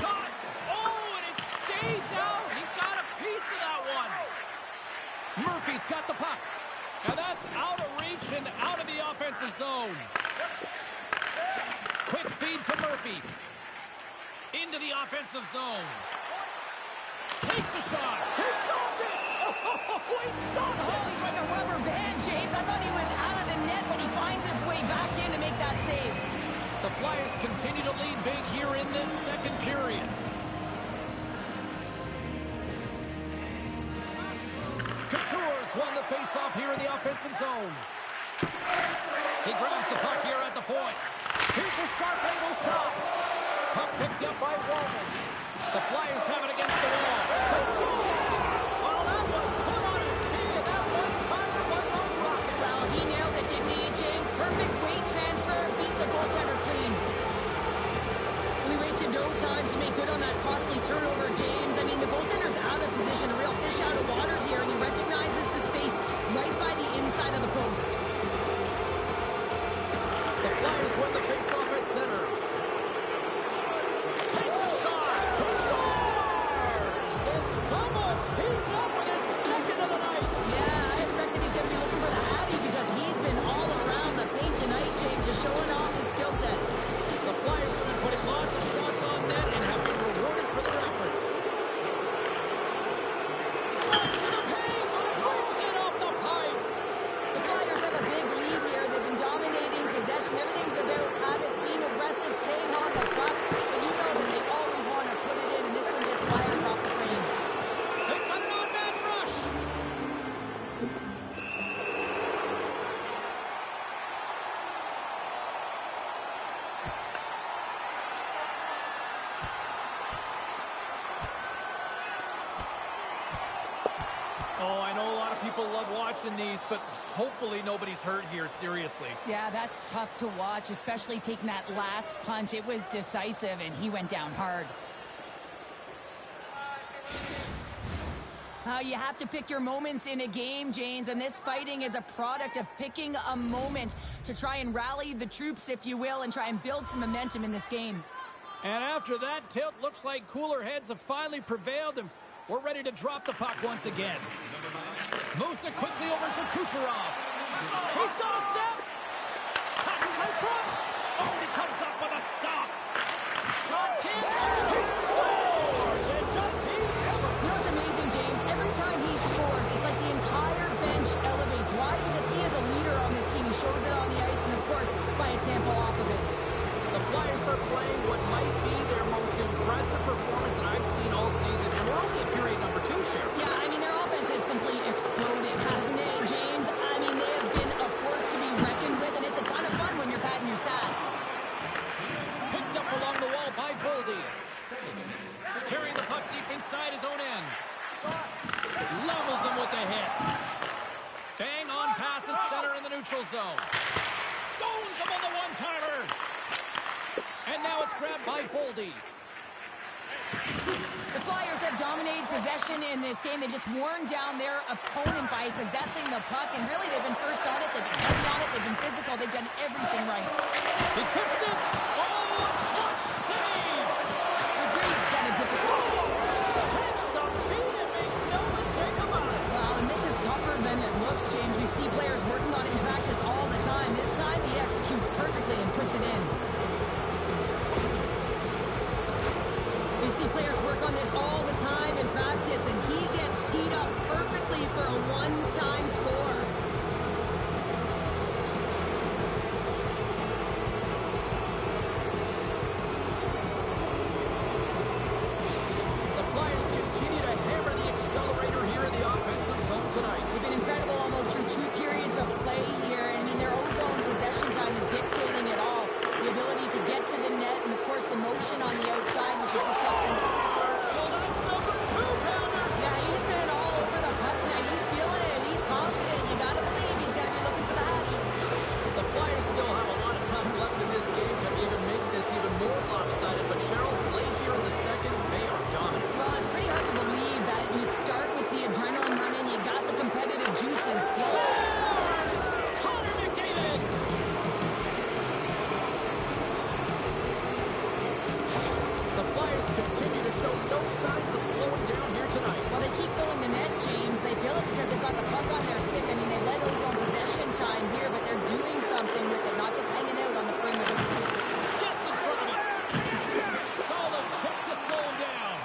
Shot! Oh, and it stays out! He got a piece of that one. Murphy's got the puck. And that's out of reach and out of the offensive zone. Quick feed to Murphy. Into the offensive zone. Takes a shot. He stopped it! Oh, he stopped it! Oh, he's like a rubber band, James. I thought he was out of the net, but he finds his way back in to make that save. The Flyers continue to lead big here in this second period. Couture's won the faceoff here in the offensive zone. He grabs the puck here at the point. Here's a sharp angle shot. Puck picked up by Wallman. The Flyers have it against the wall. They score! Well, that was put on a tee, and that one-timer was a rocket. Well, he nailed it, didn't he, James? Perfect weight transfer, beat the goaltender clean. Well, he wasted no time to make good on that costly turnover, James. I mean, the goaltender's out of position, a real fish out of water here, and he recognizes the space right by the inside of the post. The Flyers win the faceoff at center. Takes a shot. He scores! And someone's heating up with his second of the night. Yeah, I expected he's going to be looking for the Hattie because he's been all around the paint tonight, James, just showing off his skill set. The Flyers have been putting lots of shots on net and have been rewarded for their efforts. Drives to the paint. Rips it off the pipe. The Flyers have a big lead here. They've been dominating possession. Everything's about habits, being aggressive, staying on the puck. But you know that they always want to put it in, and this one just fires off the frame. They got an on-man rush. Oh, I know a lot of people love watching these, but hopefully nobody's hurt here, seriously. Yeah, that's tough to watch, especially taking that last punch. It was decisive, and he went down hard. You have to pick your moments in a game, James, and this fighting is a product of picking a moment to try and rally the troops, if you will, and try and build some momentum in this game. And after that tilt, looks like cooler heads have finally prevailed, and we're ready to drop the puck once again. Moves it quickly over to Kucherov. He's got a step. Passes in front. Oh, he comes up with a stop. Shot tip. He scores. And does he ever? You know what's amazing, James? Every time he scores, it's like the entire bench elevates. Why? Because he is a leader on this team. He shows it on the ice, and of course, Flyers are playing what might be their most impressive performance that I've seen all season, and we're only in period number 2, Cheryl. Yeah, I mean, their offense has simply exploded, hasn't it, James? I mean, they have been a force to be reckoned with, and it's a ton of fun when you're patting your stats. Picked up along the wall by BOMBY. Carrying the puck deep inside his own end. Levels him with a hit. Bang on passes center in the neutral zone. Stones him on the one-timer. And now it's grabbed by BOMBY. The Flyers have dominated possession in this game. They've just worn down their opponent by possessing the puck, and really they've been first on it, they've been heavy on it, they've been physical, they've done everything right. He tips it. Oh, clutch save! Rodriguez had a difficult... Takes the feed and makes no mistake about it. Well, and this is tougher than it looks, James. We see players working on it in practice all the time. This time he executes perfectly and puts it in. We see players work on this all the time in practice, and he gets teed up perfectly for a one-time score. The Flyers continue to hammer the accelerator here in the offensive zone tonight. They've been incredible almost through 2 periods of play here. I mean, their own zone possession time is dictating it all. The ability to get to the net, and of course the motion on the outside, which is disrupting. So that's number 2-pounder. Yeah, he's been all over the puck tonight. He's feeling it. He's confident. You gotta believe he's gonna be looking for the Hattie. The Flyers still have a lot of time left in this game to even make this even more lopsided, but Cheryl, late here in the second, they are dominant. Well, it's pretty hard to believe that you start with the adrenaline running. You got the competitive juices flowing. Connor McDavid. The Flyers continue to show no signs of slowing down here tonight. Well, they keep filling the net, James. They feel it because they've got the puck on their stick. I mean, they let his own possession time here, but they're doing something with it, not just hanging out on the perimeter. Gets in front of it. Solid chip to slow him down.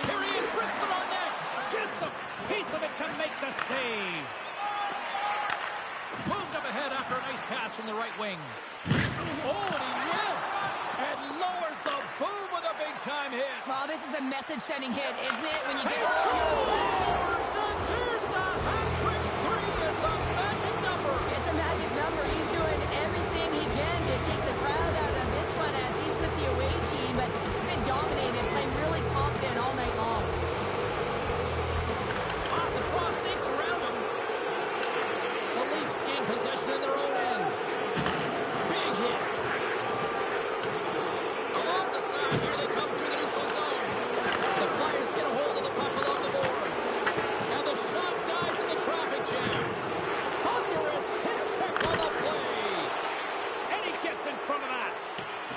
Here he is, wristed on net. Gets a piece of it to make the save. Moved up ahead after a nice pass from the right wing. Oh, and he missed. And lowers the boom with a big-time hit. Well, this is a message-sending hit, isn't it? When you get... Scores, and there's the hat-trick. 3 is the magic number. It's a magic number. He's doing everything he can to take the crowd out of this one as he's with the away team, but he's been dominated, playing really confident all night long. Off the draw, sneaks around him. The Leafs gain possession in their own end. Big hit. Along the side, here they come through the neutral zone. The Flyers get a hold of the puck along the boards. And the shot dies in the traffic jam. Thunderous hit check on the play. And he gets in front of that.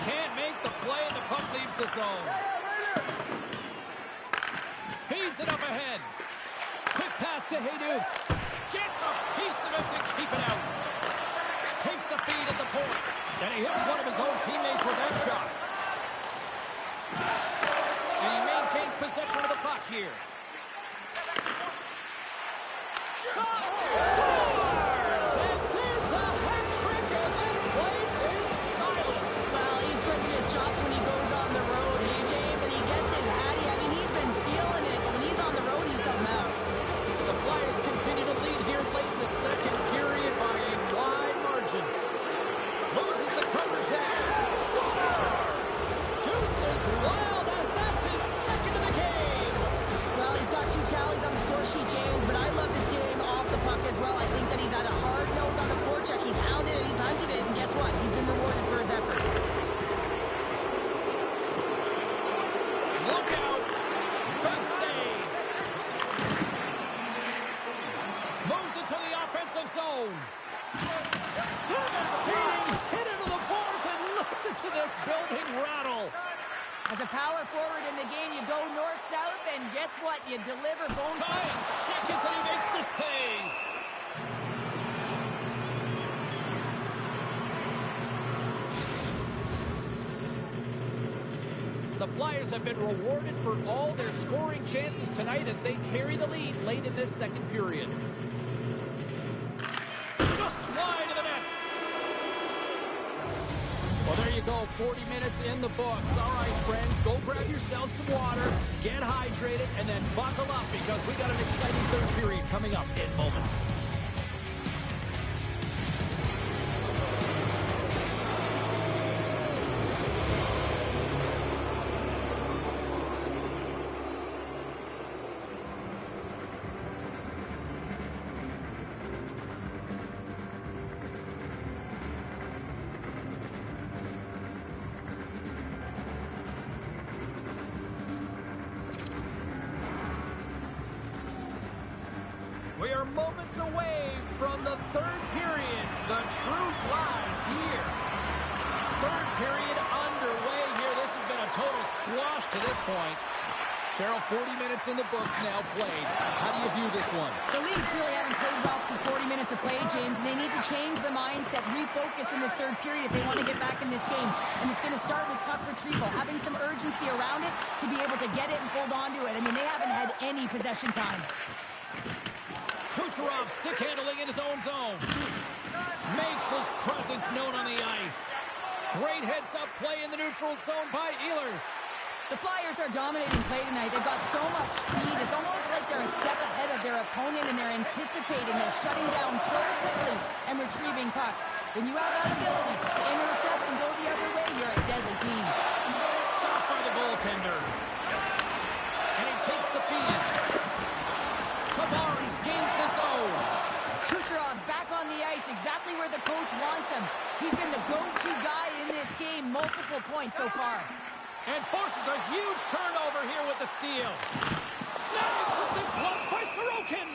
Can't make the play, and the puck leaves the zone. Feeds it up ahead. Quick pass to JEDOU. Gets a piece of it to keep it out. Takes the feed at the point. And he hits one of his own teammates with that shot. And he maintains possession of the puck here. Shot! Scores! And there's the hat trick, and this place is silent. Well, he's licking his chops when he goes on the road, hey, James, and he gets his Hattie. I mean, he's been feeling it. When he's on the road, he's something else. The Flyers continue to lead here late in the second period by a wide margin. Loses the coverage there. Scores! Deuces wild as that's his second of the game. Well, he's got 2 tallies on the score sheet, James, but I love this game off the puck as well. I think that he's had a hard nose on the forecheck. He's hounded it, he's hunted it, and guess what? He's been rewarded for his efforts. Look out! Big save! Moves into the offensive zone. Devastating hit into the boards, and listen to this building rattle. As a power forward in the game, you go north-south, and guess what? You deliver bone... 9 seconds, and he makes the save. The Flyers have been rewarded for all their scoring chances tonight as they carry the lead late in this second period. Just wide of the net. Well, there you you go. 40 minutes in the books. All right, friends, go grab yourselves some water, get hydrated, and then buckle up because we got an exciting third period coming up in moments. We are moments away from the third period. The truth lies here. Third period underway here. This has been a total squash to this point. Cheryl, 40 minutes in the books now played. How do you view this one? The Leafs really haven't played well for 40 minutes of play, James, and they need to change the mindset, refocus in this third period if they want to get back in this game. And it's going to start with puck retrieval, having some urgency around it to be able to get it and hold on to it. I mean, they haven't had any possession time. Kucherov stick handling in his own zone. Makes his presence known on the ice. Great heads-up play in the neutral zone by Ehlers. The Flyers are dominating play tonight. They've got so much speed. It's almost like they're a step ahead of their opponent, and they're anticipating. They're shutting down so quickly and retrieving pucks. When you have that ability to intercept and go the other way, you're a deadly team. Stopped by the goaltender. And he takes the feed. Tavares gains the zone. Kucherov's back on the ice, exactly where the coach wants him. He's been the go-to guy in this game, multiple points so far. And forces a huge turnover here with the steal. Snags with the glove by Sorokin.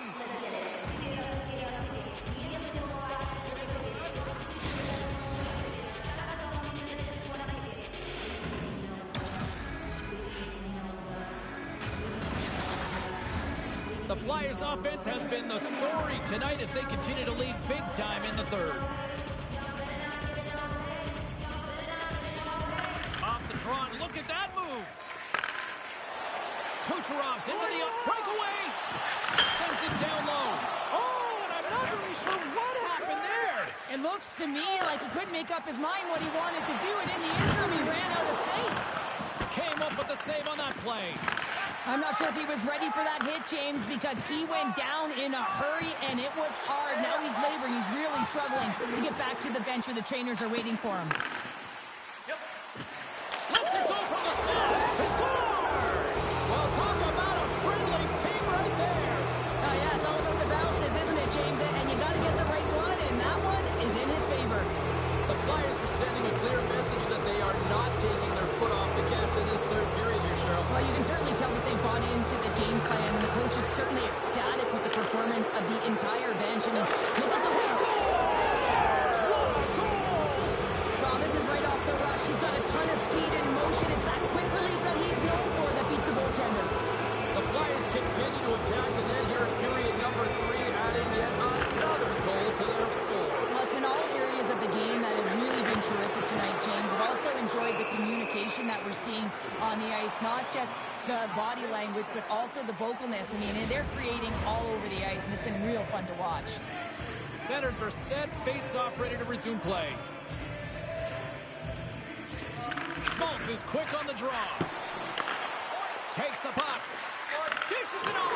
The Flyers offense has been the story tonight as they continue to lead big time in the third. Off the draw, and look at that move. Kucherov's into the breakaway. Sends it down low. Oh, and I'm not really sure what happened there. It looks to me like he couldn't make up his mind what he wanted to do, and in the interim, he ran out of space. Came up with the save on that play. I'm not sure if he was ready for that hit, James, because he went down in a hurry, and it was hard. Now he's laboring. He's really struggling to get back to the bench where the trainers are waiting for him. Let's it go from the snap. He scores! Well, talk about a friendly ping right there. Yeah, it's all about the bounces, isn't it, James? And you got to get the right one, and that one is in his favor. The Flyers are sending a clear message that they are not taking their foot off the gas in this third period here, Cheryl. Well, you can certainly tell that they bought into the game plan, and the coach is certainly ecstatic with the performance of the entire bench. I mean, look at the way. Well, this is right off the rush. He's got a ton of speed and motion. It's that quick release that he's known for that beats the goaltender. The Flyers continue to attack the net here in period number 3, adding yet another goal to their score. Well, it's been all areas of the game that have really been terrific tonight, James. I've also enjoyed the communication that we're seeing on the ice, not just the body language, but also the vocalness. I mean, they're creating all over the ice, and it's been real fun to watch. Centers are set, face-off ready to resume play. Schmaltz is quick on the draw. Takes the puck. Dishes it off.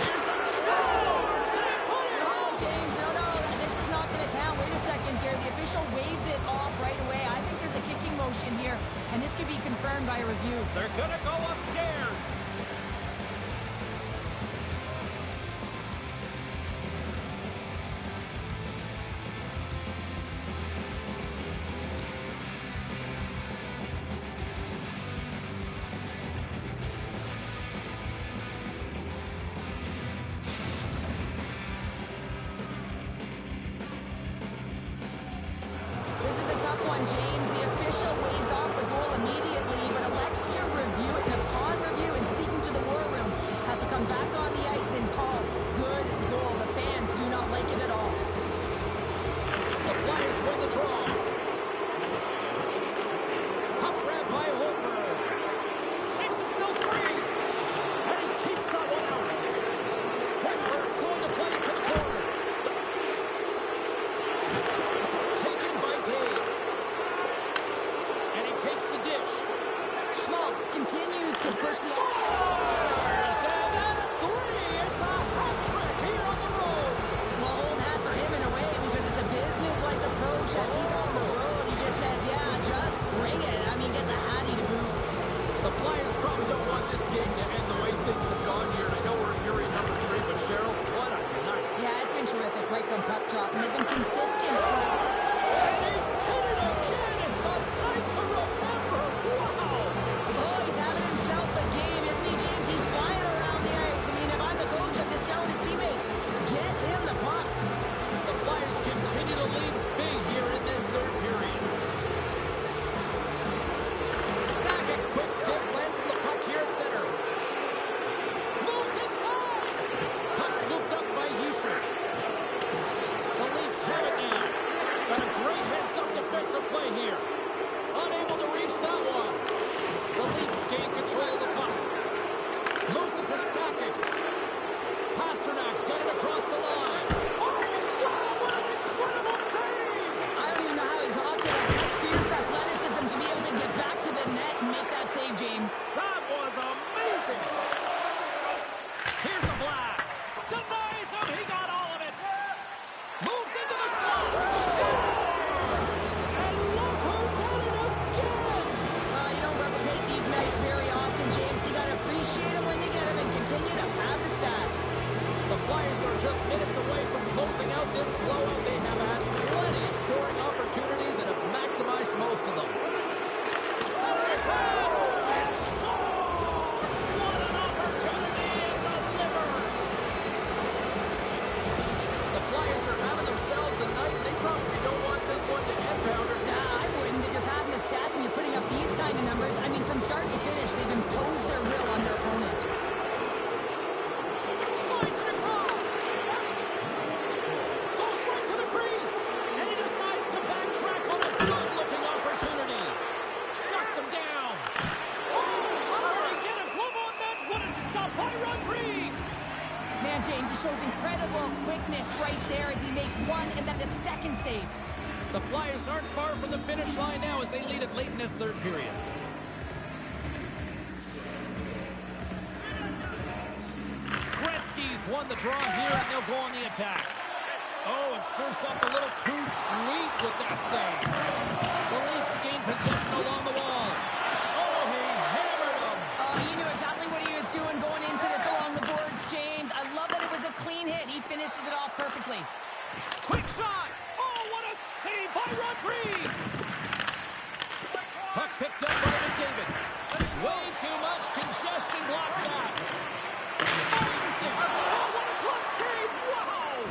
Here's a scores! They put it home! James, no, this is not going to count. Wait a second here. The official waves it off right away. I think there's a kicking motion here, and this could be confirmed by a review. They're going to go upstairs. This is a tough one, James. The official waves off the goal immediately, but elects to review it. And upon review and speaking to the war room, has to come back on the ice and call good goal. The fans do not like it at all. The Flyers win the draw. Puck grab by Holmberg. Shakes himself free. And he keeps that one out. Holmberg's going to play it to the corner. Taken by Taves. chest. He's on the road. He just says, yeah, just bring it. I mean, gets a hattie to boot. The Flyers probably don't want this game to end the way things have gone here. And I know we're in period number 3, but Cheryl, what a night. Yeah, it's been terrific right from puck drop, and they've been consistent throughout. And he did it again. It's a night to remember. Wow. Oh, he's having himself a game, isn't he, James? He's flying around the ice. I mean, if I'm the coach, I'm just telling his teammates, get him the puck. The Flyers continue to lead big here in this third period. Sakic's quick stick lands him the puck here at center. Moves inside. Puck scooped up by Huscher. The Leafs have it now. Got a great heads-up defensive play here. Unable to reach that one. The Leafs gain control of the puck. Moves it to Sakic. Pasternak's got it across the line. Oh, wow, what an incredible save! I don't even know how he got to that. That's fierce athleticism to be able to get back to the net and make that save, James. That was amazing! Here's a blast. Denies him. He got all of it. Moves into the slot. Scores! And look who's at it again! You don't replicate these nights very often, James. You got to appreciate them when you get them and continue to pad the stats. The Flyers are just minutes away from closing out this blowout. They have had plenty of scoring opportunities and have maximized most of them. Centering pass and scores! What an opportunity and delivers! The Flyers are having themselves a night. They probably don't want this one to end, Pounder. Nah, I wouldn't. If you're padding the stats and you're putting up these kind of numbers, I mean, from start to finish, they've imposed their will on their opponent. Slides it across. Goes right to the crease. And he decides to backtrack on a good-looking opportunity. Shuts him down. Oh, how did he get a glove on that? What a stop by Rodrigue. Man, James, he shows incredible quickness right there as he makes one and then the second save. The Flyers aren't far from the finish line now as they lead it late in this third period. Gretzky's won the draw here, and they'll go on the attack. Oh, it serves up a little too sweet with that save. The Leafs gain possession along the wall. Oh, he hammered him. He knew exactly what he was doing going into this along the boards, James. I love that it was a clean hit. He finishes it off perfectly. Quick shot. Oh, what a save by Rodrigue. Puck picked up by McDavid. Way too much congestion blocks that. Anderson. Oh, what a close save. Wow.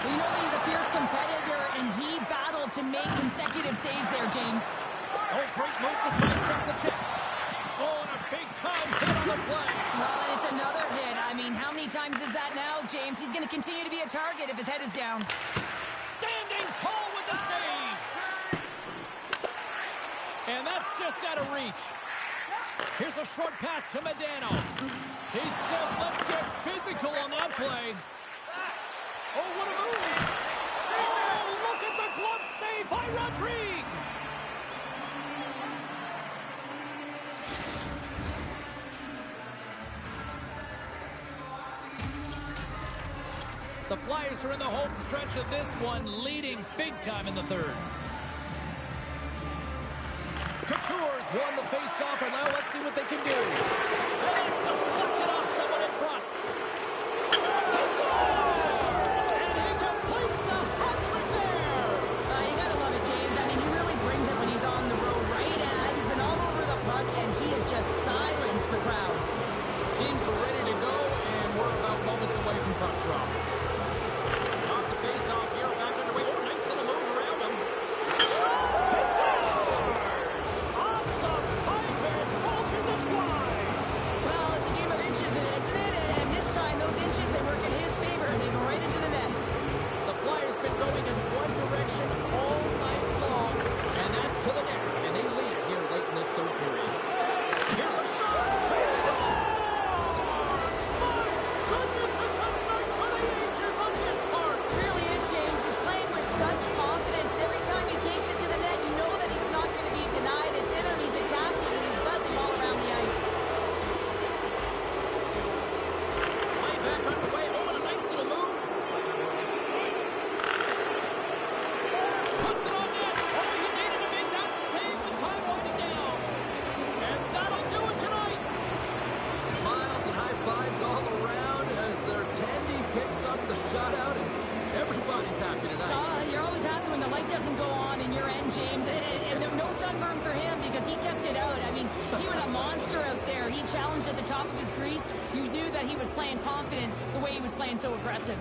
We know that he's a fierce competitor, and he battled to make consecutive saves there, James. Oh, great move to sidestep the check. Oh, and a big-time hit on the play. Well, and it's another hit. I mean, how many times is that now, James? He's going to continue to be a target if his head is down. Standing tall with the save. And that's just out of reach. Here's a short pass to Medano. He says, let's get physical on that play. Oh, what a move. Oh, look at the glove save by Rodrigue. The Flyers are in the home stretch of this one, leading big time in the third. Couture's won the face-off, and now let's see what they can do. And it's deflected off someone in front. He scores! And he completes the hat trick there. You gotta love it, James. I mean, he really brings it when he's on the road, right? He's been all over the puck, and he has just silenced the crowd. Teams are ready to go, and we're about moments away from puck drop. Off the face-off here, back underway. Oh, nice little move around him. He scores! Off the pipe and mulching the twine. Well, it's a game of inches arm for him because he kept it out. I mean, he was a monster out there. He challenged at the top of his crease. You knew that he was playing confident the way he was playing so aggressive.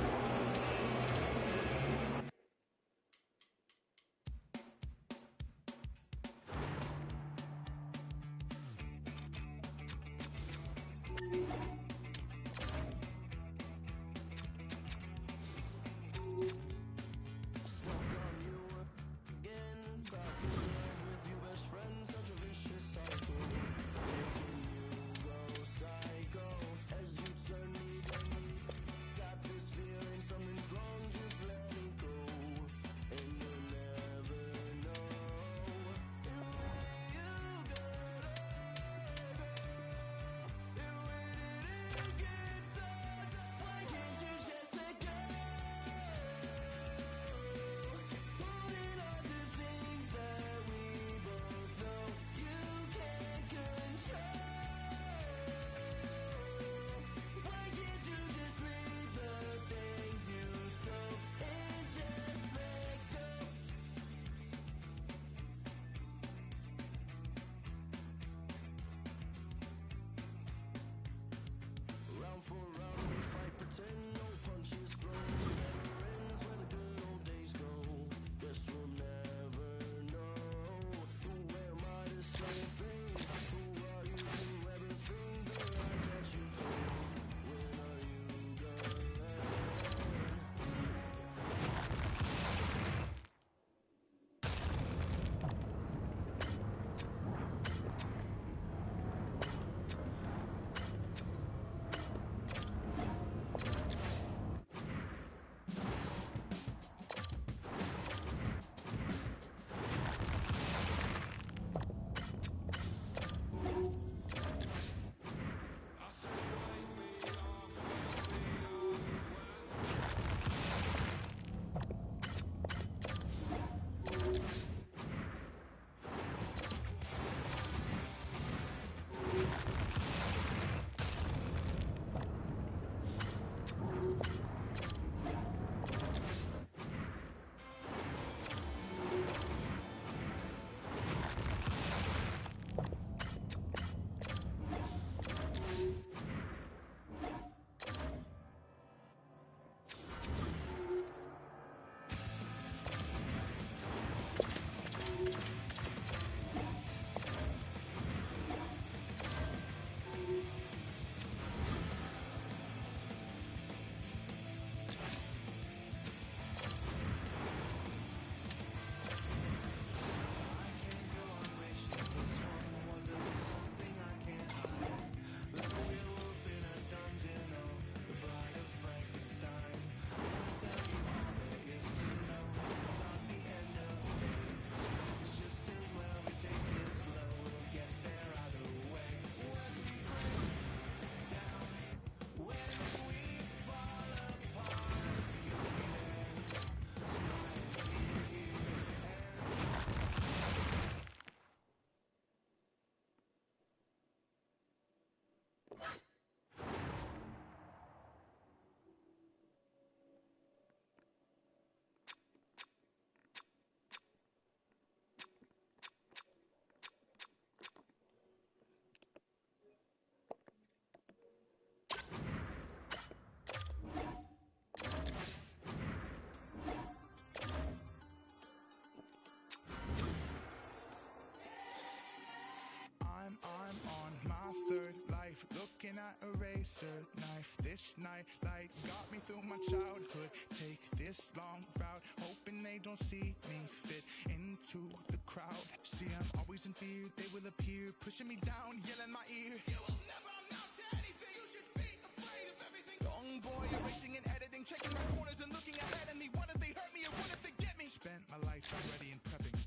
Looking at a razor knife, this night light got me through my childhood. Take this long route, hoping they don't see me fit into the crowd. See, I'm always in fear, they will appear, pushing me down, yelling my ear. You will never amount to anything, you should be afraid of everything. Young boy, erasing and editing, checking my corners and looking ahead at me. What if they hurt me or what if they get me? Spent my life ready and prepping.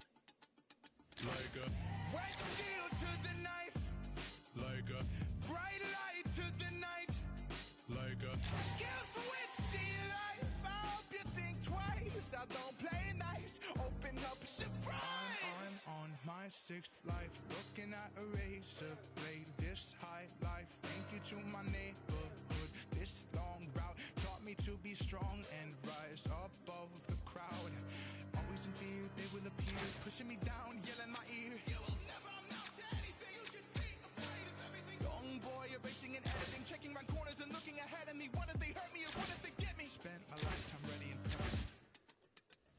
Like a wet steel to the knife. Like a bright light to the night. Like a kill switch to your life. I hope you think twice. I don't play nice. Open up, surprise. I'm on my sixth life, looking at a razor blade. This high life, thank you to my neighborhood. This long route taught me to be strong and rise above the crowd. Always in fear, they will appear, pushing me down, yelling my ear. You will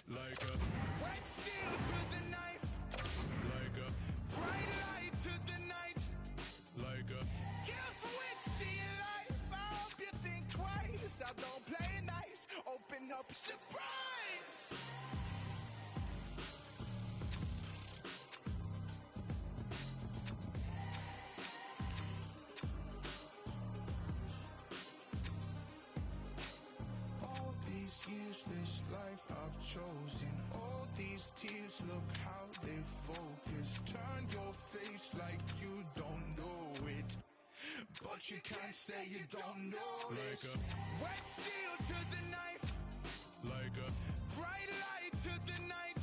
Like a wet steel to the knife. Like a bright light to the night. Like a kill switch to your life. I hope you think twice. I don't play nice. Open up, surprise. All these years, this life I've chosen. All these tears, look how they focus. Turn your face like you don't know it, but you can't say you don't know. Like a wet steel to the knife. Like a bright light to the night.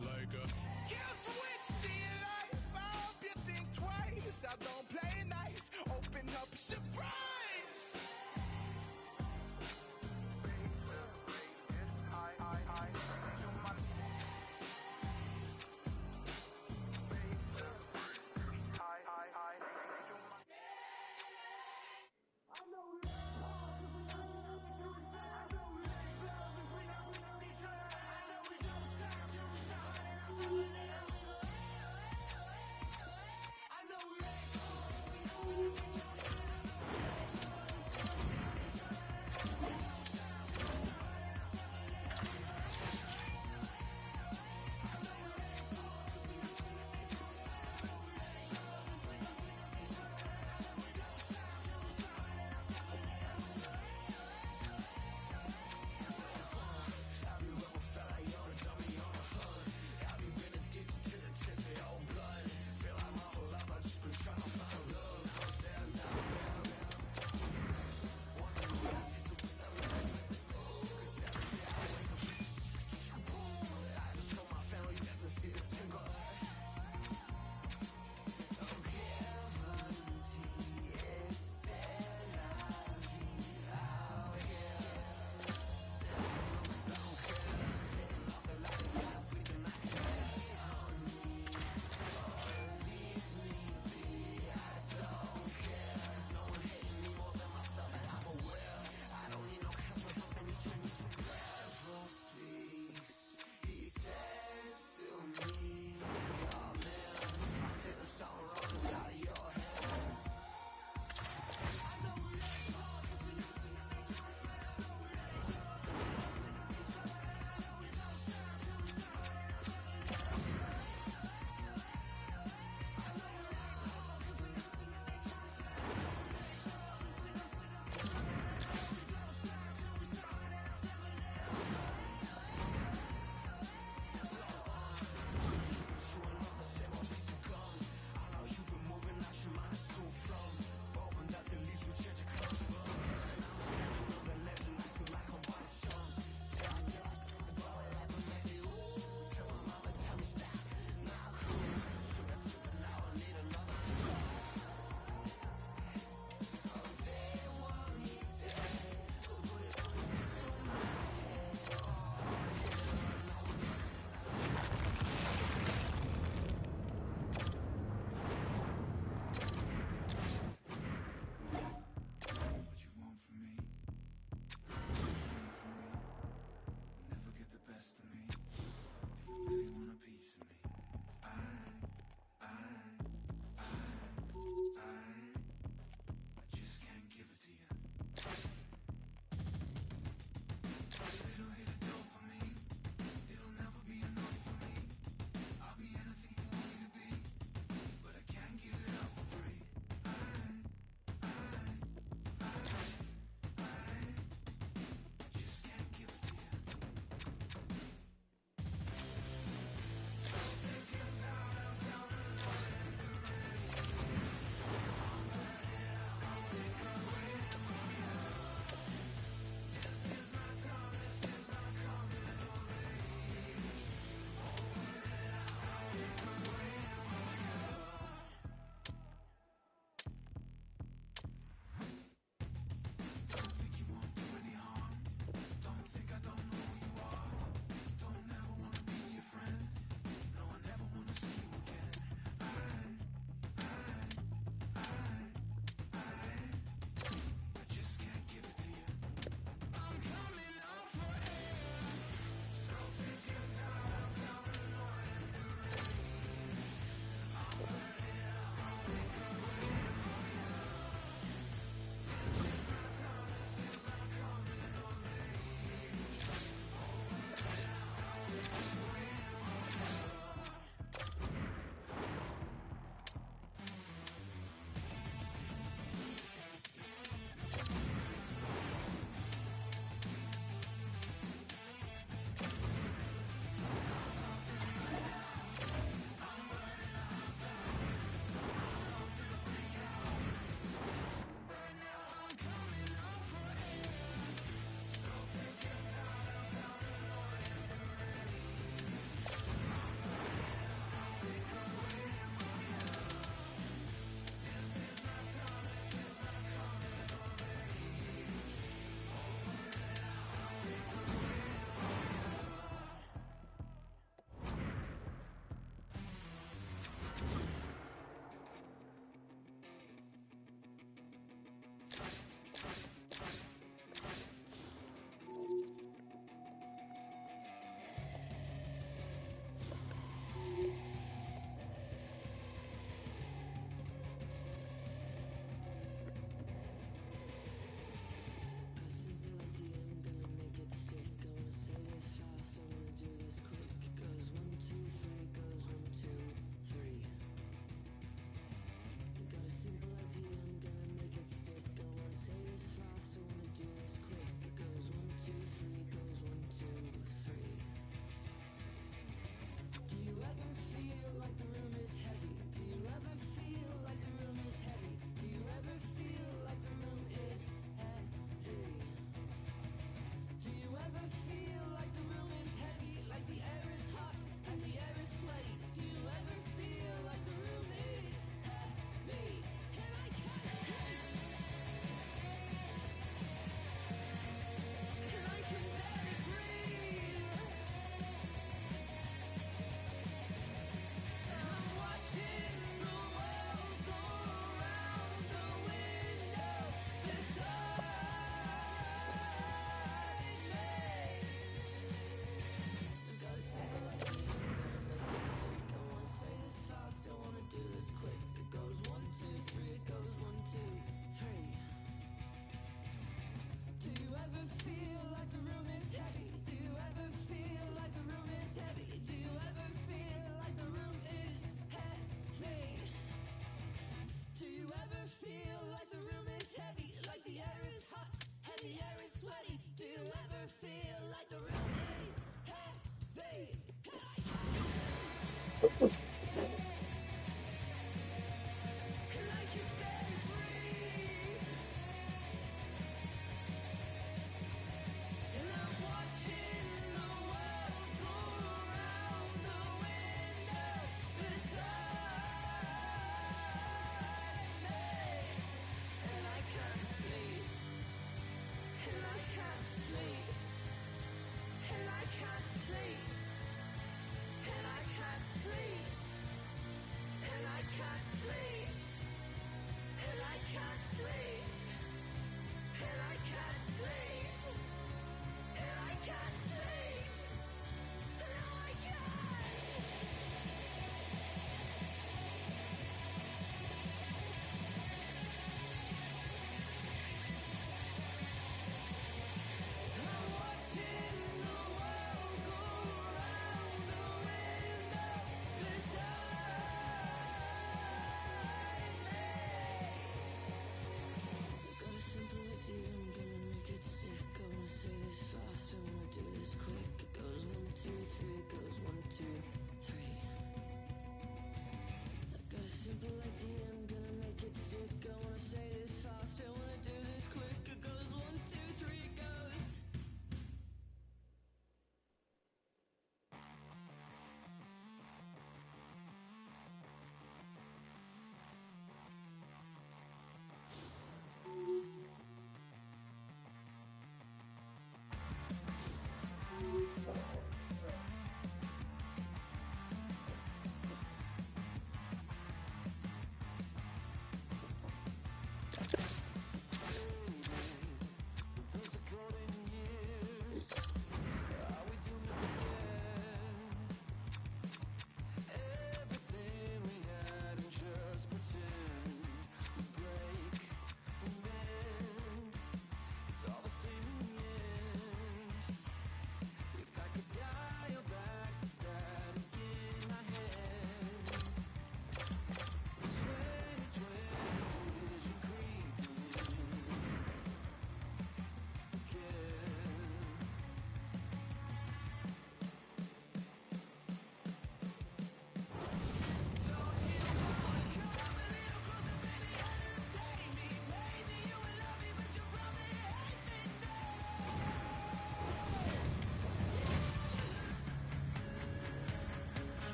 Like a kill switch to your life. I hope you think twice. I don't play nice. Open up, surprise. そこそ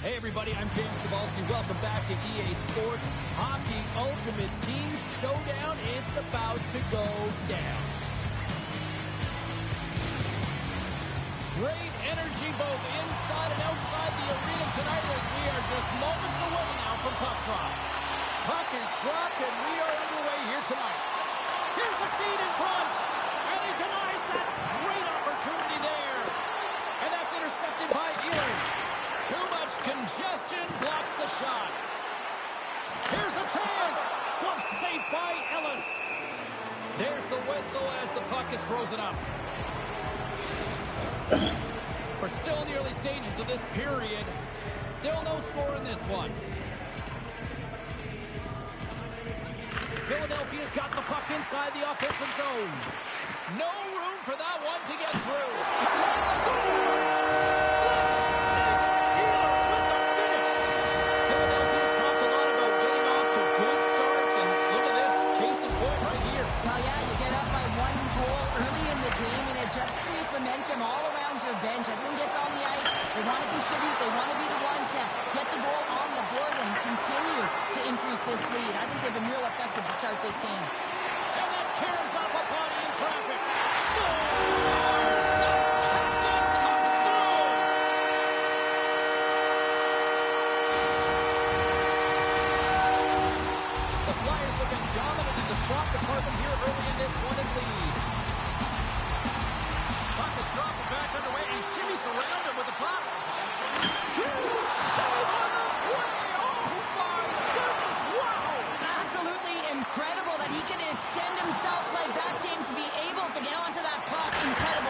Hey everybody, I'm James Zabehlice. Welcome back to EA Sports Hockey Ultimate Team Showdown. It's about to go down. Great energy both inside and outside the arena tonight as we are just moments away now from puck drop. Puck is dropped and we are underway here tonight. Here's a feed in front, and he denies that great opportunity there. And that's intercepted by Ehlers. Too much congestion blocks the shot. Here's a chance. Glove safe by Ellis. There's the whistle as the puck is frozen up. We're still in the early stages of this period. Still no score in this one. Philadelphia's got the puck inside the offensive zone. No room for that one to get through. Scores! Momentum all around your bench. Everyone gets on the ice. They want to contribute. They want to be the one to get the goal on the board and continue to increase this lead. I think they've been real effective to start this game. And then caroms off a body in traffic. Scores! The captain comes through! The Flyers have been dominant in the shot department here early in this one and lead. Drop it back underway. He shimmies around him with the puck. Huge save on the play. Oh, my goodness. Wow. Absolutely incredible that he can extend himself like that, James, to be able to get onto that puck. Incredible.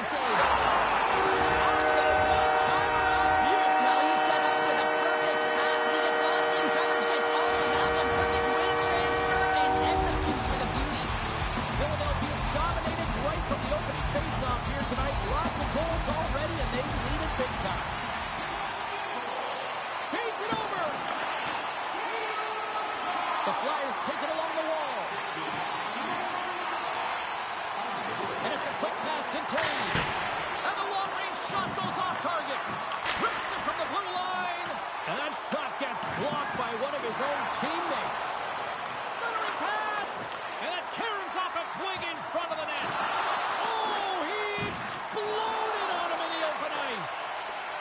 target. Rips it from the blue line. And that shot gets blocked by one of his own teammates. Centering pass. And that caroms off a twig in front of the net. Oh, he exploded on him in the open ice.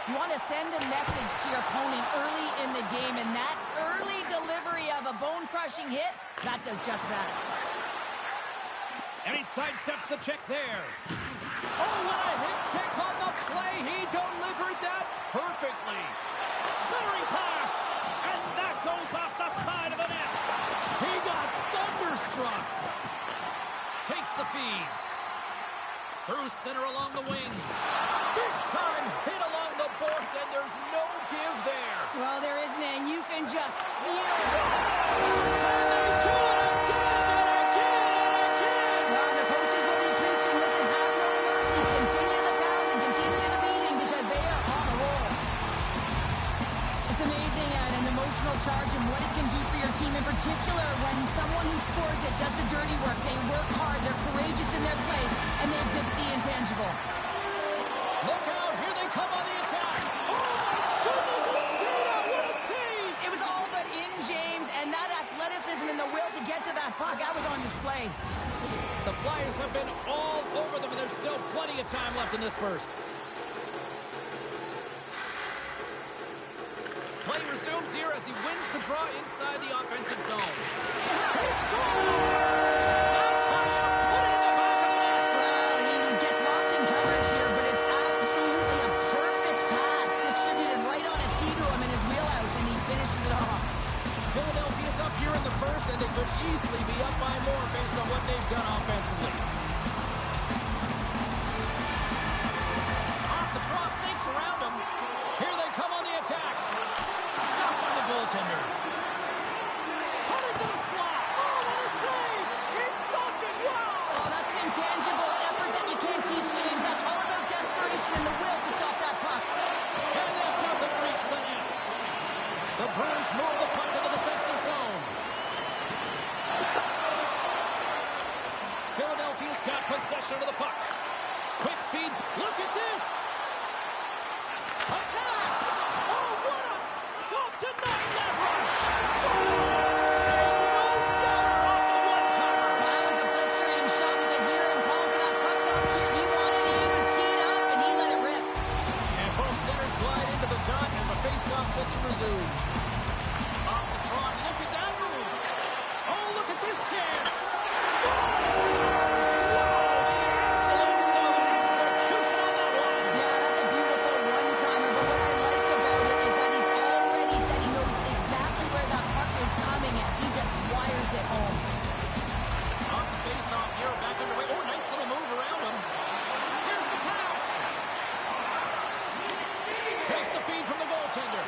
You want to send a message to your opponent early in the game, and that early delivery of a bone-crushing hit, that does just that. And he sidesteps the check there. Oh, what a hit check on the play. He delivered that perfectly. Centering pass. And that goes off the side of the net. He got thunderstruck. Takes the feed. Through center along the wing. Big time hit along the boards, and there's no give there. Well, there isn't, and you can just feel it. And they do it again and again and again. Well, the coaches will be preaching, listen, have no mercy. Continue the pound and continue the beating because they are on a roll. It's amazing at an emotional charge and what it can do for your team in particular when someone who scores it does the dirty work. They work hard, they're courageous in their play, and they exhibit the intangible. Look out, here they come on the attack. Oh my goodness, it's stayed out. What a save. It was all but in, James, and that athleticism and the will to get to that puck, that was on display. The Flyers have been all over them, and there's still plenty of time left in this first. Play resumes here as he wins the draw inside the offensive zone. He scores! That's high up, put it in the back of the net. Well, he gets lost in coverage here, but it's absolutely a perfect pass distributed right on a tee to him in his wheelhouse, and he finishes it off. Philadelphia's up here in the first, and they could easily be up by more based on what they've done offensively. Off the draw, snakes around him. Here they come on the attack. Stopped by the goaltender. Cut into the slot. Oh, what a save! He stopped it. Wow! Oh, that's an intangible effort that you can't teach, James. That's all about desperation and the will to stop that puck. And that doesn't reach the net. The Bruins move the puck into the defensive zone. Philadelphia's got possession of the puck. Quick feed. Look at this. A pass. Oh, what a stop tonight. That rush. Scores. And no doubter off the one-timer. Well, that was a blistering shot. You could hear him calling for that puck up here. He wanted it. He was teed up, and he let it rip. And both centers glide into the dot as a face-off set to resume. Off the draw. Look at that move. Oh, look at this chance. Scores! Wow, the excellence of execution on that one. Yeah, that's a beautiful one-timer, but what I like about it is that he's already said he knows exactly where that puck is coming, and he just wires it home. Off the face-off here, back underway. Oh, nice little move around him. Here's the pass. Takes the feed from the goaltender.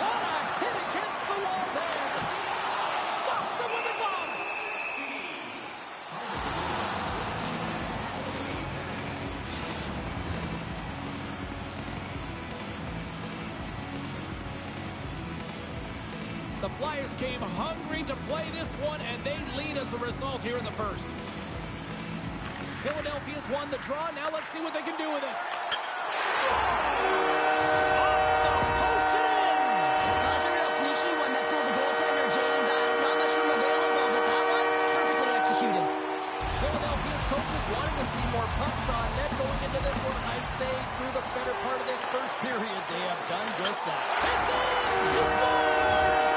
What a hit against the wall there. Stops him with a glove. The Flyers came hungry to play this one, and they lead as a result here in the first. Philadelphia's won the draw. Now let's see what they can do with it. Scores! Off the post and in! Well, that's a real sneaky one that fooled the goaltender, James. Not much room available, but that one, perfectly executed. Philadelphia's coaches wanting to see more pucks on net going into this one. I'd say through the better part of this first period, they have done just that. It's in! He scores!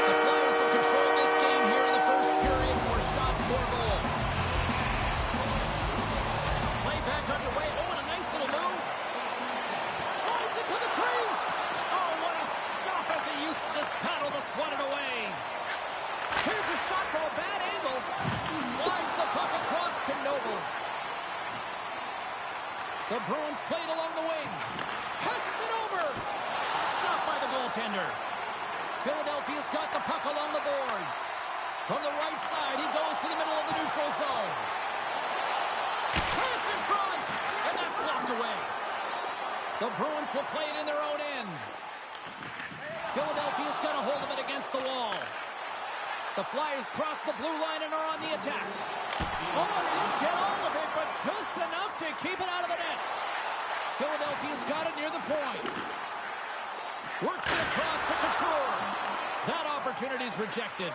The Flyers have controlled this game here in the first period. More shots, more goals. Play back underway. Oh, and a nice little move. Drives it to the crease. Oh, what a stop as he used to just paddle the swat it away. Here's a shot from a bad angle. He slides the puck across to Nobles. The Bruins played along the wing. Passes it over. Stopped by the goaltender. Philadelphia's got the puck along the boards. From the right side, he goes to the middle of the neutral zone. Pass in front, and that's blocked away. The Bruins will play it in their own end. Philadelphia's got a hold of it against the wall. The Flyers cross the blue line and are on the attack. Oh, they didn't get all of it, but just enough to keep it out of the net. Philadelphia's got it near the point. Works it across to Couture. That opportunity's rejected.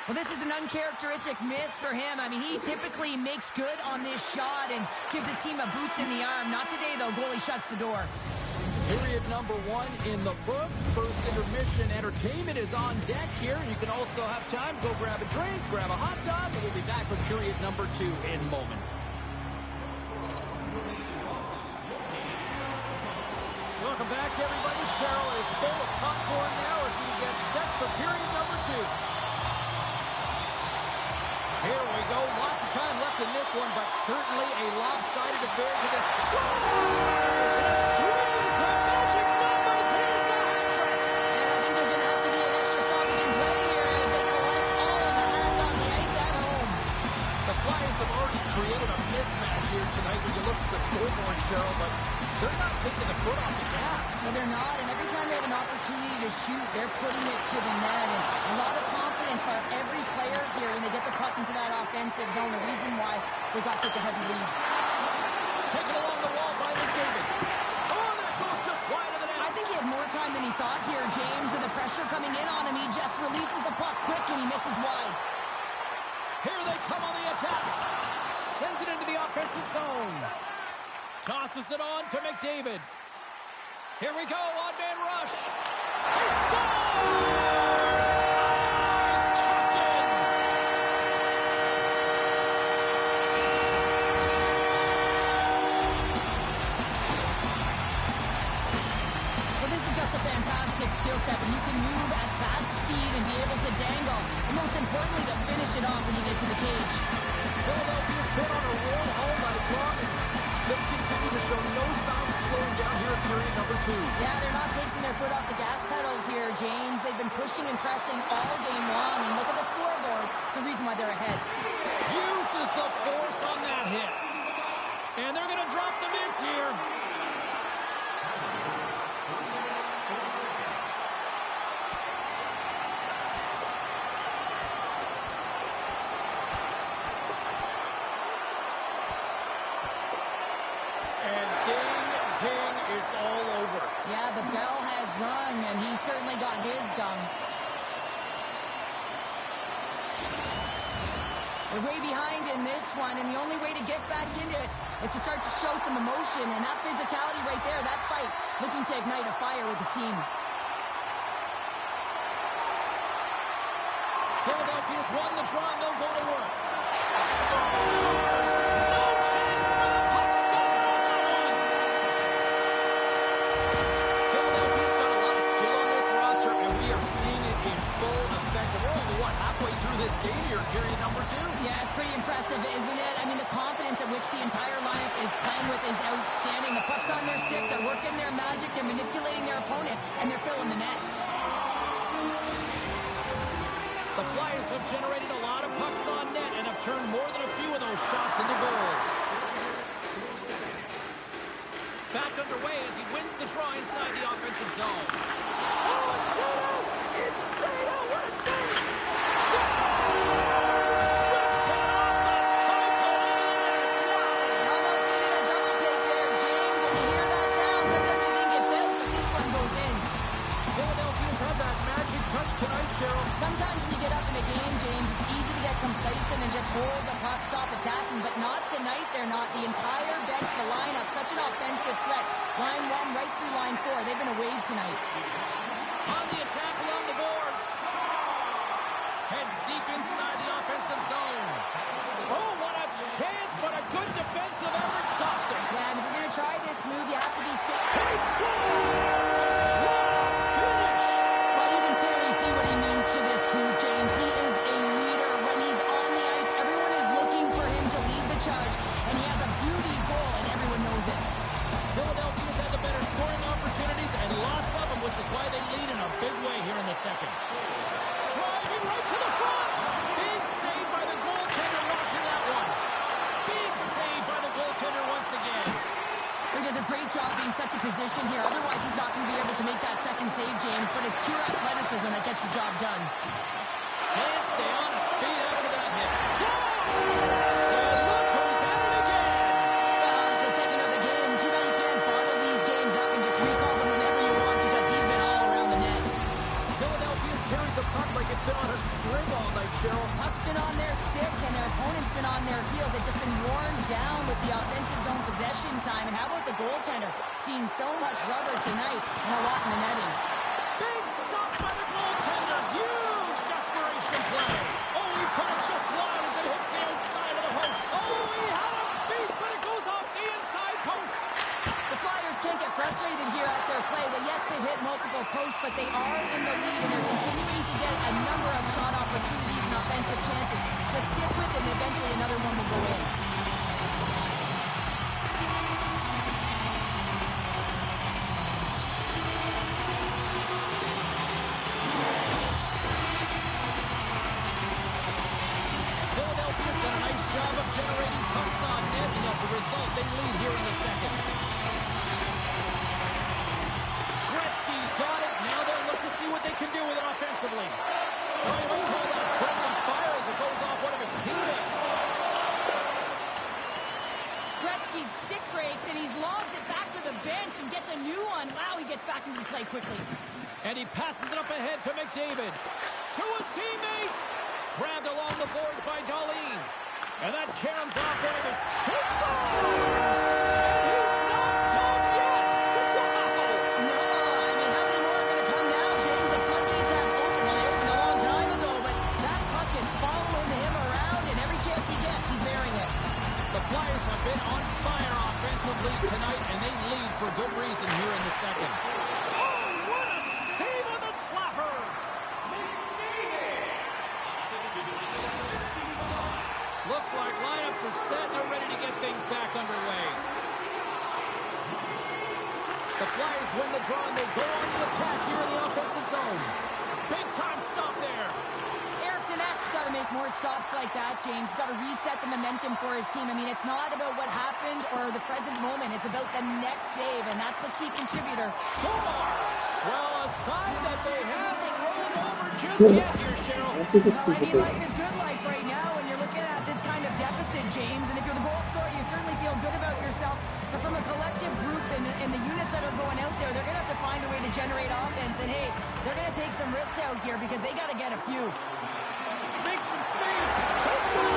Well, this is an uncharacteristic miss for him. I mean, he typically makes good on this shot and gives his team a boost in the arm. Not today, though. Goalie shuts the door. Period number 1 in the books. First intermission entertainment is on deck here. You can also have time to go grab a drink, grab a hot dog, and we'll be back with period number 2 in moments. Welcome back, everybody. Cheryl is full of popcorn now as we get set for period number 2. Here we go. Lots of time left in this one, but certainly a lopsided affair to this. Scores! And three's the magic number. There's the hat trick. And I think there's going to have to be an extra stoppage in play here as they collect all of the hats on the ice at home. The Flyers have already created a mismatch here tonight when you look at the scoreboard, Cheryl, but they're not taking the foot off the gas. No, they're not, and every time they have an opportunity to shoot, they're putting it to the net. And a lot of confidence by every player here when they get the puck into that offensive zone. The reason why they've got such a heavy lead. Taken along the wall by McDavid. Oh, that goes just wide of the net. I think he had more time than he thought here, James. With the pressure coming in on him, he just releases the puck quick and he misses wide. Here they come on the attack. Sends it into the offensive zone. Tosses it on to McDavid. Here we go, on-man rush. He scores! Captain! Well, this is just a fantastic skill set when you can move at that speed and be able to dangle. And most importantly, to finish it off when you get to the cage. Philadelphia's been on a roll all night long, and they continue to show no signs of slowing down here in period number 2. Yeah, they're not taking their foot off the gas pedal here, James. They've been pushing and pressing all game long, and look at the scoreboard. It's the reason why they're ahead. Uses the force on that hit. And they're going to drop the mitts here. It's all over. Yeah, the bell has rung, and he certainly got his done. They're way behind in this one, and the only way to get back into it is to start to show some emotion, and that physicality right there, that fight, looking to ignite a fire with the seam. Philadelphia's won the draw, and they'll go to work. Scores! No chance for the puck stop on that one. Philadelphia's got a lot of skill on this roster, and we are seeing it in full effect. We're only, halfway through this game here, period number 2? Yeah, it's pretty impressive, isn't it? I mean, the confidence at which the entire lineup is playing with is outstanding. The puck's on their stick, they're working their magic, they're manipulating their opponent, and they're filling the net. The Flyers have generated a lot of pucks on net and have turned more than a few of those shots into goals. Back underway as he wins the draw inside the offensive zone. Oh, it's stayed out! It's stayed out! What a save! Scores! Rips it off the pipe and into the net! Wow! Almost needed a double take there, James. When you hear that sound, sometimes you think it's out, but this one goes in. Philadelphia's had that magic touch tonight, Cheryl. Sometimes when you get up in a game, James, it's easy to get complacent and just hold the puck, stop attacking, but not tonight. They're not. The entire bench, the lineup, such an offensive threat. Line 1 right through line 4. They've been a wave tonight. On the attack along the boards. Heads deep inside the offensive zone. Oh, what a chance, but a good defensive effort stops it. Yeah, and if you're going to try this move, you have to be He scores! What a finish! Well, you can clearly see what he means to this group, James. He is a leader. When he's on the ice, everyone is looking for him to lead the charge, and he has a beauty goal, and everyone knows it. Philadelphia's had the better scoring opportunities and lots of them, which is why they lead in a big way here in the second. Driving right to the front. Big save by the goaltender watching that one. Big save by the goaltender once again. He does a great job being such a position here. Otherwise, he's not going to be able to make that second save, James, but it's pure athleticism that gets the job done. Can't stay on his feet after that hit. Score! So look who's at it again. Well, it's the second of the game. Too bad you can't bottle these games up and just recall them whenever you want because he's been all around the net. Philadelphia's carried the puck like it's been on a string all night, Cheryl. Puck's been on their stick and their opponent's been on their heels. They've just been worn down with the offensive zone possession time. And how about the goaltender? Seeing so much rubber tonight and a lot in the netting. Big stop by the goaltender. Huge desperation play. Oh, he put it just wide as it hits the outside of the post. Oh, he had a beat, but it goes off the inside post. The Flyers can't get frustrated here at their play. Well, yes, they've hit multiple posts, but they are in the lead, and they're continuing to get a number of shot opportunities and offensive chances. Just stick with it, and eventually another one will go in. Philadelphia's done a nice job of generating pucks on net, and as a result, they lead here in the second. Gretzky's got it. Now they'll look to see what they can do with it offensively. Oh, you might call that friendly fire as it goes off one of his teammates. Gretzky stick breaks, and he's lobbed it back to the bench and gets a new one. Wow, he gets back into play quickly. And he passes it up ahead to McDavid. To his teammate. Grabbed along the boards by Darlene. And that caroms off one of his... He scores! He's not done yet! Wow! No, I mean, how many more are going to come now, James? The floodgates have opened. Well, they opened a long time ago, but that puck is following him around, and every chance he gets, he's bearing it. The Flyers have been on fire offensively tonight, and they lead for good reason here in the second. Oh, what a save on the slapper! Looks like lineups are set. They're ready to get things back underway. The Flyers win the draw, and they go on the attack here in the offensive zone. Big time stop there. Got to make more stops like that, James. Got to reset the momentum for his team. I mean, it's not about what happened or the present moment. It's about the next save, and that's the key contributor. Scores! Well, a sign that they haven't rolled over just yet here, Cheryl. Well, I mean, life is good life right now, and you're looking at this kind of deficit, James. And if you're the goal scorer, you certainly feel good about yourself. But from a collective group and the units that are going out there, they're going to have to find a way to generate offense. And, hey, they're going to take some risks out here because they got to get a few. Make some space. He scores!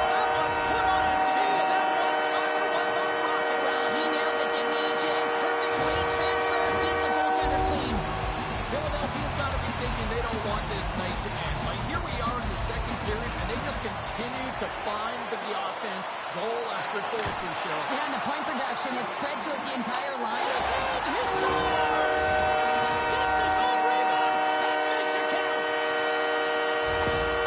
That was put on a tee, and that one-timer was a rocket. Well, he nailed it, didn't he, James? Perfect weight transfer, beat the goaltender clean. Philadelphia's got to be thinking they don't want this night to end. Like, here we are in the second period, and they just continue to find the offense goal after goal for Cheryl. Yeah, and the point production is spread throughout the entire line. He scores! Gets his own rebound and makes it count.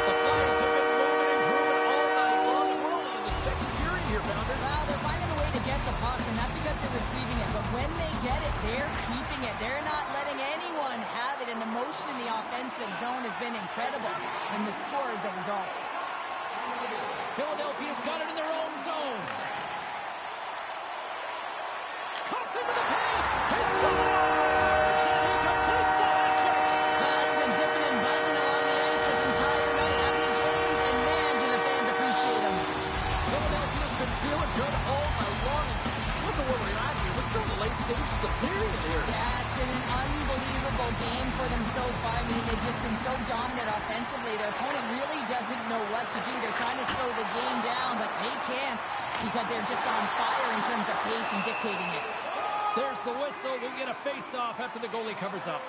The Flyers have been moving and grooving all night long, and we're only in the second period here, Pounder. Well, they're finding a way to get the puck, and that's because they're retrieving it. But when they get it, they're keeping it. They're not letting anyone have it, and the motion in the offensive zone has been incredible, and the score is a result. Philadelphia's got it in their own zone. Cuts into the paint. He scores! And he completes the hat trick. He's been zipping and buzzing along the ice this entire night, hasn't he, James? And man, do the fans appreciate him. Philadelphia's been feeling good all night long. Look at where we're at here. We're still in the late stages of the period here. Yeah, it's been an unbelievable game for them so far. I mean, they've just been so dominant offensively. Their opponent really doesn't know what to do. They're trying to slow the game down, but they can't because they're just on fire in terms of pace and dictating it. There's the whistle. We'll get a face-off after the goalie covers up.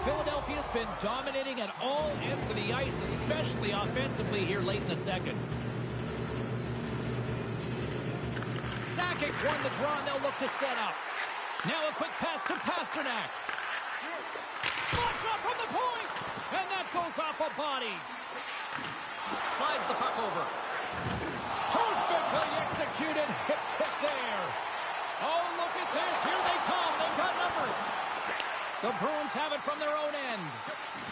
Philadelphia's been dominating at all ends of the ice, especially offensively here late in the second. Sakic's won the draw, and they'll look to set up. Now a quick pass to Pasternak. Slots up from the point, and that goes off a body. Slides the puck over. Perfectly executed hip kick there. Oh, look at this. Here they come. They've got numbers. The Bruins have it from their own end.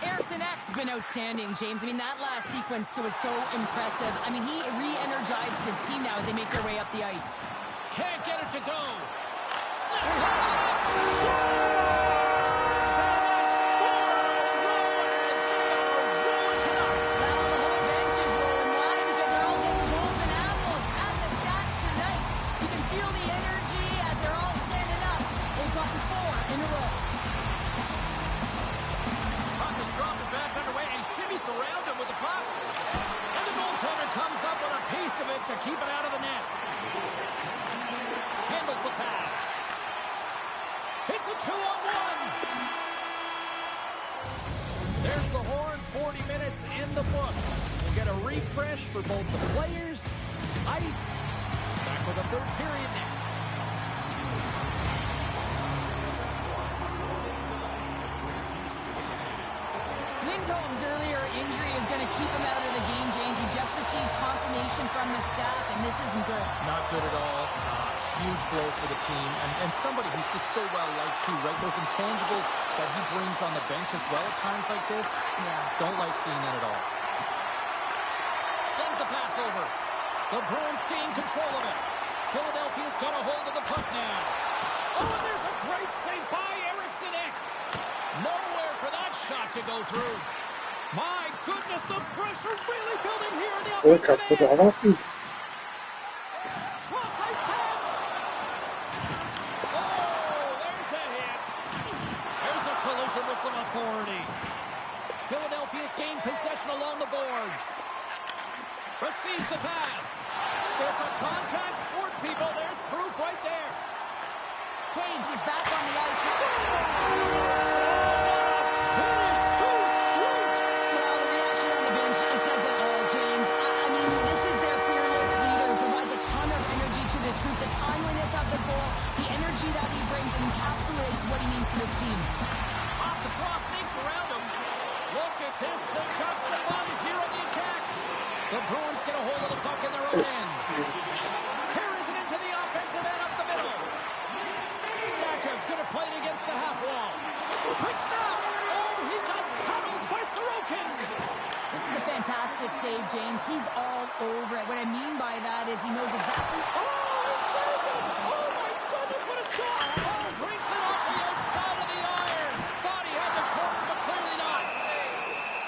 Eriksson Ek's been outstanding, James. I mean, that last sequence was so impressive. I mean, he re-energized his team now as they make their way up the ice. Can't get it to go. Snaps it. Scores! And that's 4 in a fresh for both the players, ice. Back with the third period next. Lindholm's earlier injury is going to keep him out of the game, James. We just received confirmation from the staff, and this isn't good. Not good at all. Huge blow for the team, and somebody who's just so well-liked too, right? Those intangibles that he brings on the bench as well at times like this, don't like seeing that at all. Sends the pass over. The Bruins gain control of it. Philadelphia's got a hold of the puck now. Oh, and there's a great save by Eriksson. Nowhere for that shot to go through. My goodness, the pressure really building here in the Oj, offensive kapte det end. här varit Cross-ice pass. Oh, there's a hit. There's a collision with some authority. Philadelphia's gained possession along the boards. Receives the pass. It's a contact sport, people. There's proof right there. Taves is back on the ice. Finish too sweet. Well, the reaction on the bench, it says it all, James. I mean, this is their fearless leader who provides a ton of energy to this group. The timeliness of the goal, the energy that he brings encapsulates what he means to this team. Off the draw, snakes around him. Look at this. They've got some bodies here on the attack. The Bruins get a hold of the puck in their own end. Carries it into the offensive end up the middle. Saka's going to play it against the half wall. Quick stop. Oh, he got paddled by Sorokin. This is a fantastic save, James. He's all over it. What I mean by that is he knows exactly... Oh, he saved it. Oh, my goodness, what a shot. Oh, brings it off the outside of the iron. Thought he had the corner, but clearly not.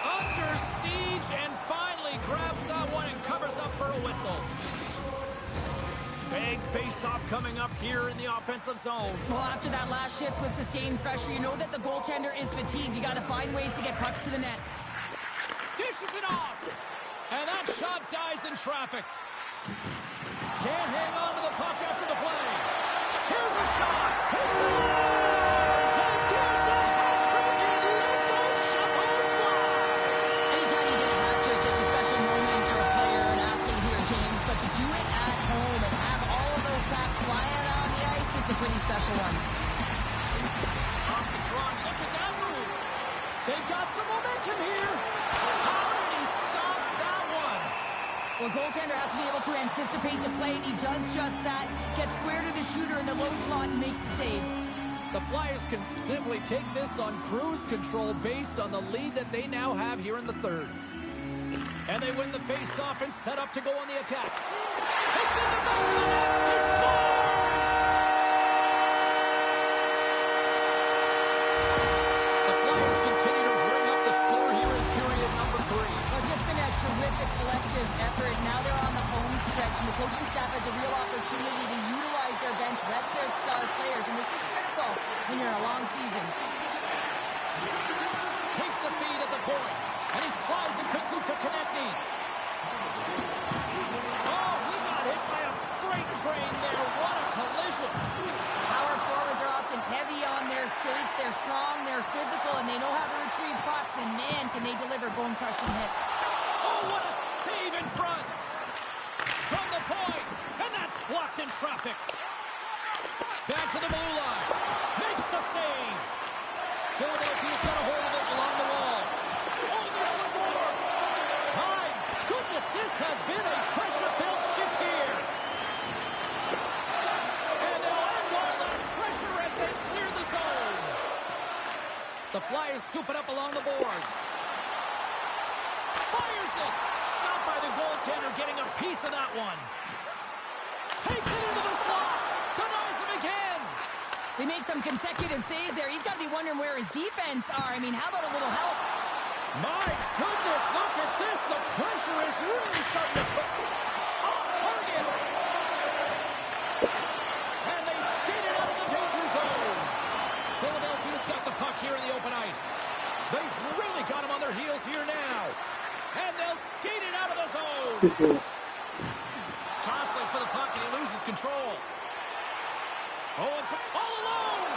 Under siege and finally grabs that one and covers up for a whistle. Big face-off coming up here in the offensive zone. Well, after that last shift with sustained pressure, you know that the goaltender is fatigued. You got to find ways to get pucks to the net. Dishes it off. And that shot dies in traffic. Can't hang on to the puck after the play. Here's a shot. He scores! And there's the hat trick, and let those shuttles fly. Anytime you get a hat trick, it's a special moment for a player or an athlete here, James. But to do it at home and have all of those backs flying on the ice, it's a pretty special one. Off the draw, look at that move. They've got some momentum here. How did he stop that one? Well, goaltender has to be able to anticipate the play, and he does just that. Gets square to the shooter in the low slot and makes the save. The Flyers can simply take this on cruise control based on the lead that they now have here in the third. And they win the face-off and set up to go on the attack. It's in the back of the net. He scores! The Flyers continue to bring up the score here in period number 3. Well, it's just been a terrific collective effort. Now they're on the home stretch, and the coaching staff has a real opportunity to utilize their bench, rest their star players, and this is critical when you're in a long season. Takes the feed at the point, and he slides it quickly to Konechny. Oh, he got hit by a freight train there. What a collision. Power forwards are often heavy on their skates. They're strong, they're physical, and they know how to retrieve pucks, and man, can they deliver bone-crushing hits. Oh, what a save in front. From the point, and that's blocked in traffic. Back to the blue line. Makes the save. Philadelphia's got a hold of it along the wall. Oh, there's one more. My goodness, this has been a pressure-filled shift here. And they'll end all that pressure as they clear the zone. The Flyers scoop it up along the boards. Fires it. Stopped by the goaltender, getting a piece of that one. Takes it into the slot. Denies him again. They make some consecutive saves there. He's got to be wondering where his defense are. I mean, how about a little help? My goodness, look at this. The pressure is really starting to put off target. And they skate it out of the danger zone. Philadelphia's got the puck here in the open ice. They've really got him on their heels here now. And they'll skate it out of the zone. Jostling for the puck, and he loses control. Oh, it's all alone.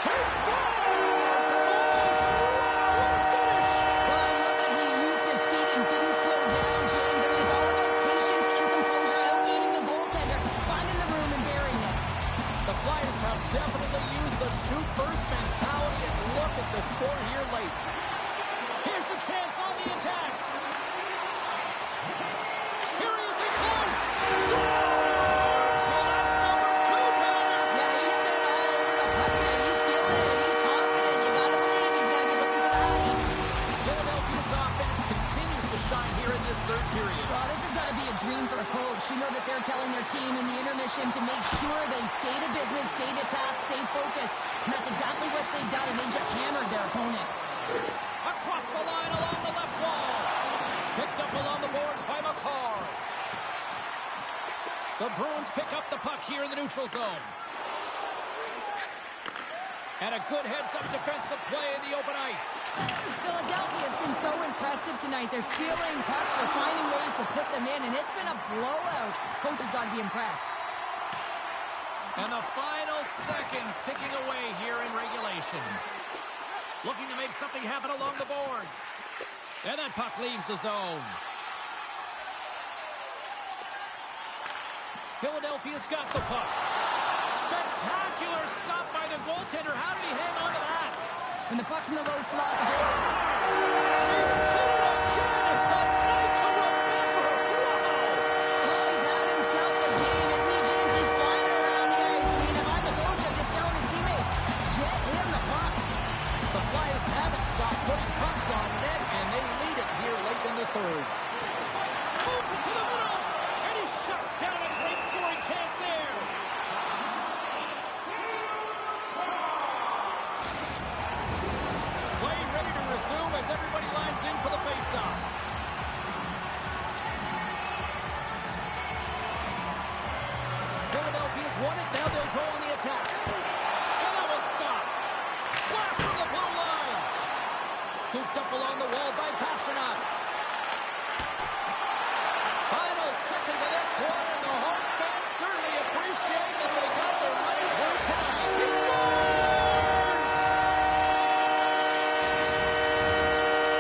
He scores! Oh, what a finish! Well, I love that he used his speed and didn't slow down, dream for a coach. You know that they're telling their team in the intermission to make sure they stay to business, stay to task, stay focused. And that's exactly what they've done, and they just hammered their opponent. Across the line along the left wall. Picked up along the boards by McCarr. The Bruins pick up the puck here in the neutral zone. And a good heads-up defensive play in the open ice. Philadelphia has been so impressive tonight. They're stealing pucks. They're finding ways to put them in, and it's been a blowout. Coach has got to be impressed. And the final seconds ticking away here in regulation. Looking to make something happen along the boards. And that puck leaves the zone. Philadelphia's got the puck. Spectacular stop by the goaltender. How did he hang on to that? When the puck's in the low slot, the It's a night to remember. Wow. oh, he's having himself a game, isn't he, James? He's flying around the ice. I mean, if I'm the coach, I'm just telling his teammates, get him the puck. The Flyers haven't stopped putting pucks on net, and they lead it here late in the third. Moves it to the middle, and he shuts down a great scoring chance there. Play ready to resume as everybody lines in for the faceoff. Philadelphia's won it. Now they'll go on the attack. And that will stop. Blast from the blue line. Scooped up along the wall by Pasternak. Final seconds of this one, and the home fans certainly appreciate that they got their money's worth tonight. He scores!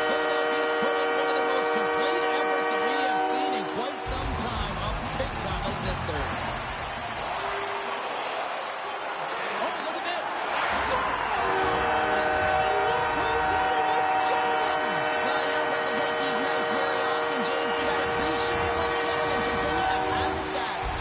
Philadelphia's put in one of the most complete efforts that we have seen in quite some time, up big time in this third. Oh, look at this. Scores! Look who's at it again! Well, you don't replicate these nights very often, James. You got to appreciate it when you get them and continue to add the stats.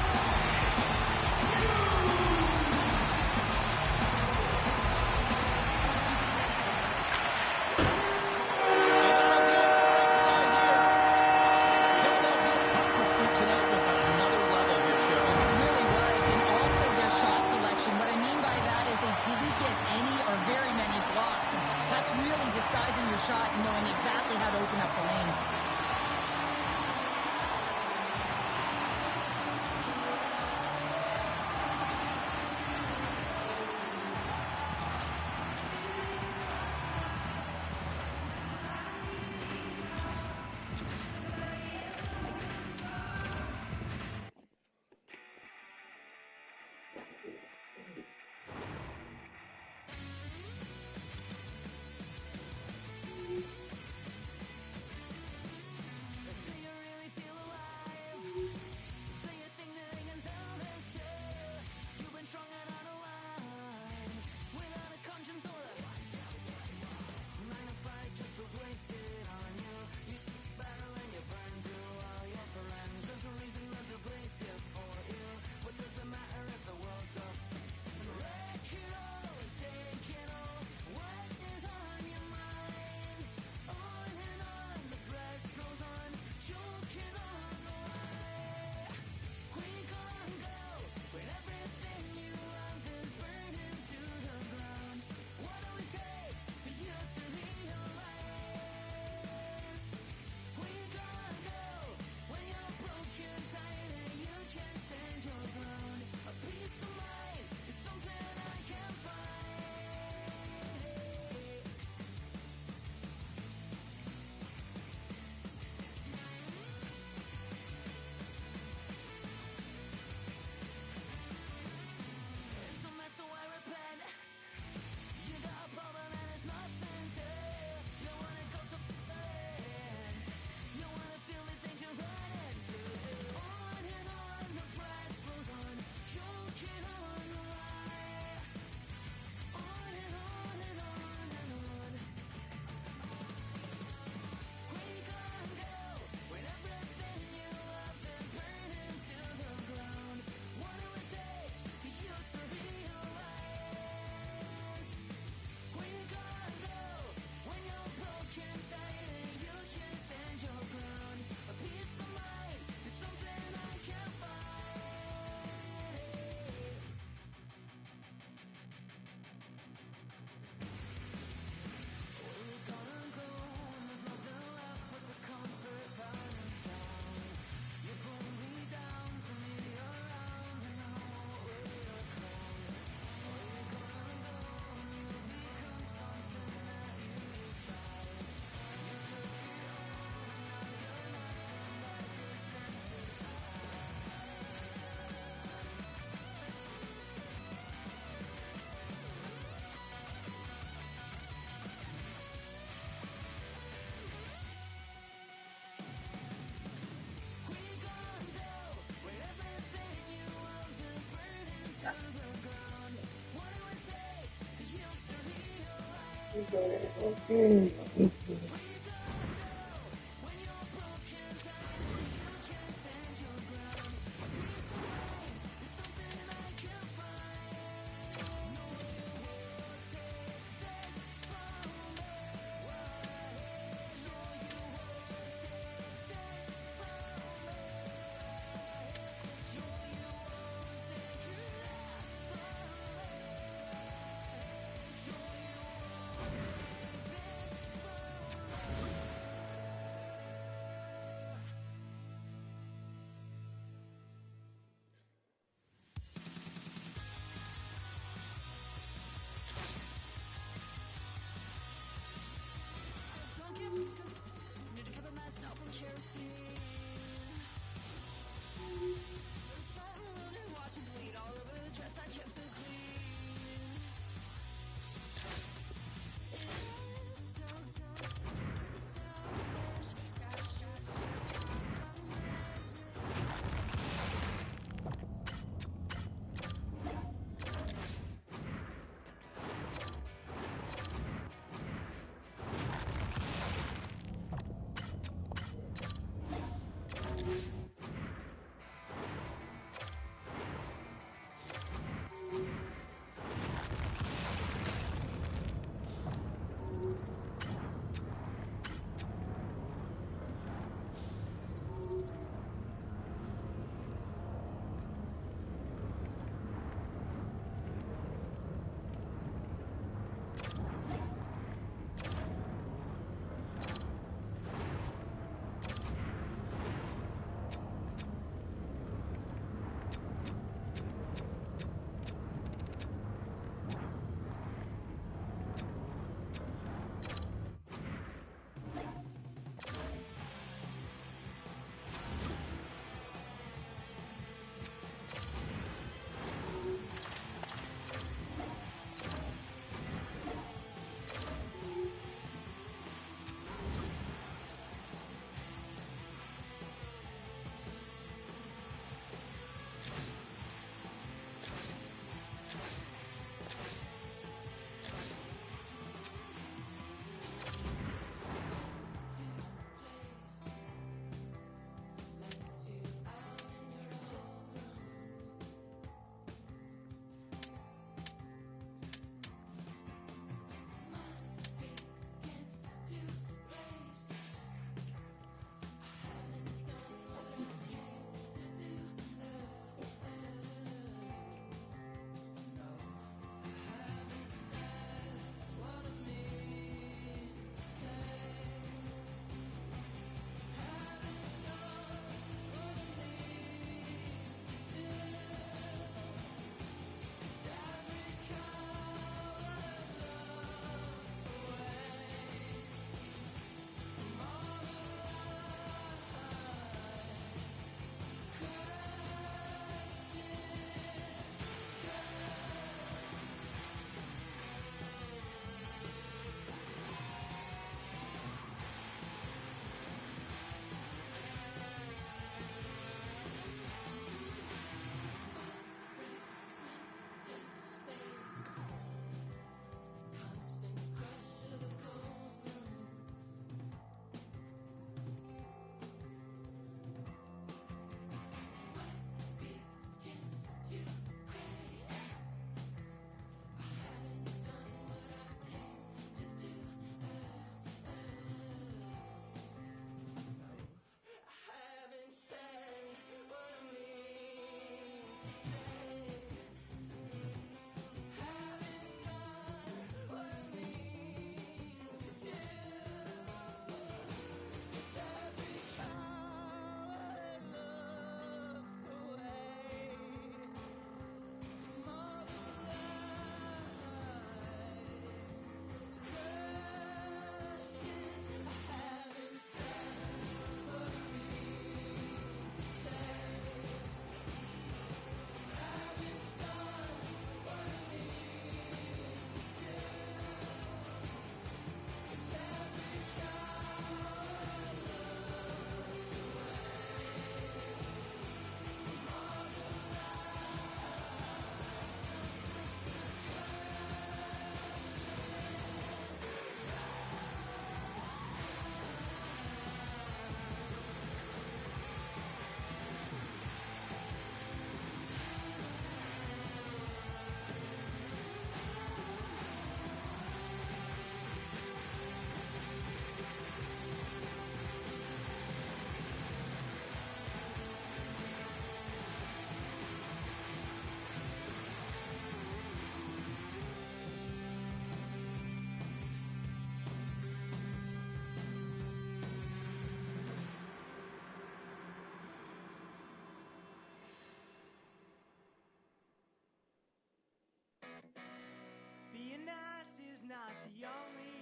is not the only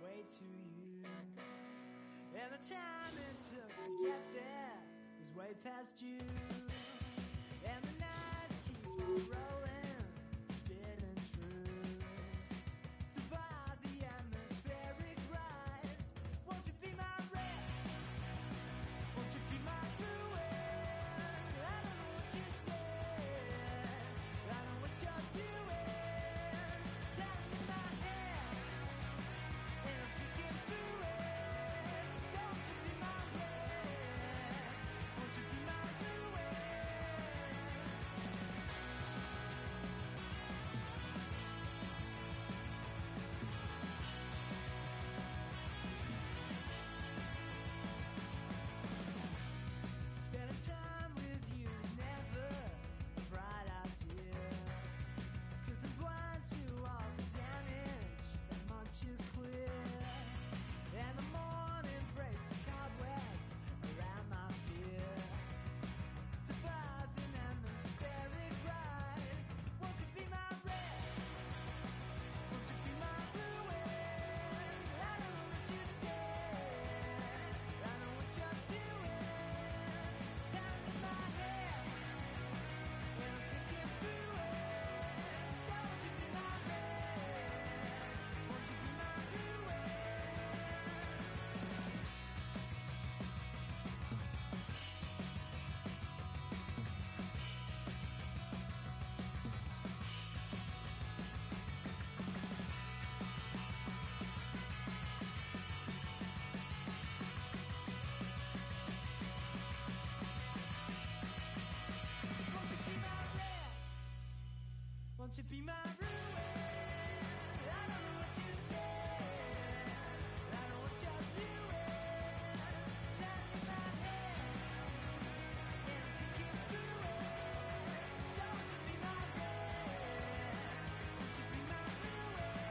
way to you. And the time it took to get there is way past you. And the nights keep on rolling, spinning true. Survive the atmospheric rise. Won't you be my red? Won't you be my fluid? I don't know what you said. I know what you're doing. Down in my head, and I'm thinking through it. So won't you be my red? Won't you be my fluid? Spending time with you is never a bright idea. 'Cause I'm blind to all the damage, that much is clear. And the morning breaks the cobwebs around my fear. Survived an atmospheric rise. Won't you be my red? Won't you be my fluid? I don't know what you said. I know what you're doing. Down in my head, and I'm thinking through it. So won't you be my red? Won't you be my fluid? Won't you be my red? Won't you be my ruin? I don't know what you said. I know what you're doing. Down in my head, and I'm thinking through it. So won't you be my red? Won't you be my ruin?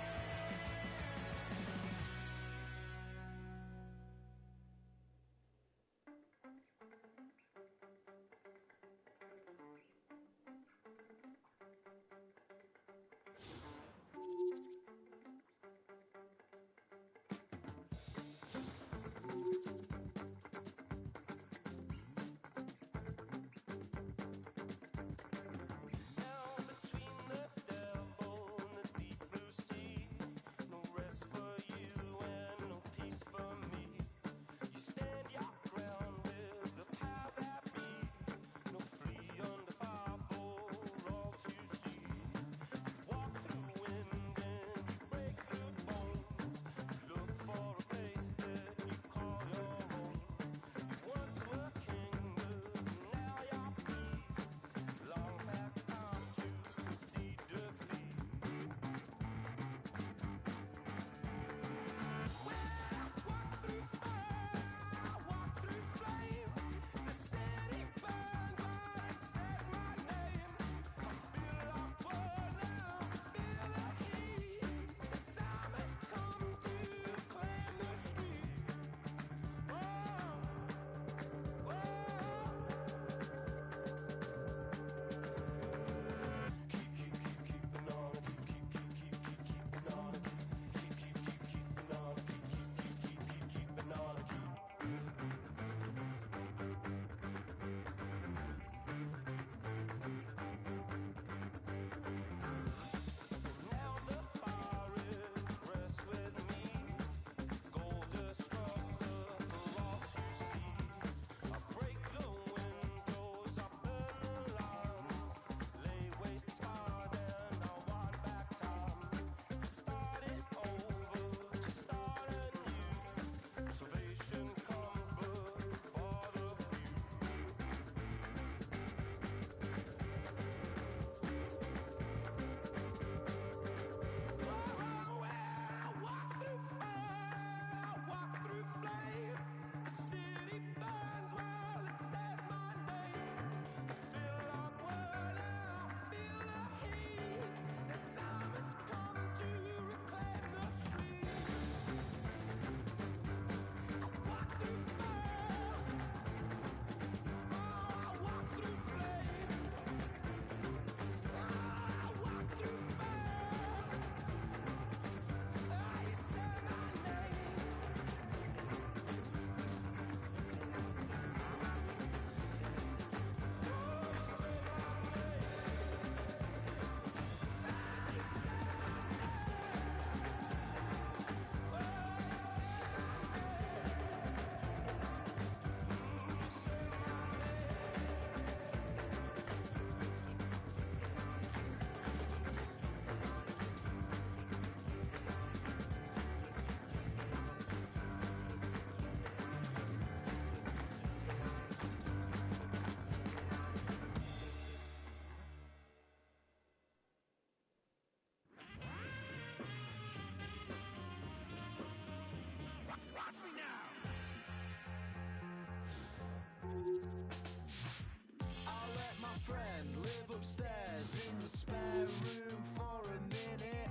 I'll let my friend live upstairs in the spare room for a minute.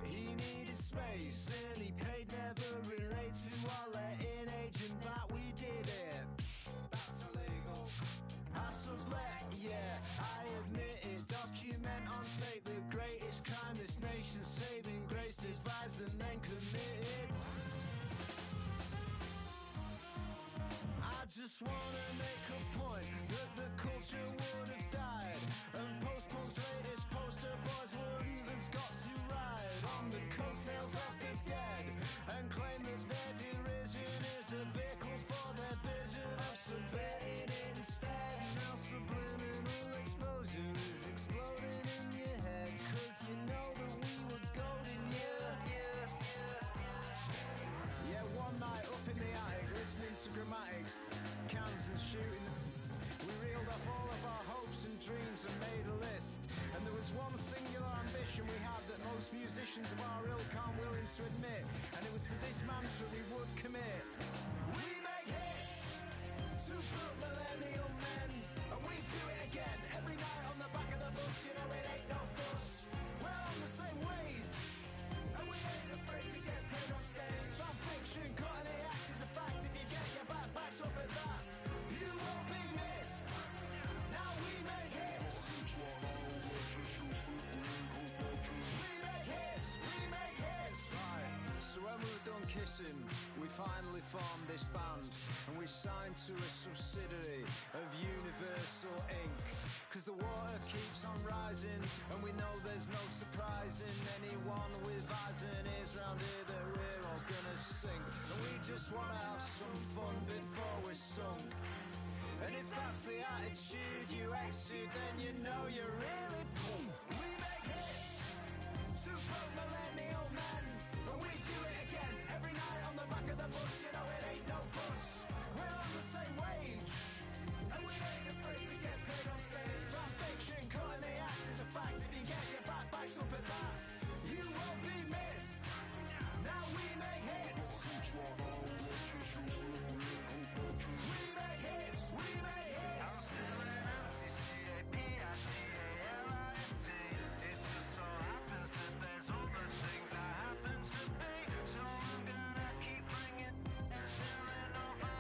He needed space and he paid never relate to our letting agent that we did it. That's illegal. I sublet, yeah, I admit it. Document on tape the greatest crime this nation saving grace devised and then committed. I just wanna make a point that the culture would have died, and post-punk's latest poster boys wouldn't have got to ride on the coattails of the dead and claim that their derision is a vehicle for their vision of subverting it instead. Now subliminal exposure is exploding in your head, 'cause you know that we were golden, yeah, one night up in the attic listening to grammatics, cans and shooting. We reeled off all of our hopes and dreams and made a list. And there was one singular ambition we had that most musicians of our ilk aren't willing to admit. And it was to this mantra we would commit. We make hits to put millennial men, and we do it again every night on the back of the bus. You know it ain't no fuss. We're on the same wage, and we ain't afraid to get paid on stage. Fan fiction, cutting the act is a fact. If you get your back backed up at that, you won't be missed. Now we make hits. We make hits. We make hits. Right. So when we were done kissing, we finally formed this band, and we signed to a subsidiary of Universal Inc. 'Cause the water keeps on rising, and we know there's no surprising anyone with eyes and ears round here that we're all gonna sing. And we just wanna have some fun before we're sunk. And if that's the attitude you exude, then you know you're really punk. We make hits to put millennial men, and we do it again every night on the back of the bus. You know it ain't no fuss. We're on the same wage, and we ain't afraid to get paid on stage. Fan fiction, cutting the act is a fact. If you get your back backed up at that, you won't be missed. Now we make hits. We make hits. We make hits. I'm still an anti-CAPITALIST. It just so happens that there's other things I happen to be. So I'm gonna keep bringing it until enough.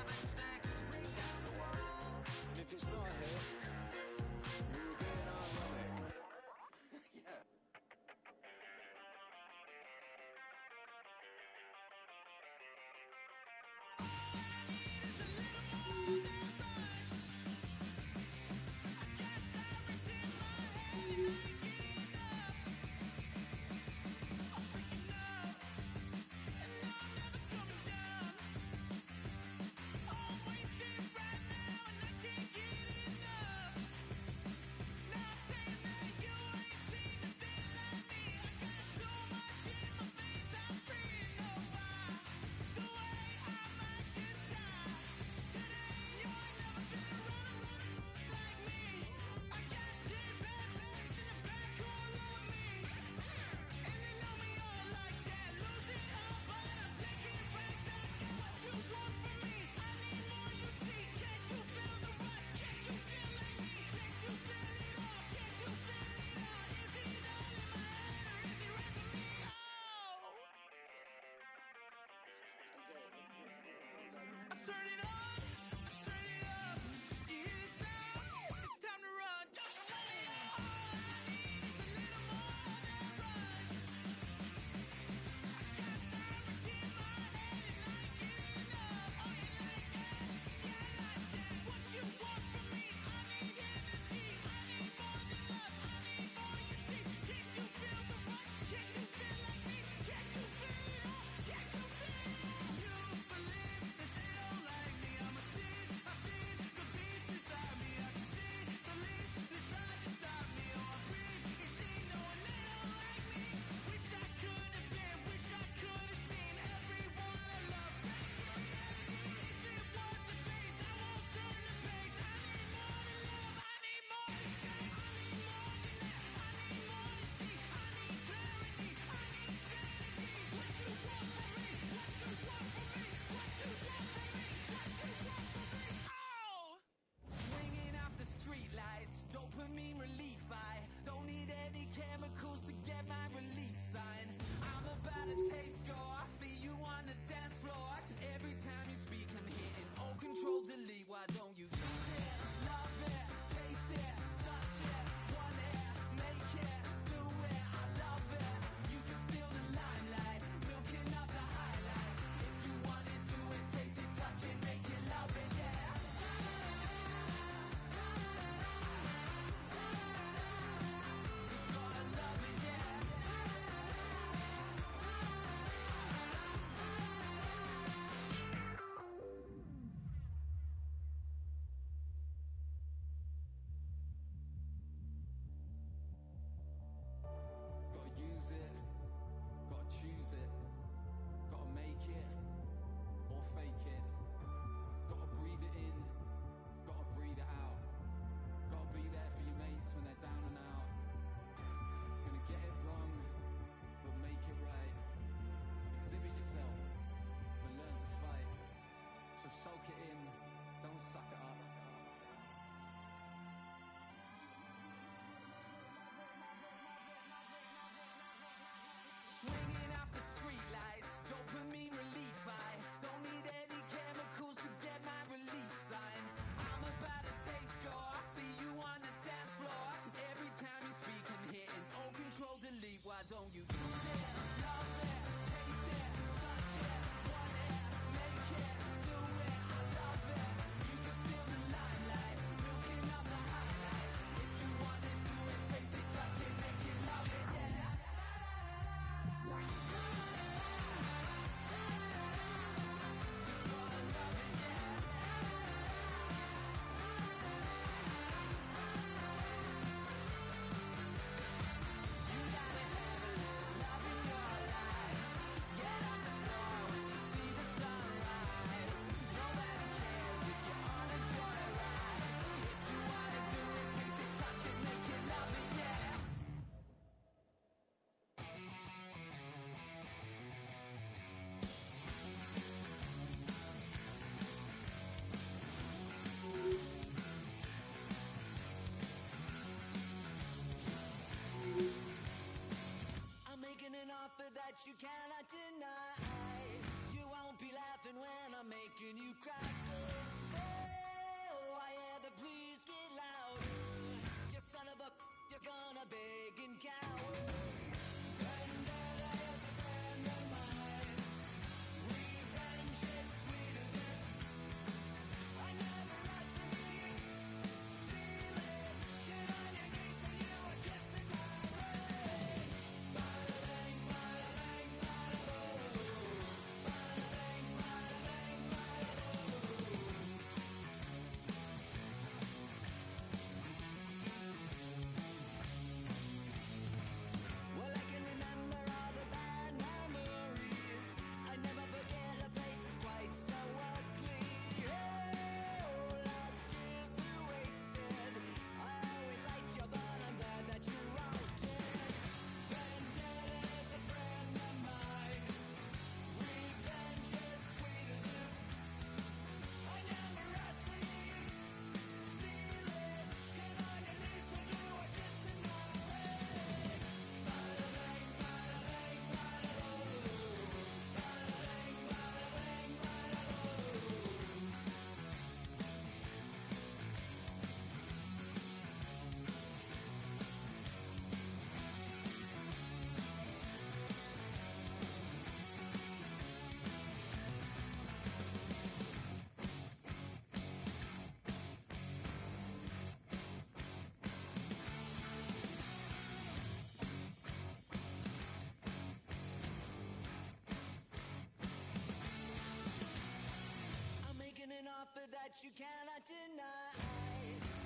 that you cannot deny.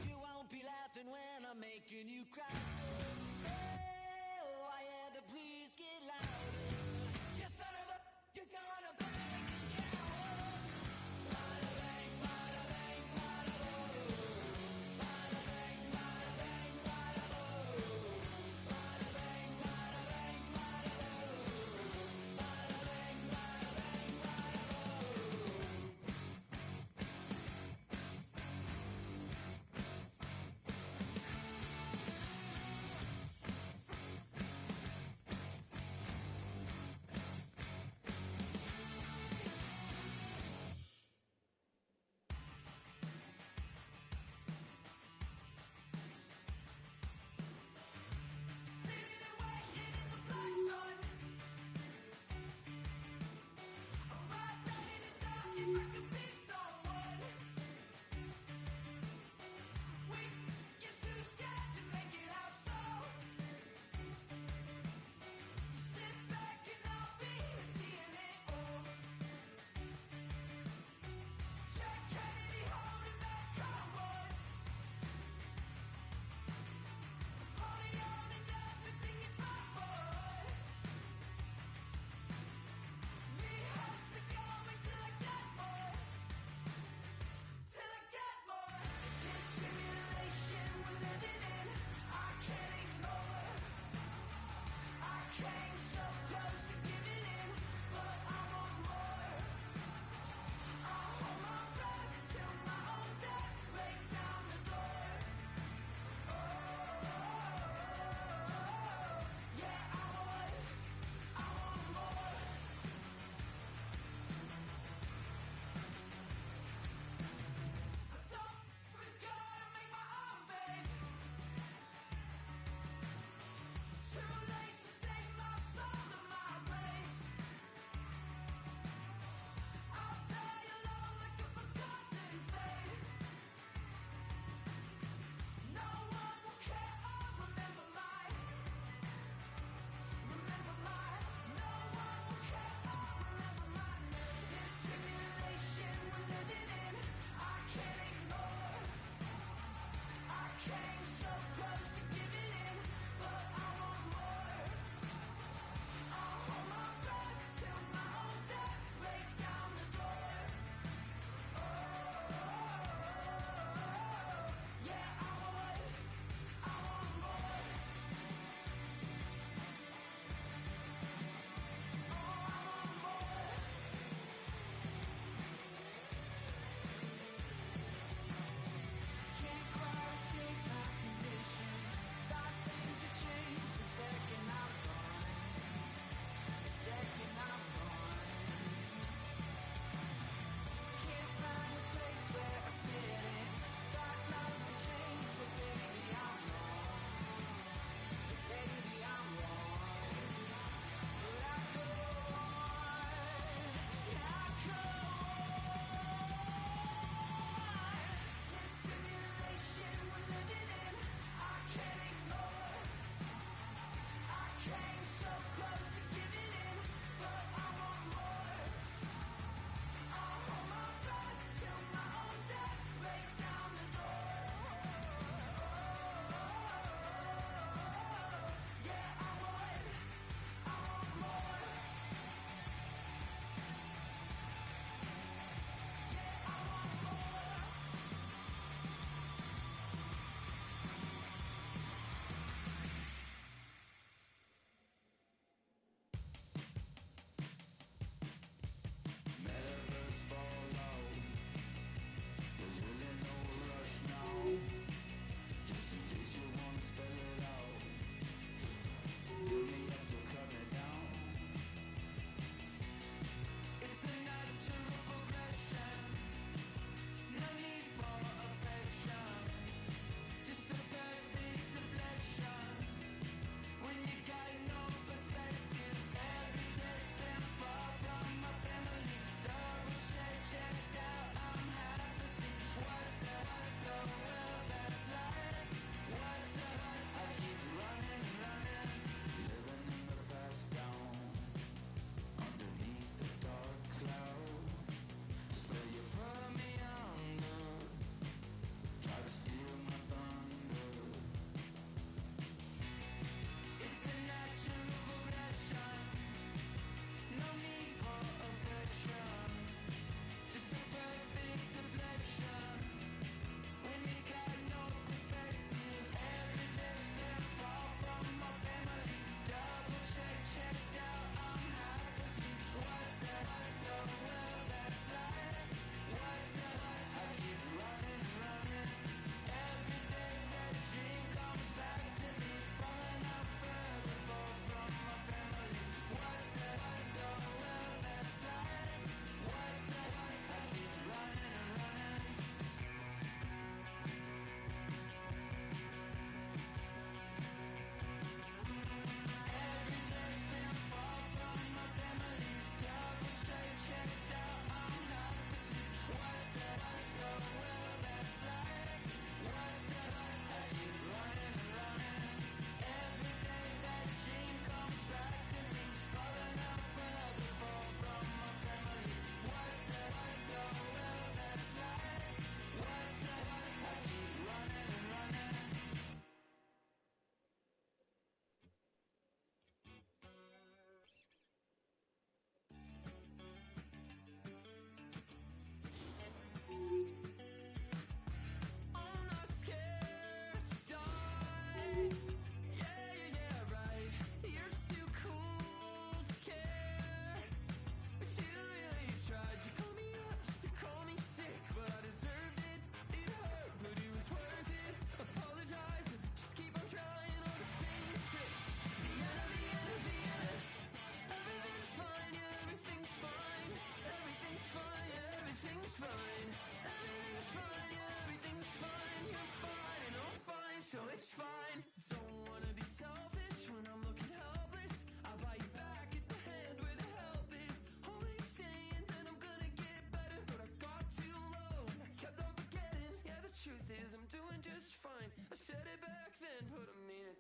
You won't be laughing when I'm making you cry. Oh, I hear the please get louder. You son of a, you're gonna bang and cower. Bada bang, bada bang, bada boom. Bada bang, bada bang, bada boom. Bada bang, bada bang, bada boom. Bada bang, bada bang, bada boom.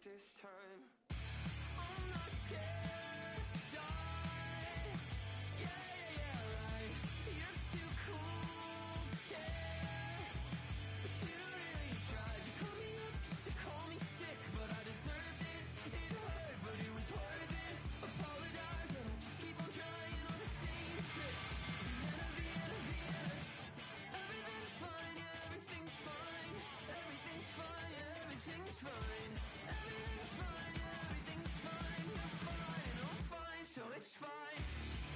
this time. I'm not scared to die. Yeah, right. You're too cool to care. But you really tried. You called me up just to call me sick, but I deserved it. It hurt, but it was worth it. Apologize, and I'll just keep on trying on the same trick. Vienna, Vienna, Vienna. Everything's fine, yeah, everything's fine. Everything's fine, yeah, everything's fine. Everything's fine, yeah, everything's fine. You're fine, and I'm fine, so it's fine.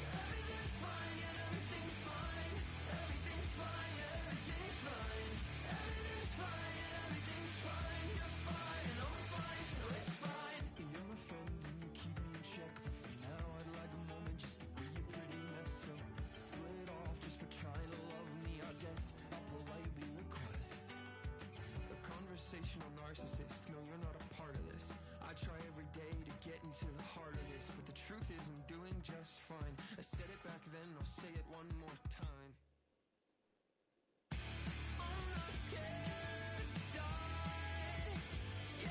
Everything's fine, yeah, everything's fine. Everything's fine, yeah, everything's fine. Everything's fine, yeah, everything's fine. You're fine, and I'm fine, so it's fine. You're my friend, and you keep me in check. But for now, I'd like a moment just to be a pretty mess up. Split off just for trying to love me, I guess I'll politely request a conversational narcissist. No, you're not a part of this. I try every day to get into the heart of this, but the truth is I'm doing just fine. I said it back then, I'll say it one more time. I'm not scared to die. Yeah,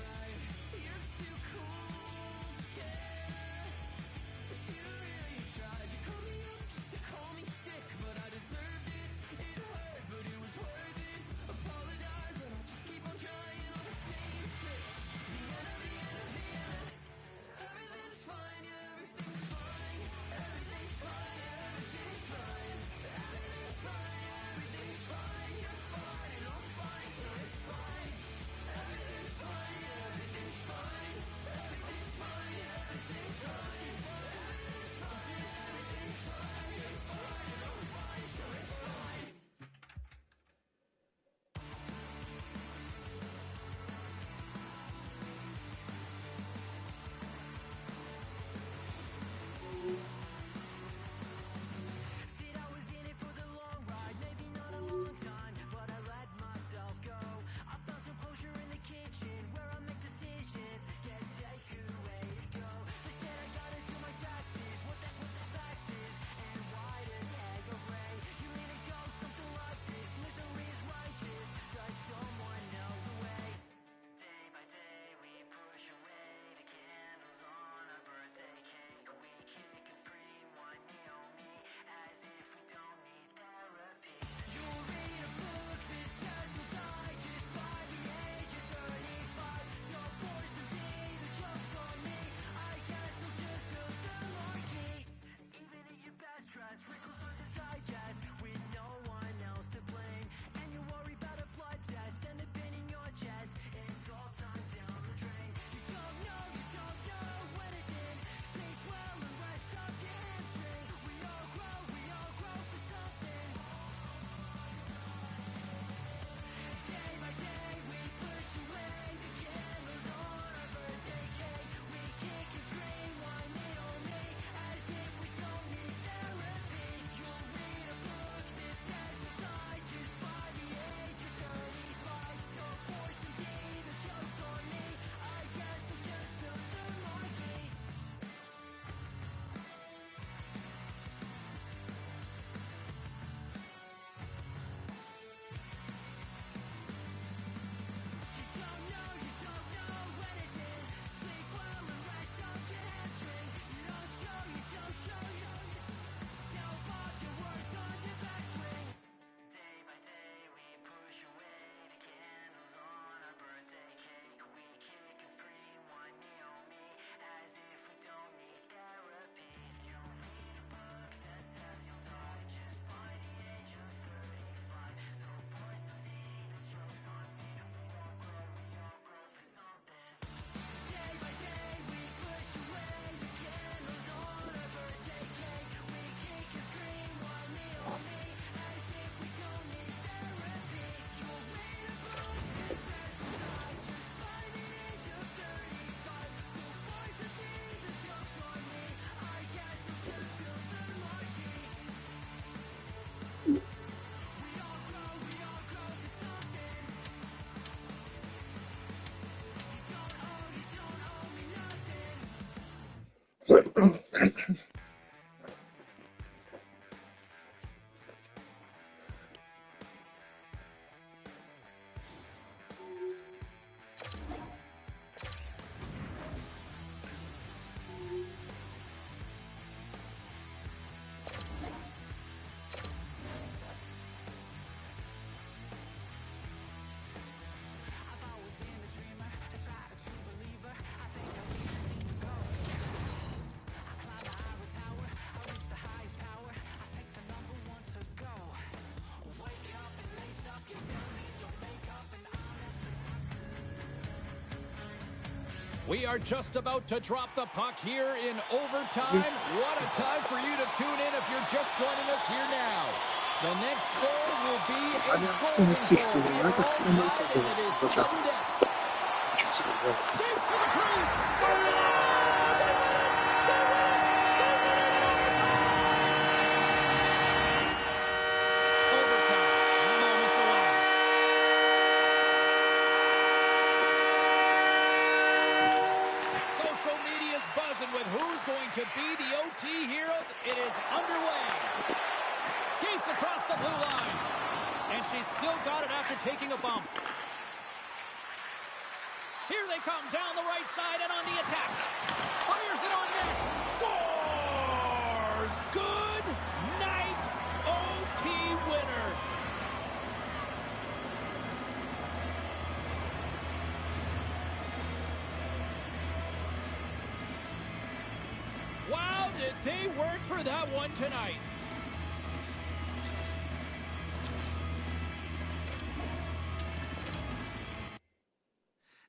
right. You're too cool to care. But you really tried. You called me up just to call me sick, but I deserved it. It hurt, but it was worth it. Apologize, and I'll just keep on trying on the same trick. Vienna, Vienna, Vienna. Everything's fine, yeah, everything's fine. Everything's fine, yeah, everything's fine. Everything's fine, yeah, everything's fine. You're fine, and I'm fine, so it's fine. Everything's fine, yeah, everything's fine. Everything's fine, yeah, everything's fine. Everything's fine, yeah, everything's fine. You're fine, and I'm fine, so it's fine. Said I was in it for the long ride, maybe not a long time, but I let myself go. I found some closure in the kitchen where I make decisions. Can't take away to go. They said I gotta do my taxes, what the facts is, and why does hag array? You need to go something like this. Misery is righteous. Does someone know the way? Day by day we push away the candles on our birthday cake. We kick and scream, why me, oh me, as if we don't need therapy. You'll read a book that says you'll die just by the age of 35. So pour some tea, the joke's on me. I guess I'll just build the marquee. Even at your best dress, wrinkles hard to digest with no one else to blame. And you worry about a blood test and the pain in your chest. It's all time down the drain. You don't know when it did. Sleep well and rest up your hamstring. We all grow for something. Day by day we push away the candles on our birthday cake. We kick and scream, why me, oh me, as if we don't need therapy. You'll read a book that says you'll die just by the age of 35. So pour some tea, the joke's on me. I guess I'll just build the marquee. You don't know when it did. Sleep well and rest up your hamstring. You don't show. Tell Bob you worked on your backswing. Day by day we push away the candles on our birthday cake. We kick and scream, why me, oh me, as if we don't need therapy. You'll read a book that says you'll die just by the age of 35. So pour some tea, the joke's on me. We all grow for something. Day by day we push away the candles on our birthday cake. We kick and scream, why me, oh me, as if we don't need therapy. You'll read a book that says you'll die just by the age of 35. So pour some tea, the joke's on me. I guess I'll just build the marquee. We all grow for something. You don't owe me nothing. We are just about to drop the puck here in overtime. What a time for you to tune in if you're just joining us here now. The next goal will be a golden goal. We are all tied and it is sudden death. Skates in the crease. Overtime. Moments away. Social media's buzzing with who's going to be the OT hero. It is underway. Skates across the blue line. And she's still got it after taking a bump. Here they come down the right side and on the attack. Fires it on net. Scores! Good night, OT winner. Wow, did they work for that one tonight.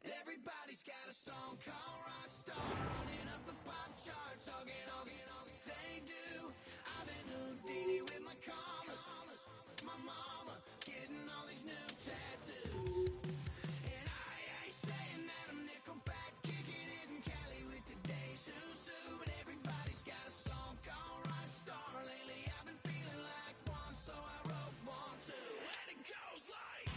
Everybody's got a song called Rockstar, running up the pop charts, all they do. I've been Houdini with my commas, my mama getting all these new tattoos. And I ain't saying that I'm Nickelback, kicking it in Cali with today's Susu, but everybody's got a song called Rockstar. Lately I've been feeling like one, so I wrote one too, and it goes like.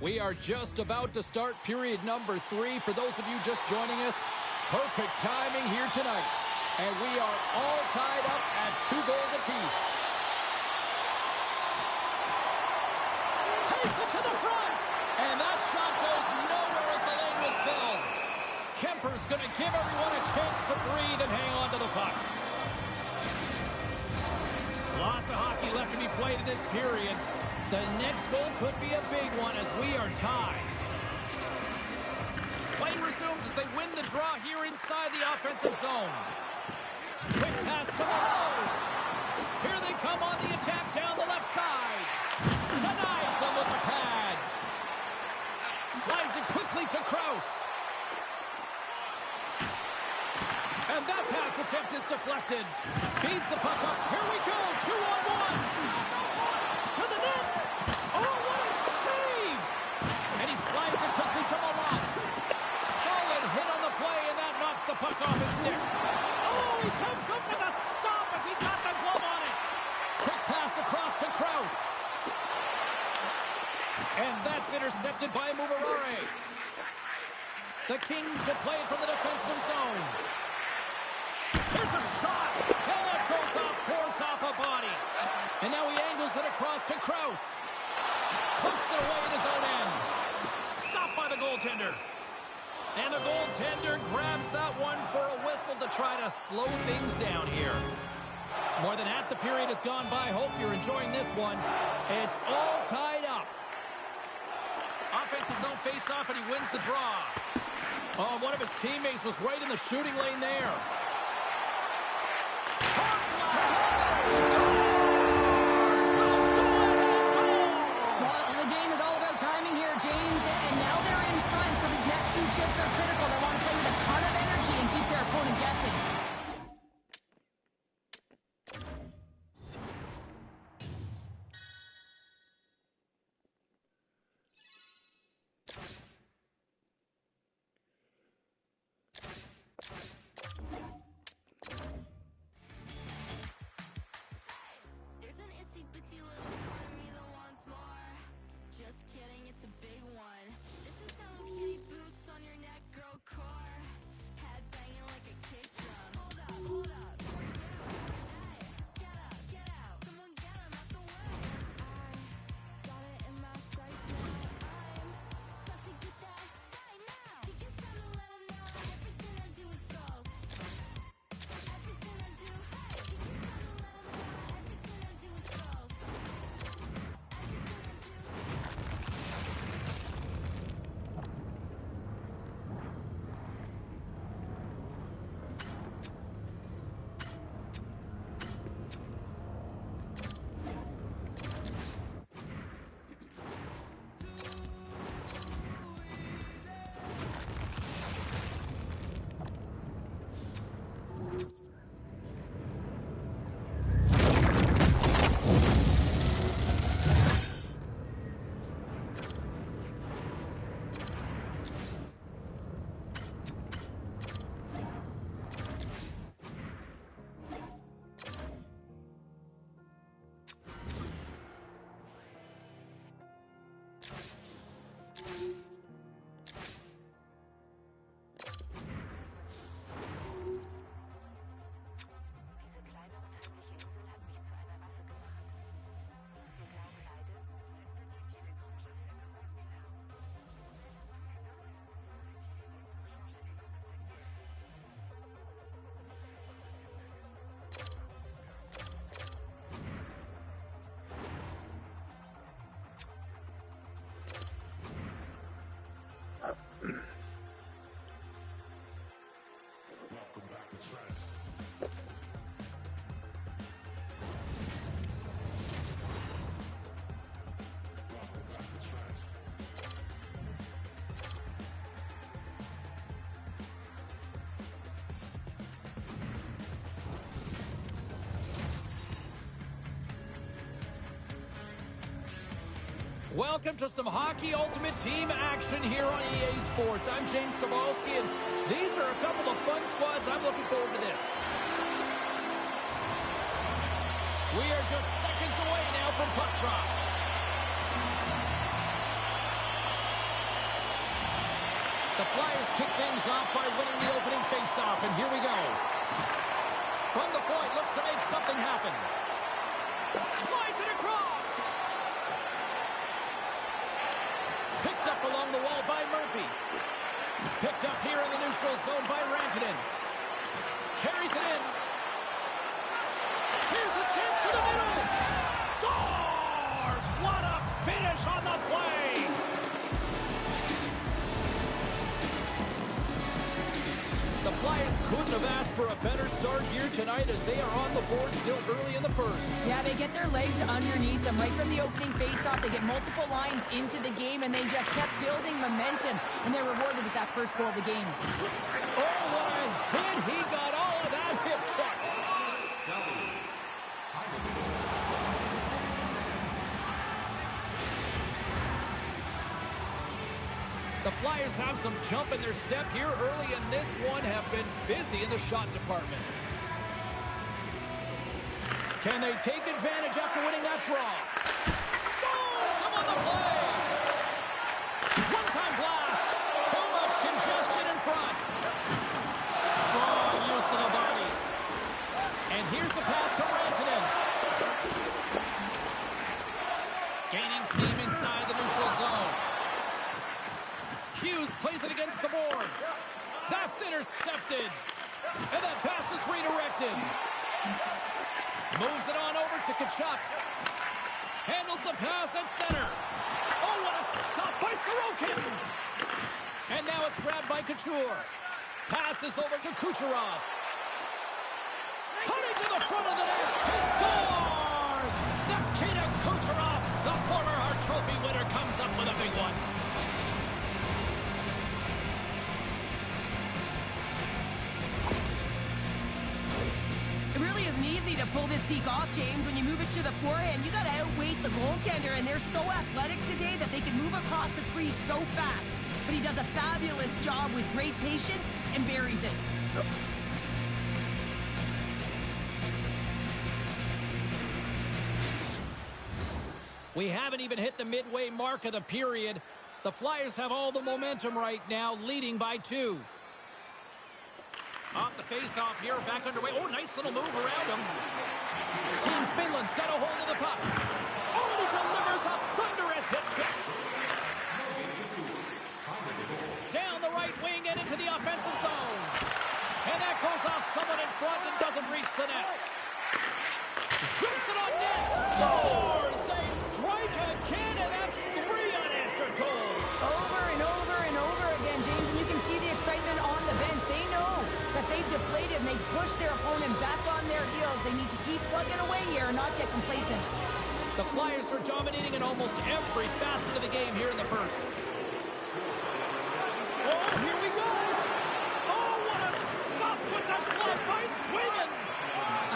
We are just about to start period number 3. For those of you just joining us, perfect timing here tonight. And we are all tied up at 2 goals apiece. Takes it to the front. And that shot goes nowhere as the lane was filled. Kemper's going to give everyone a chance to breathe and hang on to the puck. Lots of hockey left to be played in this period. The next goal could be a big one as we are tied. Play resumes as they win the draw here inside the offensive zone. Quick pass to Malone. Here they come on the attack down the left side. Denies him with the pad. Slides it quickly to Krause. And that pass attempt is deflected. Feeds the puck up. Here we go. 2-on-1. To the net. Oh, what a save! And he slides it quickly to Malone. Solid hit on the play, and that knocks the puck off his stick. Oh, he comes up with a stop as he got the glove on it. Quick pass across to Krause. And that's intercepted by Mubarare. The Kings have played from the defensive zone. Here's a shot. And that goes off, pours off a body. And now he angles it across to Krause. Clumps it away in his own end. Stopped by the goaltender. And the goaltender grabs that one for a whistle to try to slow things down here. More than half the period has gone by. Hope you're enjoying this one. It's all tied up. Offensive zone face-off, and he wins the draw. Oh, one of his teammates was right in the shooting lane there. Shifts are critical. They want to play with a ton of energy and keep their opponent guessing. Welcome to some Hockey Ultimate Team action here on EA Sports. I'm James Zabehlice, and these are a couple of fun squads. I'm looking forward to this. We are just seconds away now from puck drop. The Flyers kick things off by winning the opening faceoff, and here we go. From the point, looks to make something happen. Slides it across. Picked up along the wall by Murphy. Picked up here in the neutral zone by Rantanen. Carries it in. Here's a chance to the middle. Scores! What a finish on the play! The Flyers couldn't have asked for a better start here tonight as they are on the board still early in the first. Yeah, they get their legs underneath them right from the opening faceoff. They get multiple lines into the game, and they just kept building momentum, and they're rewarded with that first goal of the game. Oh, what a hit! He got all of that hip check. The Flyers have some jump in their step here early in this one, have been busy in the shot department. Can they take advantage after winning that draw? Stones him on the play! One-time blast! Too much congestion in front. Strong use of the body. And here's the pass to Rantanen. Gaining steam inside the neutral zone. Hughes plays it against the boards. That's intercepted. And that pass is redirected. Moves it on over to Tkachuk. Handles the pass at center. Oh, what a stop by Sorokin. And now it's grabbed by Couture. Passes over to Kucherov. Cutting to the front of the net. He scores! Nikita Kucherov, the former Hart Trophy winner, comes up with a big one. It really isn't easy to pull this peak off, James. When you move it to the forehand, you got to outweight the goaltender, and they're so athletic today that they can move across the crease so fast. But he does a fabulous job with great patience and buries it. We haven't even hit the midway mark of the period. The Flyers have all the momentum right now, leading by 2. Off the face-off here, back underway. Oh, nice little move around him. Team Finland's got a hold of the puck. Oh, and he delivers a thunderous hit check. Down the right wing and into the offensive zone. And that goes off someone in front and doesn't reach the net. Zips it on net. Scores! They strike again, and that's 3 unanswered goals. Over and over and over again, James, and you can see the excitement on the bench. They know that they've deflated and they've pushed their opponent back on their heels. They need to keep plugging away here and not get complacent. The Flyers are dominating in almost every facet of the game here in the first. Oh, here we go! Oh, what a stop with the glove by Swayman!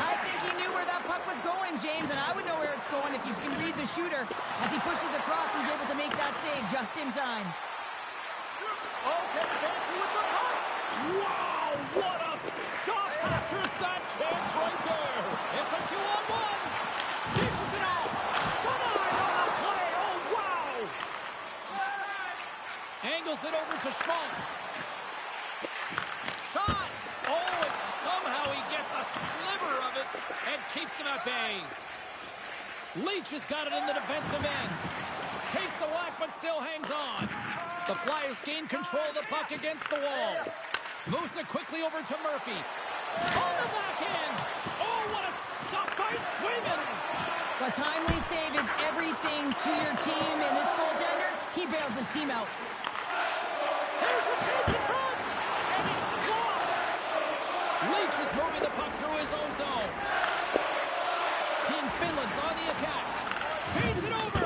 I think he knew where that puck was going, James, and I would know where it's going if you can read the shooter. As he pushes across, he's able to make that save just in time. Okay, fancy with the puck! Wow, what a stop after that chance right there! It's a 2-on-1! Dishes it off! Denied on the play! Oh, wow! Angles it over to Schmaltz. Shot! Oh, and somehow he gets a sliver of it and keeps him at bay. Leach has got it in the defensive end. Takes a whack, but still hangs on. The Flyers gain control of the puck against the wall. Moves it quickly over to Murphy. On the backhand. Oh, what a stop by Swayman. The timely save is everything to your team, and this goaltender, he bails his team out. There's a chance in front, and it's blocked. Leach is moving the puck through his own zone. Team Finland's on the attack. Feeds it over.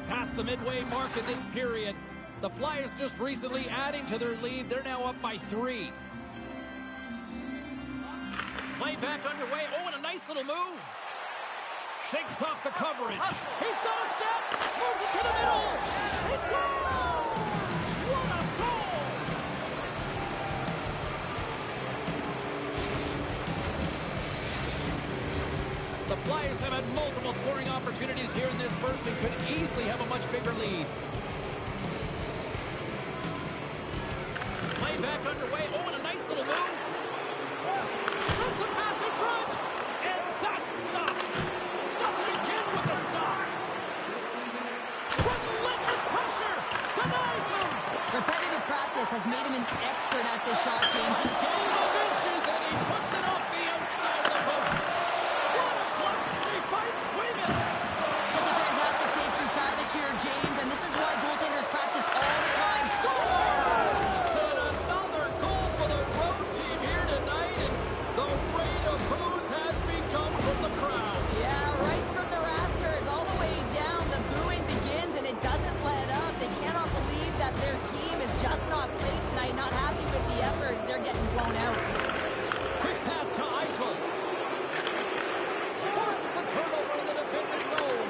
Past the midway mark of this period, The Flyers just recently adding to their lead. They're now up by 3. Play back underway. Oh, and a nice little move. Shakes off the coverage. He's got a step. Moves it to the middle. He scores! What a goal! The Flyers have had multiple scoring opportunities here in this first and could easily have a much bigger lead. Play back underway. Oh, and a nice little move. Sends the pass in front. And that's stopped. Does it again with the stop. Relentless pressure. Denies him. Repetitive practice has made him an expert at this shot, James. A game of inches, and he puts it off the outside of the post. What a close save by Sweden. Just a fantastic save through traffic here, James, and this is why goaltenders practice all the time. Scores! And another goal for the road team here tonight, and the rate of boos has become from the crowd. Yeah, right from the rafters, all the way down. The booing begins, and it doesn't let up. They cannot believe that their team is just not played tonight, not happy with the efforts. They're getting blown out. Quick pass to Eichel. Forces the turnover in the defensive zone.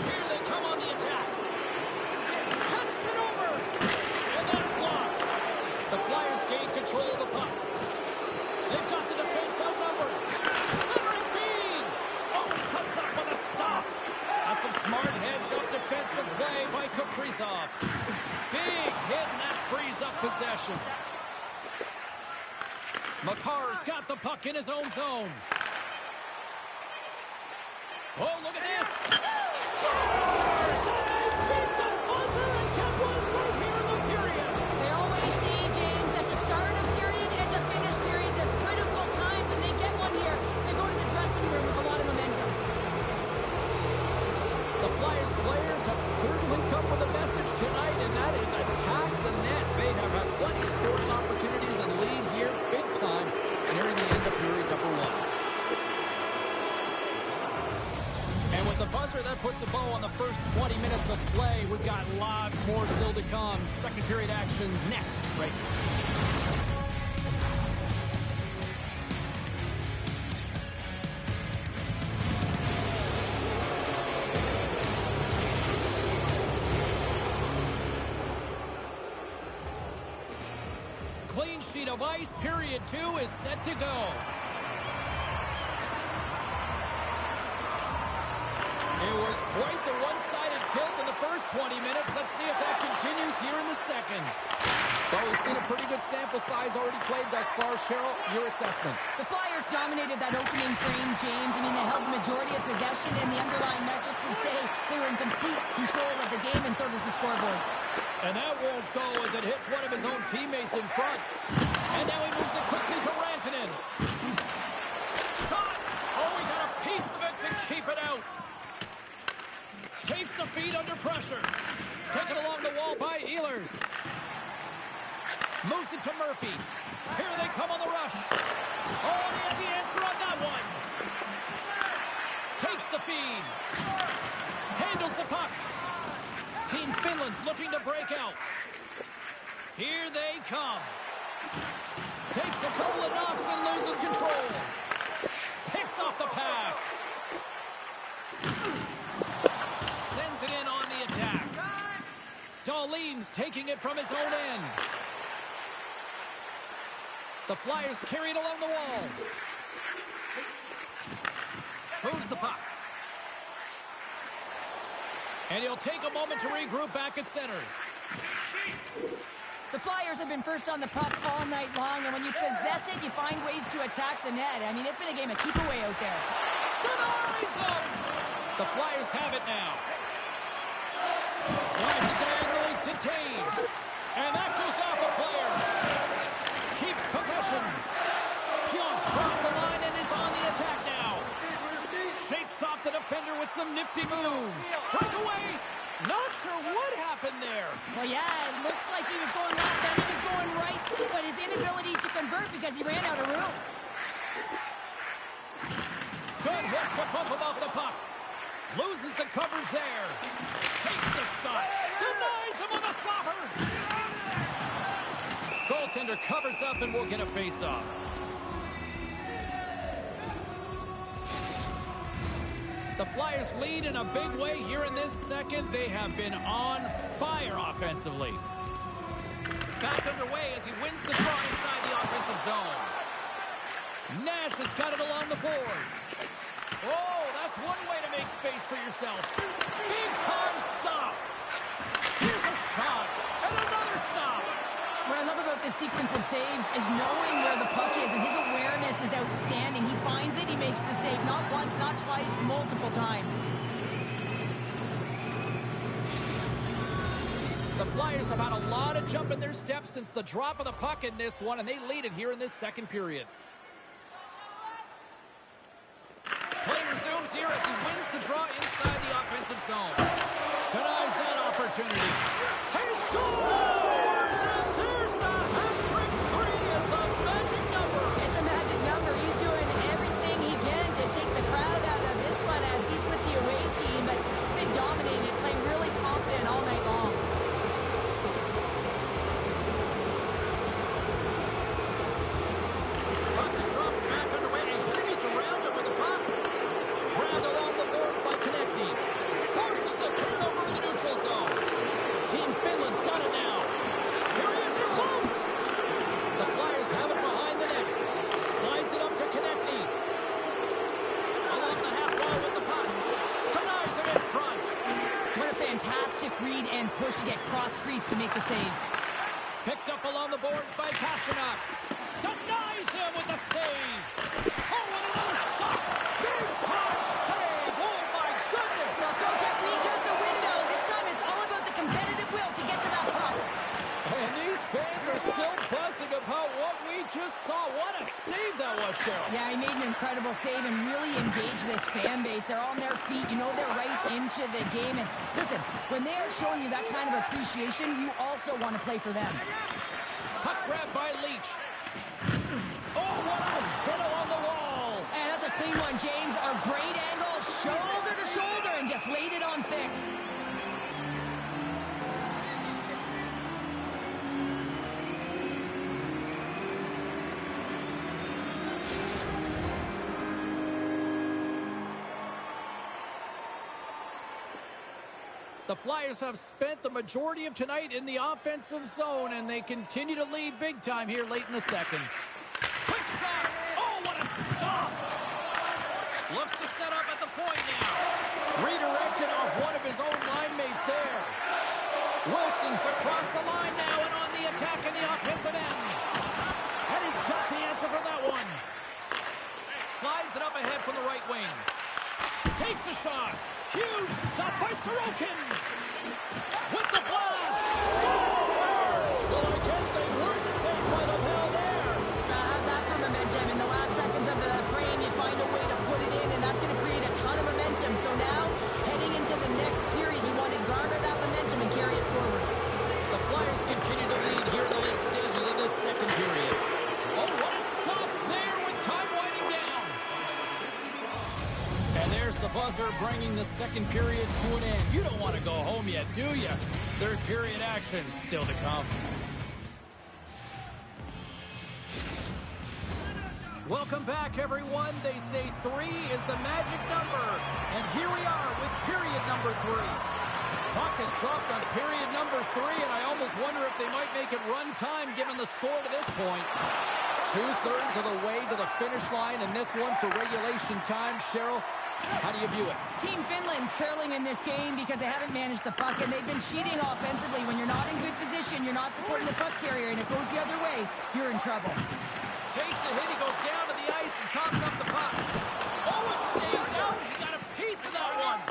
Here they come on the attack. Passes it over. And that's blocked. The Flyers gain control of the puck. They've got the defense outnumbered. Centering feed. Oh, he comes up with a stop. That's some smart heads-up defensive play by Kaprizov. Big hit, and that frees up possession. Makar's got the puck in his own zone. Oh, look at this. Scores! And they beat the buzzer and get one right here in the period. They always say, James, that to start a period and to finish periods at critical times, and they get one here. They go to the dressing room with a lot of momentum. The Flyers players have certainly come with a message tonight, and that is attack the net. They have had plenty of scoring opportunities and lead here big time nearing the end of period number 1. And with the buzzer, that puts a bow on the first 20 minutes of play. We've got lots more still to come. Second period action next, right? Clean sheet of ice. Period 2 is set to go. It was quite the one-sided tilt in the first 20 minutes. Let's see if that continues here in the second. Well, we've seen a pretty good sample size already played thus far. Cheryl, your assessment. The Flyers dominated that opening frame, James. I mean, they held the majority of possession, and the underlying metrics would say they were in complete control of the game, and so does the scoreboard. And that won't go as it hits one of his own teammates in front. And now he moves it quickly to Rantanen. Shot! Oh, he got a piece of it to keep it out. Takes the feed under pressure. Taken along the wall by Ehlers. Moves it to Murphy. Here they come on the rush. Oh, he had the answer on that one. Takes the feed. Handles the puck. Team Finland's looking to break out. Here they come. Takes a couple of knocks and loses control. Picks off the pass. Sends it in on the attack. Dahlin's taking it from his own end. The Flyers carry it along the wall. Moves the puck. And he'll take a moment to regroup back at center. The Flyers have been first on the puck all night long, and when you possess it, you find ways to attack the net. I mean, it's been a game of keep away out there. Denies him! The Flyers have it now. Slides it diagonally to Taves. And that goes off a player. Keeps possession. Pionk's crossed the line and is on the attack now. Shakes off the defender with some nifty moves. Breakaway. Not sure what happened there. Well, yeah, it looks like he was going left, then he was going right, but his inability to convert because he ran out of room. Good hit to bump him off the puck. Loses the coverage there. Takes the shot. Denies him with a slapper. Goaltender covers up and will get a face-off. The Flyers lead in a big way here in this second. They have been on fire offensively. Back underway as he wins the draw inside the offensive zone. Nash has got it along the boards. Oh, that's one way to make space for yourself. Big time stop. Here's a shot and another stop. What I love about this sequence of saves is knowing where the puck is, and his awareness is outstanding. He finds it, he makes the save. Not once, not twice, multiple times. The Flyers have had a lot of jump in their steps since the drop of the puck in this one, and they lead it here in this second period. Play resumes here as he wins the draw inside the offensive zone. Denies that opportunity. He scores! And there's the hat-trick 3 as the magic number. It's a magic number. He's doing everything he can to take the crowd out of this one as he's with the away team, but they dominated, playing really confident all night long. Puck is dropped back underway. He should be surrounded with the puck. Grabbed along the boards by Konechny. Forces the turnover in the neutral zone. Team Finland's got it now. Here he is, they're close. The Flyers have it behind the net. Slides it up to Konechny. Along the half wall with the puck. Denies him in front. What a fantastic read and push to get cross-crease to make the save. Picked up along the boards by Pasternak. Denies him with the save. Oh, and another stop. Big time save. Oh, my goodness. Well, go technique out the window. This time it's all about the competitive will to get to that puck. And these fans are still buzzing about what we just saw. What a save that was, Cheryl. Yeah, he made an incredible save and really engaged this fan base. They're on their feet. You know they're right into the game. And listen, when they are showing you that kind of appreciation, you also want to play for them. Puck grab by Leach. Oh, what a hit along the wall. And that's a clean one, James. A great angle, shoulder to shoulder, and just laid it on thick. The Flyers have spent the majority of tonight in the offensive zone, and they continue to lead big time here late in the second. Quick shot! Oh, what a stop! Looks to set up at the point now. Redirected off one of his own line mates there. Wilson's across the line now and on the attack in the offensive end. And he's got the answer for that one. Slides it up ahead from the right wing. Takes a shot. Huge stop by Sorokin. With the blast. Scores! Well, I guess they weren't saved by the bell there. How's that for momentum? In the last seconds of the frame, you find a way to put it in, and that's going to create a ton of momentum. So now, heading into the next period, you want to garner that momentum and carry it forward. The Flyers continue to lead here in the late stages of this second period. Oh, what a stop there with time winding down. And there's the buzzer bringing the second period to an end. You don't want to go home yet, do you? Third period action still to come. Welcome back, everyone. They say 3 is the magic number. And here we are with period number 3. Puck has dropped on period number 3, and I almost wonder if they might make it run time given the score to this point. 2/3 of the way to the finish line in this one for regulation time. Cheryl, how do you view it? Team Finland's trailing in this game because they haven't managed the puck, and they've been cheating offensively. When you're not in good position, you're not supporting the puck carrier, and it goes the other way, you're in trouble. Takes a hit, he goes down to the ice and coughs up the puck. Oh, it stays out. He got a piece of that one.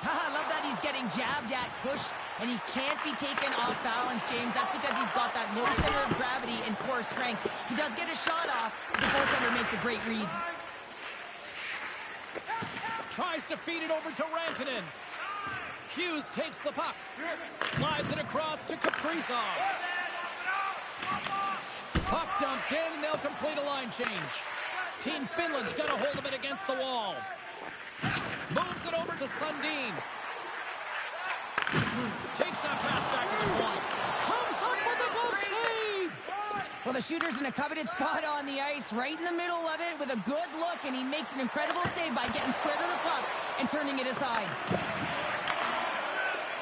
I love that he's getting jabbed at, pushed, and he can't be taken off balance, James. That's because he's got that low center of gravity and core strength. He does get a shot off, but the goaltender makes a great read. Tries to feed it over to Rantanen. Hughes takes the puck. Slides it across to Kaprizov. Puck dumped in, and they'll complete a line change. Team Finland's got a hold of it against the wall. Moves it over to Sundin. Takes that pass back to the point. Comes up with a glove save. Well, the shooter's in a coveted spot on the ice, right in the middle of it with a good look, and he makes an incredible save by getting square to the puck and turning it aside.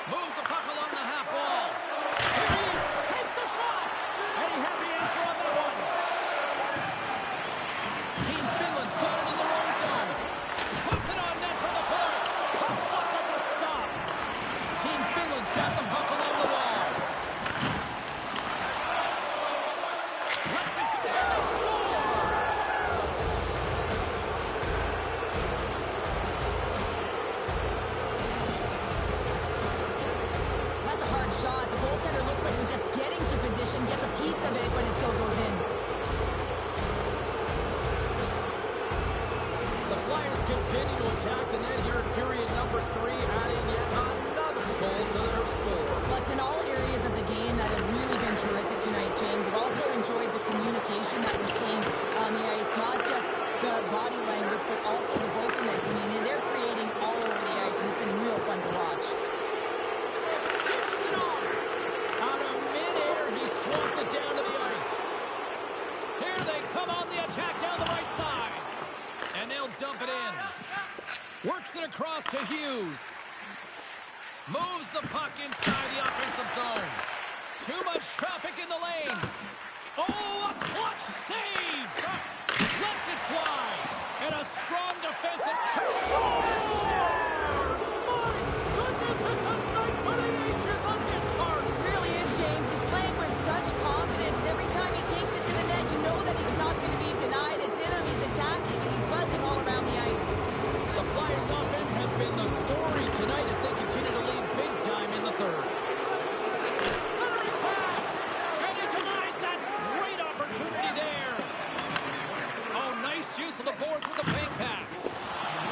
Moves the puck along the half wall. Here he is. Takes the shot. And he had the answer on that one. Team Finland's got it in their own zone. Puts it on net for the point. Pops up with the stop. Team Finland's got the puck along the wall. Lets it go. And they score. That's a hard shot. The goaltender looks like he's just getting to position, gets a piece of it, but it still goes in. The Flyers continue to attack the net here in period number 3, adding yet another goal to their score. But in all areas of the game that have really been terrific tonight, James. I've also enjoyed the communication that we're seeing on the ice, not just the body language, but also the vocalness. I mean, they're creating all over the ice, and it's been real fun to watch. Dishes it off. Out of midair, he swats it down to the ice. Here they come on the attack down the right side. And they'll dump it in. Works it across to Hughes. Moves the puck inside the offensive zone. Too much traffic in the lane. Oh, a clutch save. Lets it fly. And a strong defensive. Scores! My goodness, it's a night for the ages on this part. It really is, James. He's playing with such confidence, and every time he takes it to the net, you know that he's not going to be denied. It's in him, he's attacking, and he's buzzing all around the ice. The Flyers offense has been the story tonight as they continue to lead big time in the third. Centering pass, and he denies that great opportunity there. Oh, nice use of the boards with the bank pass.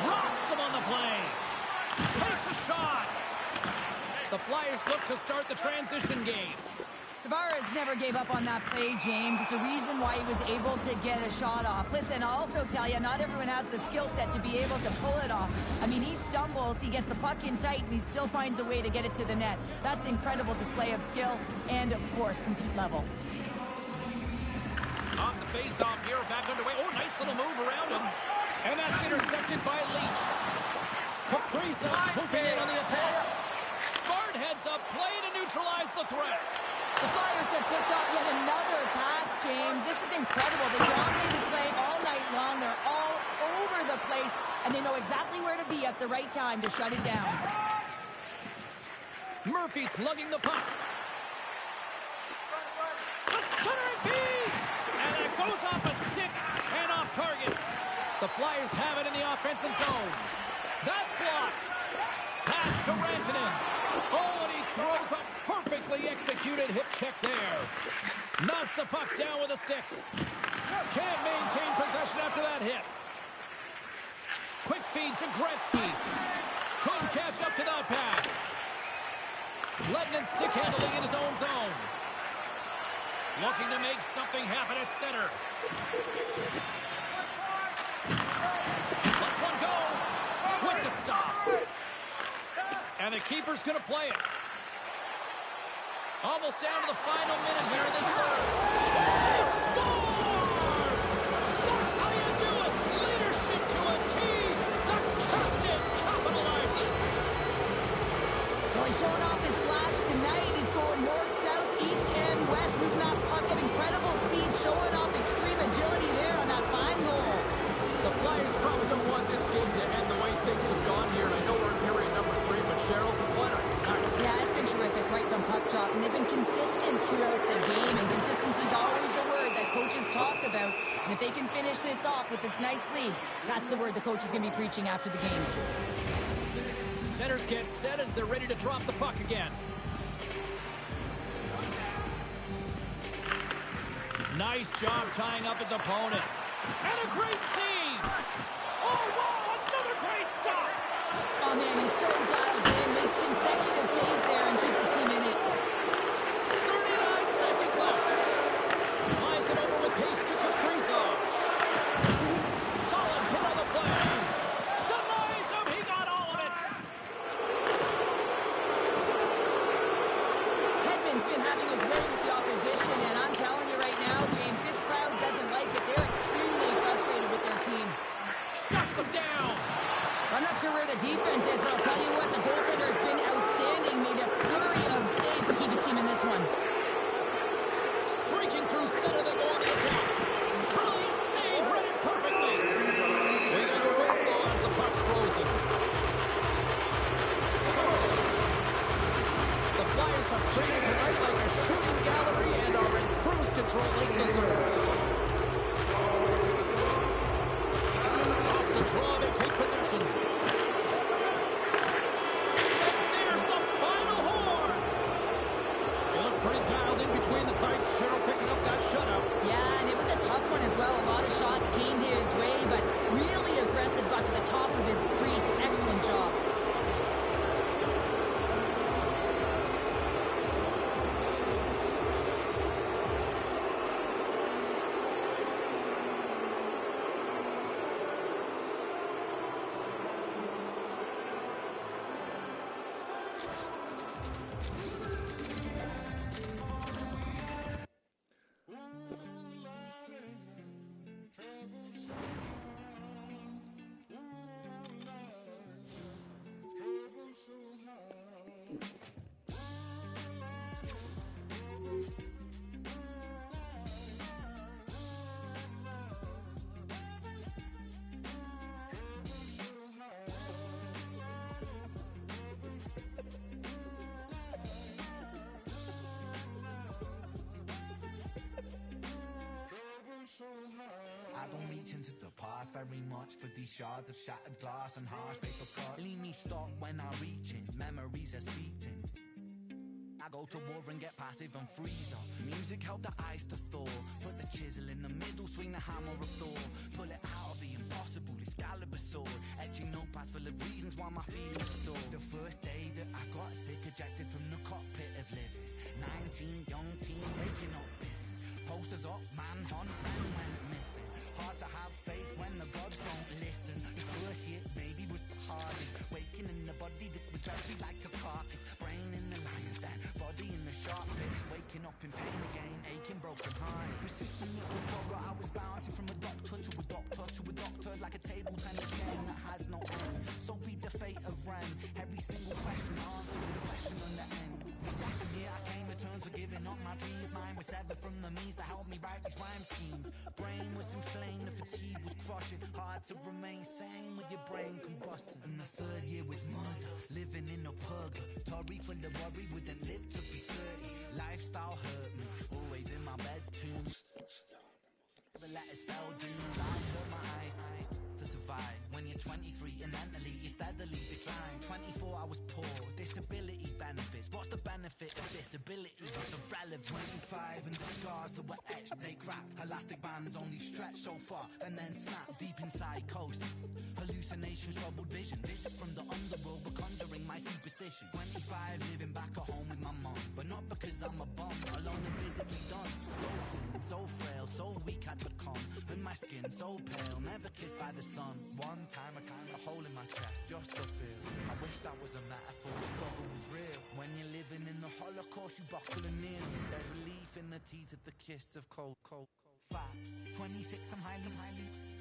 Rocks him on the play. Takes a shot. The Flyers look to start the transition game. Tavares never gave up on that play, James. It's a reason why he was able to get a shot off. Listen, I'll also tell you, not everyone has the skill set to be able to pull it off. I mean, he stumbles, he gets the puck in tight, and he still finds a way to get it to the net. That's incredible display of skill and, of course, compete level. Off the face-off here, back underway. Oh, nice little move around him. And that's intercepted by Leach. Kaprizov swooping in on the attack. Smart heads up, play to neutralize the threat. The Flyers have picked up yet another pass, James. This is incredible. They dominated play all night long. They're all over the place, and they know exactly where to be at the right time to shut it down. Murphy's lugging the puck. The centering feed! And it goes off a stick and off target. The Flyers have it in the offensive zone. That's blocked. Pass to Rantanen. Oh, and he throws a perfectly executed hip check there. Knocks the puck down with a stick. Can't maintain possession after that hit. Quick feed to Gretzky. Couldn't catch up to that pass. Lebanon stick handling in his own zone. Looking to make something happen at center. Lets one go. With the stop. And the keeper's going to play it. Almost down to the final minute here in this third. He scores! That's how you do it. Leadership to a team. The captain capitalizes. Well, he's showing off his flash tonight. He's going north, south, east, and west, moving that puck at incredible speed, showing off extreme agility there on that fine goal. The Flyers probably don't want this game to end the way things have gone here. And I know we're in period number 3, but Cheryl, what a night. Yeah, it's been terrific right from puck drop, and they've been consistent throughout the game, and consistency is always a word that coaches talk about. And if they can finish this off with this nice lead, that's the word the coach is going to be preaching after the game. Centers get set as they're ready to drop the puck again. Nice job tying up his opponent. And a great save! Oh, wow, another great stop! Oh, man, he's so dialed in, makes consecutive saves there and keeps his team in it. 39 seconds left. Slides it over with pace to Kaprizov. Solid hit on the play. Denies him, he got Shuts him down. I'm not sure where the defense is, but I'll tell you what, the goaltender has been outstanding. Made a flurry of saves to keep his team in this one. Streaking through center, they go on the attack. Brilliant save, read it perfectly. We got a whistle as the puck's frozen. The Flyers have traded tonight like a shooting gallery and are in cruise control late in the third. Off the draw, they take possession. And there's the final horn. They look pretty dialed in between the pipes. Cheryl picking up that shutout. Yeah, and it was a tough one as well. A lot of shots came his way, but really aggressive, got to the top of his crease. Excellent job. I don't reach into the past very much for these shards of shattered glass and harsh paper cuts. Leave me stop when I reach in, memories are seeped in. I go to war and get passive and freeze up. Music help the ice to thaw. Put the chisel in the middle, swing the hammer of Thor. Pull it out of the impossible, Excalibur sword. Etching notepads full of reasons why my feelings are sore. The first day that I got sick, ejected from the cockpit of living. 19, young teen, waking up bidding. Posters up, manhunt, and went missing. Hard to have faith when the gods don't listen. The first year maybe was the hardest. Waking in the body that was very like a carcass. Brain in the lion's den, body in the sharp pit. Waking up in pain again, aching, broken heart. Persistent little bugger, I was bouncing from a doctor to a doctor to a doctor, like a table tennis game that has no end. So be the fate of Ren. Every single question answered with a question on the end. The second year I came to terms with giving up my dreams. Mine was severed from the means that helped me write these rhyme schemes. Brain was inflamed, the fatigue was crushing. Hard to remain sane with your brain combusting. And the third year was murder, living in a purgatory full of worry, wouldn't live to be 30. Lifestyle hurt me, always in my bed too. The letter spell doom, life hurt my eyes to survive. When you're 23 and mentally you steadily decline. 24 I was poor, disability benefits. What's the benefit of disability? It's irrelevant. 25 and the scars that were etched, they crack. Elastic bands only stretch so far and then snap. Deep in psychosis, hallucinations, troubled vision. This is from the underworld, but conjuring my superstition. 25 living back at home with my mum, but not because I'm a bum, alone and physically done. So thin, so frail, so weak I'd become. And my skin so pale, never kissed by the sun. One time a hole in my chest, just to feel. I wish that was a metaphor, the struggle was real. When you're living in the Holocaust, you buckle and kneel. There's relief in the teeth of the kiss of cold. Facts. 26, I'm highly.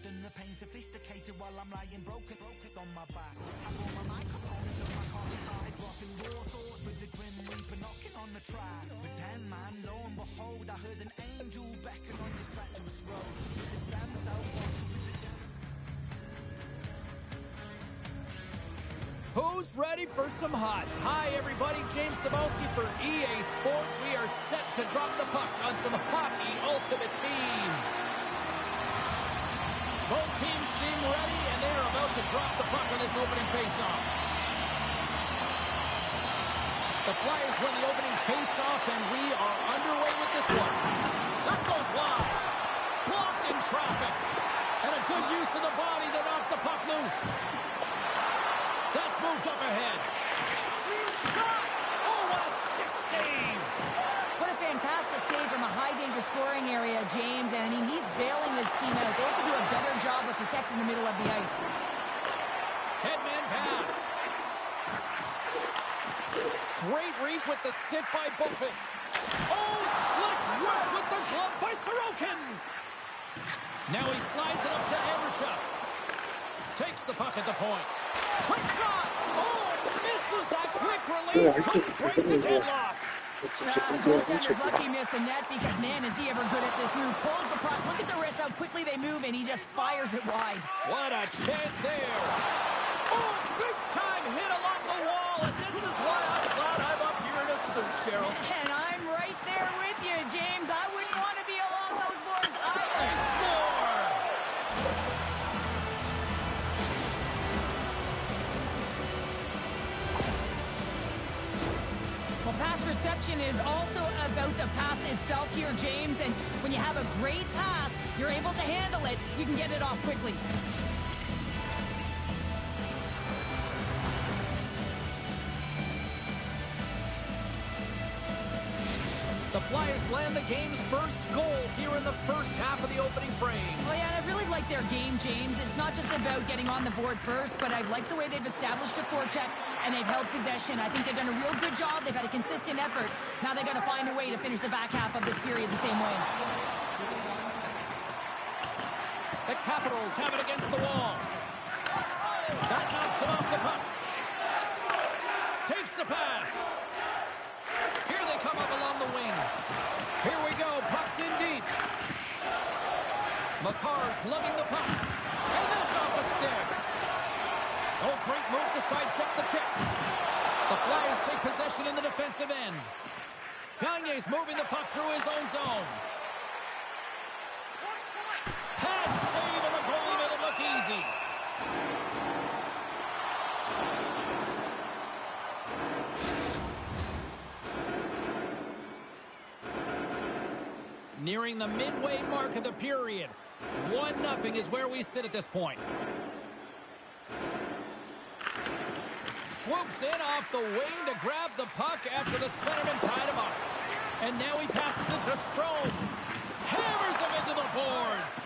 Then the pain sophisticated while I'm lying broken on my back. I brought my microphone until my coffee started dropping raw thoughts with the grim reaper knocking on the track. But then, man, lo and behold, I heard an angel beckon on this treacherous road. It's a stem cell box with the Who's ready for some hot? Hi, everybody. James Zabehlice for EA Sports. We are set to drop the puck on some hockey Ultimate Team. Both teams seem ready, and they are about to drop the puck on this opening faceoff. The Flyers win the opening faceoff, and we are underway with this one. That goes wide. Blocked in traffic. And a good use of the body to knock the puck loose. That's moved up ahead. Shot! Oh, what a stick save! What a fantastic save from a high-danger scoring area, James. And, I mean, he's bailing his team out. They have to do a better job of protecting the middle of the ice. Headman pass. Great reach with the stick by Bofist. Oh, slick work with the glove by Sorokin. Now he slides it up to Everchuk. takes the puck at the point. Quick shot! Oh, misses that quick Yeah, release. it's Couldn't just break the pretty well. deadlock. It's The goaltender's lucky he missed the net because, man, is he ever good at this move. Pulls the puck. Look at the wrist, how quickly they move, and he just fires it wide. What a chance there. Oh, big time hit along the wall, and this is why I'm glad I'm up here in a suit, Cheryl. And I'm right there with you, James. I wouldn't want to be along those boards either. They score! Well, pass reception is also about the pass itself here, James. And when you have a great pass, you're able to handle it. You can get it off quickly. The Flyers land the game's first goal here in the first half of the opening frame. Well, yeah, and I really like their game, James. It's not just about getting on the board first, but I like the way they've established a forecheck and they've held possession. I think they've done a real good job. They've had a consistent effort. Now they've got to find a way to finish the back half of this period the same way. The Capitals have it against the wall. That knocks it off the puck. Takes the pass. Here they come up along the wing. Here we go. Puck's in deep. McCarr's lugging the puck. And that's off the stick. Oh, great move to sidestep the check. The Flyers take possession in the defensive end. Gagne's moving the puck through his own zone. Pass save, and the goalie made it look easy. Nearing the midway mark of the period. 1-0 is where we sit at this point. Swoops in off the wing to grab the puck after the centerman tied him up. And now he passes it to Strome. Hammers him into the boards.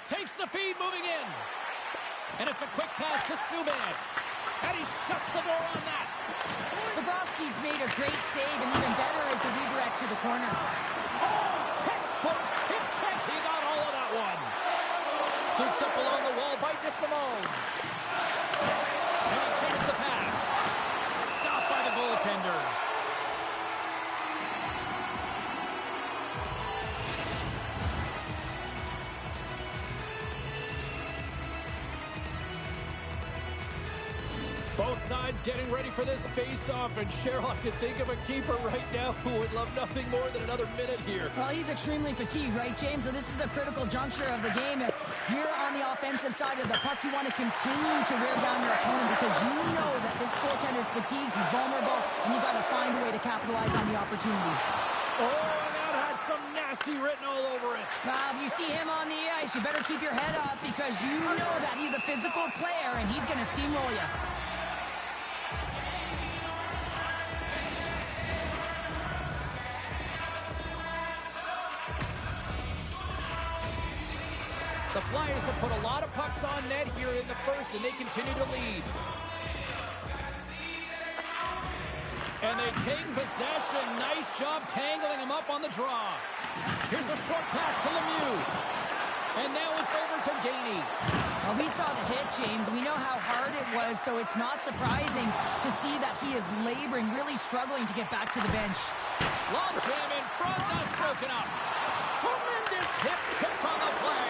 Takes the feed moving in. And it's a quick pass to Subban. And he shuts the door on that. Bobrovsky's made a great save, and even better is the redirect to the corner. Oh, textbook hip check. He got all of that one. Scooped up along the wall by DeSimone. And he takes the pass. Stopped by the goaltender. Both sides getting ready for this face-off, and Cheryl, I can think of a keeper right now who would love nothing more than another minute here. Well, he's extremely fatigued, right, James? So this is a critical juncture of the game. You're on the offensive side of the puck. You want to continue to wear down your opponent because you know that this goaltender's fatigued, he's vulnerable, and you got to find a way to capitalize on the opportunity. Oh, and that had some nasty written all over it. Well, if you see him on the ice, you better keep your head up because you know that he's a physical player, and he's going to steamroll you. The Flyers have put a lot of pucks on net here in the first, and they continue to lead. And they take possession. Nice job tangling him up on the draw. Here's a short pass to Lemieux. And now it's over to Gainey. Well, we saw the hit, James. We know how hard it was, so it's not surprising to see that he is laboring, really struggling to get back to the bench. Long jam in front. That's broken up. Tremendous hip check on the play.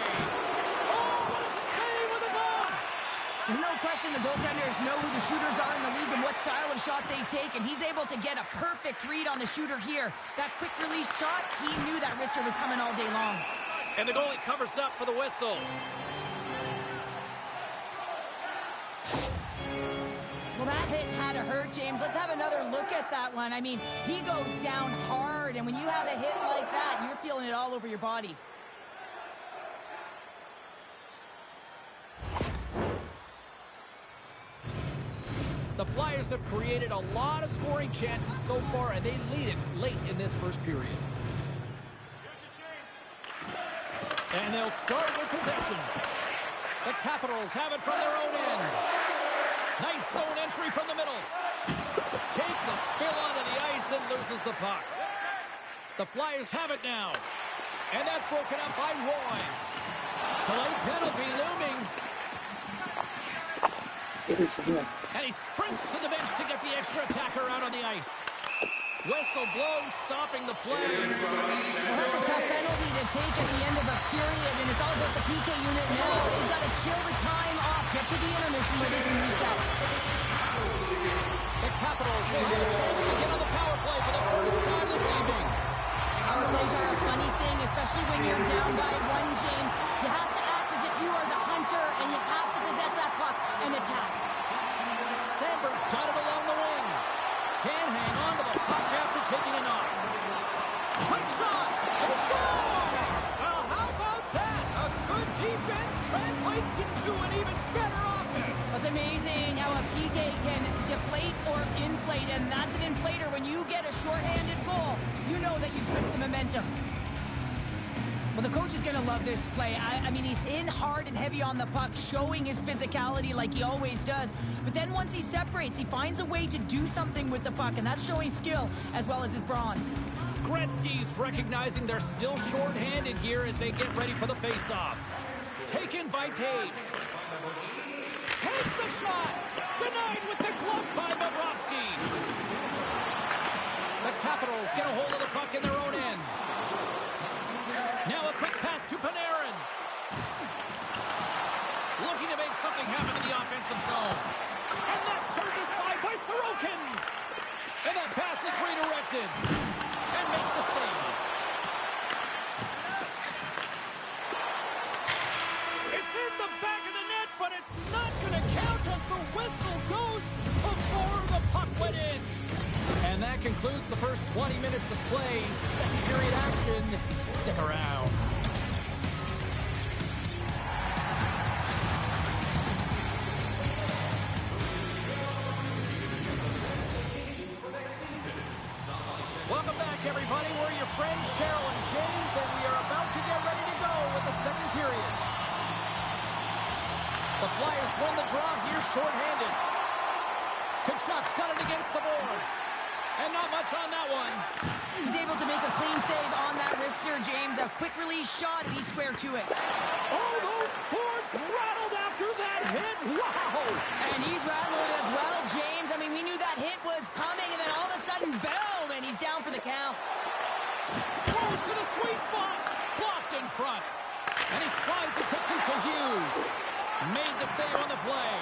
There's no question the goaltenders know who the shooters are in the league and what style of shot they take, and he's able to get a perfect read on the shooter here. That quick release shot, he knew that wrister was coming all day long. And the goalie covers up for the whistle. Well, that hit had to hurt, James. Let's have another look at that one. I mean, he goes down hard, and when you have a hit like that, you're feeling it all over your body. The Flyers have created a lot of scoring chances so far, and they lead it late in this first period. And they'll start with possession. The Capitals have it from their own end. Nice zone entry from the middle. Takes a spill onto the ice and loses the puck. The Flyers have it now. And that's broken up by Roy. Delayed penalty looming. And he sprints to the bench to get the extra attacker out on the ice. Whistle blows, stopping the play. Well, that's a tough penalty to take at the end of a period, and it's all about the PK unit now. They've got to kill the time off, get to the intermission where they can reset. The Capitals will have a chance to get on the power play for the first time this evening. Power plays are a funny thing, especially when you're down by one, James. You have to act as if you are the hunter, and you have to possess that puck and attack. Sandberg's got it along the wing. Can't hang on to the puck after taking a knock. Quick shot! And score! Well, how about that? A good defense translates into an even better offense. It's amazing how a PK can deflate or inflate, and that's an inflator. When you get a shorthanded goal, you know that you've switched the momentum. Well, the coach is going to love this play. I mean, he's in hard and heavy on the puck, showing his physicality like he always does. But then once he separates, he finds a way to do something with the puck, and that's showing skill as well as his brawn. Gretzky's recognizing they're still short-handed here as they get ready for the face-off. Taken by Taves. Takes the shot. Denied with the glove by Bobrovsky. The Capitals get a hold of the puck in their own end. Now a quick pass to Panarin. Looking to make something happen in the offensive zone. And that's turned aside by Sorokin. And that pass is redirected. And makes the save. It's in the back of the net, but it's not going to count as the whistle goes before the puck went in. And that concludes the first 20 minutes of play. Second period action. Stick around. Welcome back, everybody. We're your friends, Cheryl and James, and we are about to get ready to go with the second period. The Flyers win the draw here shorthanded. Kachuk's got it against the boards. And not much on that one. He's able to make a clean save on that wrister, James. A quick release shot, and he's square to it. Oh, those boards rattled after that hit. Wow! And he's rattled as well, James. I mean, we knew that hit was coming, and then all of a sudden, boom, and he's down for the count. Throws to the sweet spot. Blocked in front. And he slides it quickly to Hughes. Made the save on the play.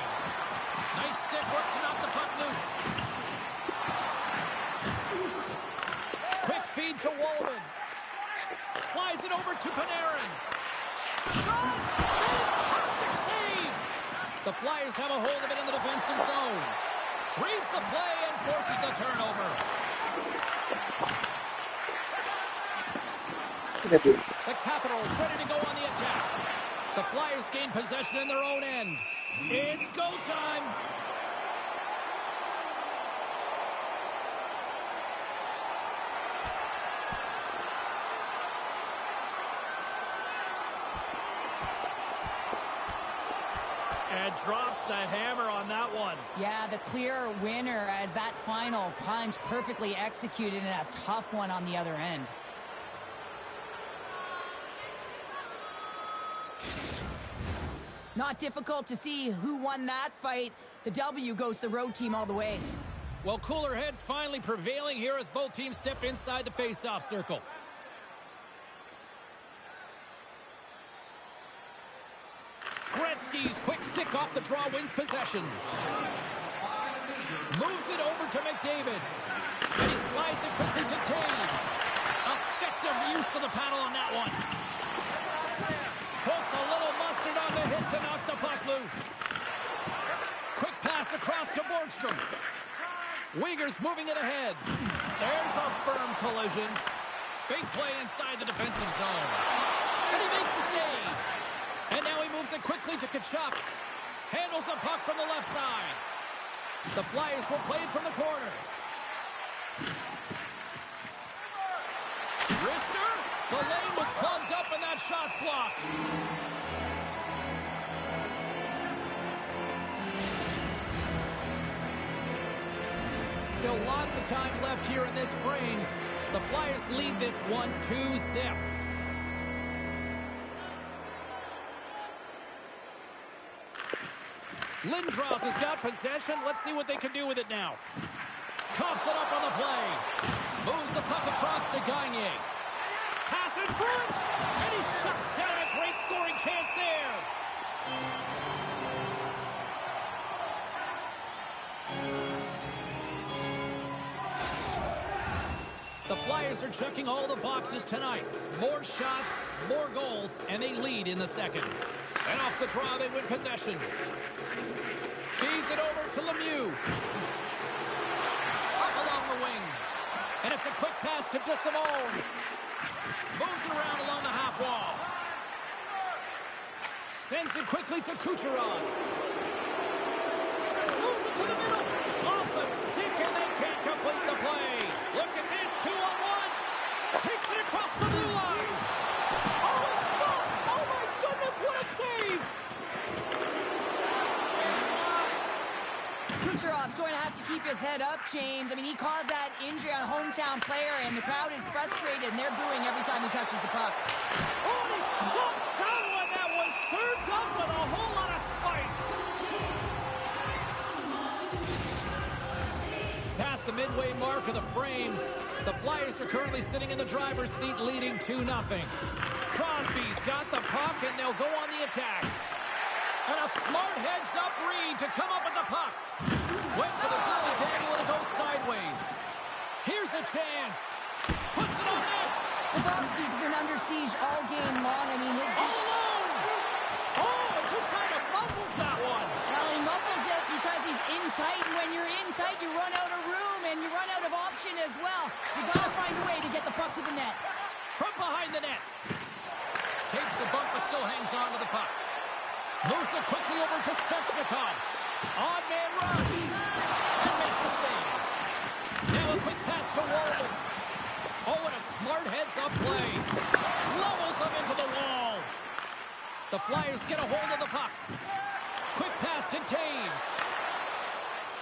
Nice stick work to knock the puck loose. Quick feed to Walman. Slides it over to Panarin. Fantastic save! The Flyers have a hold of it in the defensive zone. Reads the play and forces the turnover. The Capitals ready to go on the attack. The Flyers gain possession in their own end. It's go time. And drops the hammer on that one. Yeah, the clear winner as that final punch perfectly executed and a tough one on the other end. Not difficult to see who won that fight. The W goes the road team all the way. Well, cooler heads finally prevailing here as both teams step inside the face-off circle. Gretzky's quick stick off the draw wins possession. Moves it over to McDavid. And he slides it quickly to Taves. Effective use of the paddle on that one. Puts a little mustard on the hit to knock the puck loose. Quick pass across to Borgstrom. Uyghur's moving it ahead. There's a firm collision. Big play inside the defensive zone. And he makes the save. And now he moves it quickly to Kachuk. Handles the puck from the left side. The Flyers will play it from the corner. Wrister. The lane was plugged up and that shot's blocked. Still lots of time left here in this frame. The Flyers lead this one 2-0. Lindros has got possession. Let's see what they can do with it now. Coughs it up on the play. Moves the puck across to Gagne. Pass in front. And he shuts down a great scoring chance there. The Flyers are checking all the boxes tonight. More shots, more goals, and they lead in the second. And off the draw, they win possession. Feeds it over to Lemieux. Up along the wing. And it's a quick pass to DeSimone. Moves it around along the half wall. Sends it quickly to Kucherov. Moves it to the middle. Off the stick, and they can't complete the play. Look at this, 2-on-1. Takes it across the blue line. Oh, it's stopped. Oh, my goodness, what a save. Kucherov's going to have to keep his head up, James. I mean, he caused that injury on a hometown player, and the crowd is frustrated, and they're booing every time he touches the puck. Oh, and he stops that one. That was served up with a whole lot of spice. Past the midway mark of the frame, the Flyers are currently sitting in the driver's seat, leading 2-0. Crosby's got the puck, and they'll go on the attack. And a smart heads-up read to come up with the puck. Went for the dirty dangle, and it goes sideways. Here's a chance. Puts it on net. Crosby's been under siege all game long. I mean, his... All alone. Oh, it just kind of muffles that one. Well, he muffles it because he's in tight, and when you're in tight, you run out of room, and you run out of option as well. You got to find a way to get the puck to the net. From behind the net. Takes a bump, but still hangs on to the puck. Moves it quickly over to Svechnikov. Odd man rush. And makes the save. Now a quick pass to Warren. Oh, and a smart heads-up play. Levels him into the wall. The Flyers get a hold of the puck. Quick pass to Taves.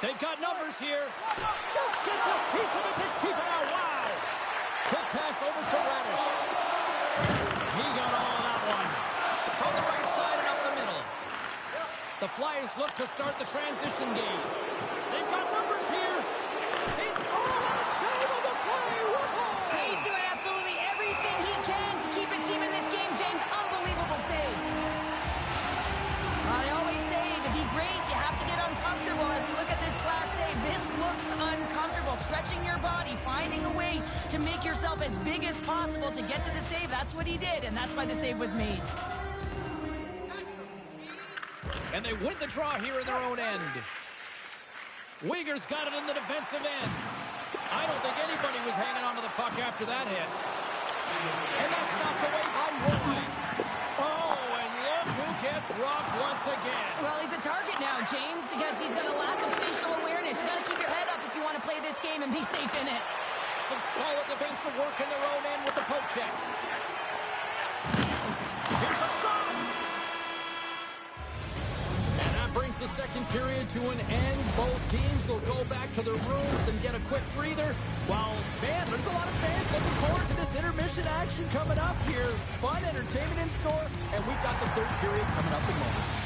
They've got numbers here. Just gets a piece of it to keep it out. Wow. Quick pass over to Radish. He got all of that one. From the right side and up the middle. The Flyers look to start the transition game. They've got numbers here. A save on the play. Whoa. He's doing absolutely everything he can to keep his team in this game, James. Unbelievable save. I always say to be great, you have to get uncomfortable. As we look at this last save, this looks uncomfortable. Stretching your body, finding a way to make yourself as big as possible to get to the save. That's what he did, and that's why the save was made. And they win the draw here in their own end. Uyghur's got it in the defensive end. I don't think anybody was hanging on to the puck after that hit. And that's knocked away by Roy. Oh, and look who gets rocked once again. Well, he's a target now, James, because he's got a lack of spatial awareness. You got to keep your head up if you want to play this game and be safe in it. Some solid defensive work in their own end with the poke check. Here's a shot. Brings the second period to an end. Both teams will go back to their rooms and get a quick breather. While, man, there's a lot of fans looking forward to this intermission action coming up here. Fun entertainment in store, and we've got the third period coming up in moments.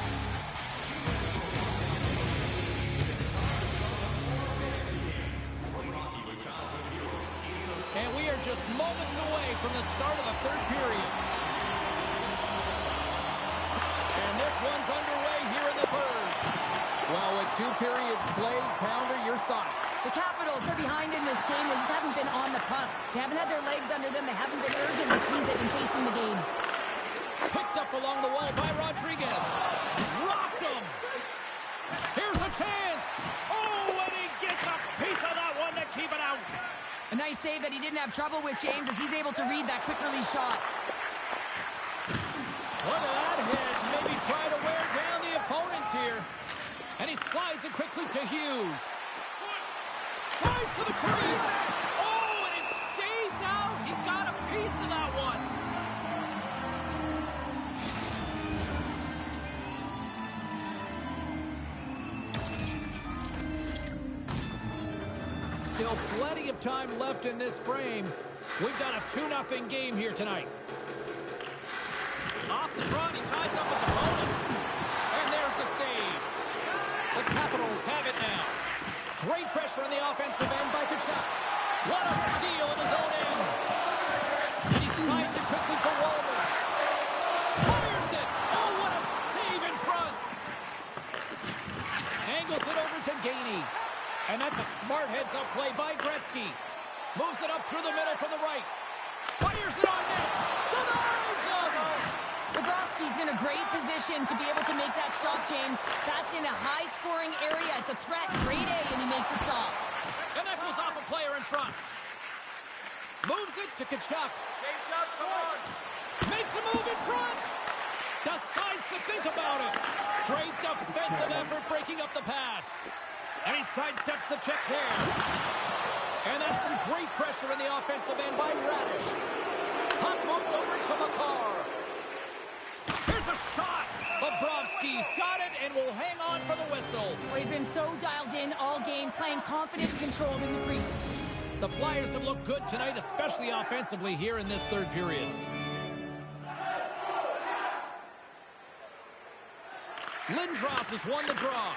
And we are just moments away from the start of the third period. And this one's underway here in the third. Well, with 2 periods played, Pounder, your thoughts? The Capitals are behind in this game. They just haven't been on the puck. They haven't had their legs under them. They haven't been urgent, which means they've been chasing the game. Picked up along the wall by Rodriguez. Rocked him. Here's a chance. Oh, and he gets a piece of that one to keep it out. A nice save that he didn't have trouble with, James, as he's able to read that quick release shot. Look at that hit. Maybe try to wear down the opponents here. And he slides it quickly to Hughes. Drives to the crease. Oh, and it stays out. He got a piece of that one. Still plenty of time left in this frame. We've got a 2-0 game here tonight. Off the front, he ties up his opponent. And there's the save. Great pressure on the offensive end by Kachuk. What a steal in his own end. And he slides it quickly to Walden. Fires it. Oh, what a save in front. Angles it over to Gainey. And that's a smart heads-up play by Gretzky. Moves it up through the middle from the right. Fires it on net. Denies him. Bobrovsky's in a great position to be able to make that stop, James. That's in a high-scoring area. It's a threat. Grade A, and he makes the stop. And that goes off a player in front. Moves it to Kachuk. James up, come on. Makes a move in front. Decides to think about it. Great defensive effort breaking up the pass. And he sidesteps the check there. And that's some great pressure in the offensive end by Radish. Puck moved over to Makar. Here's a shot. Bobrovsky's got it and will hang on for the whistle. Well, he's been so dialed in all game, playing confident, controlled in the crease. The Flyers have looked good tonight, especially offensively here in this third period. Lindros has won the draw.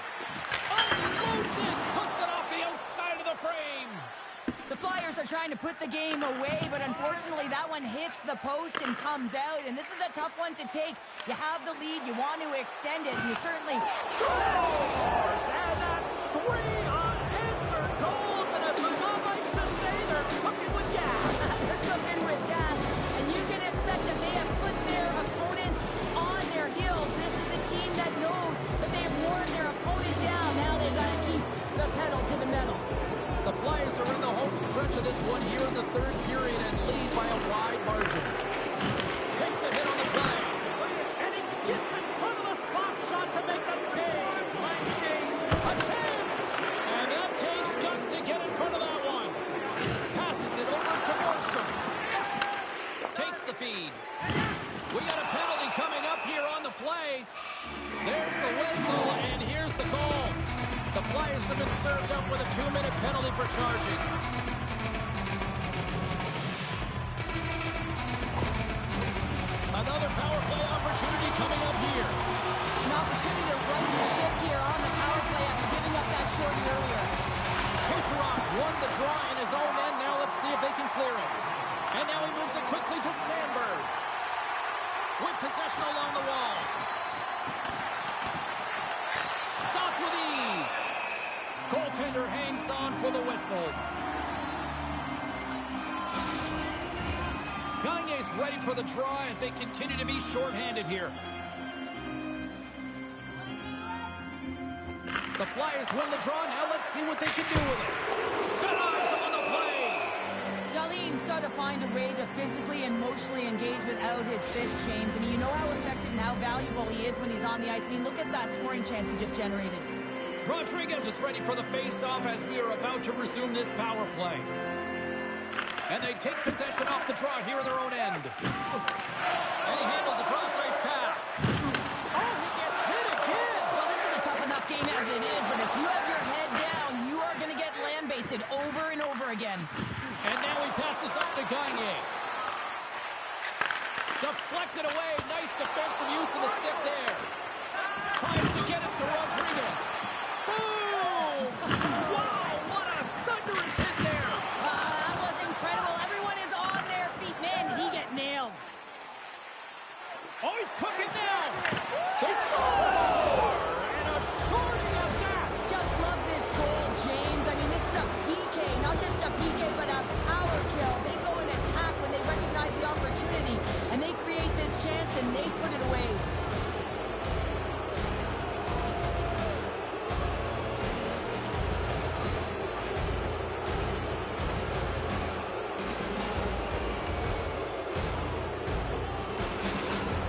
Unloads it, puts it off the outside of the frame. The Flyers are trying to put the game away, but unfortunately that one hits the post and comes out, and this is a tough one to take. You have the lead, you want to extend it, and you certainly scores! And that's 3 unanswered goals, and as my mom likes to say, they're cooking with gas. They're cooking with gas, and you can expect that they have put their opponents on their heels. This is a team that knows that they have worn their opponent down. Now they've got to keep the pedal to the metal. The Flyers are in the home stretch of this one here in the third period and lead by a wide margin. Takes a hit on the play. And he gets in front of the slot shot to make the save. A chance. And that takes guts to get in front of that one. Passes it over to Nordstrom. Takes the feed. We got a penalty coming up here on the play. There's the whistle, and here's the goal. The Flyers have been served up with a 2-minute penalty for charging. Another power play opportunity coming up here. An opportunity to run the ship here on the power play after giving up that shorty earlier. Kucherov's won the draw in his own end. Now let's see if they can clear it. And now he moves it quickly to Sandberg. With possession along the wall. Stopped with ease. Goaltender hangs on for the whistle. Gagne's ready for the draw as they continue to be shorthanded here. The Flyers win the draw. Now let's see what they can do with it. Denies him on the play. Dahlin's got to find a way to physically and emotionally engage without his fists, James. I mean, you know how effective and how valuable he is when he's on the ice. I mean, look at that scoring chance he just generated. Rodriguez is ready for the face-off as we are about to resume this power play. And they take possession off the draw here in their own end. And he handles the cross-ice pass. Oh, he gets hit again! Well, this is a tough enough game as it is, but if you have your head down, you are going to get land-basted over and over again. And now he passes up to Gagne. Deflected away. Nice defensive use of the stick there. Tries to get it to Rodriguez. Boom! Wow, what a thunderous hit there. That was incredible. Everyone is on their feet. Man, did he get nailed. Oh, he's cooking now. They score! And a shorty of that. Just love this goal, James. I mean, this is a PK, not just a PK, but a power kill. They go and attack when they recognize the opportunity, and they create this chance, and they put it away.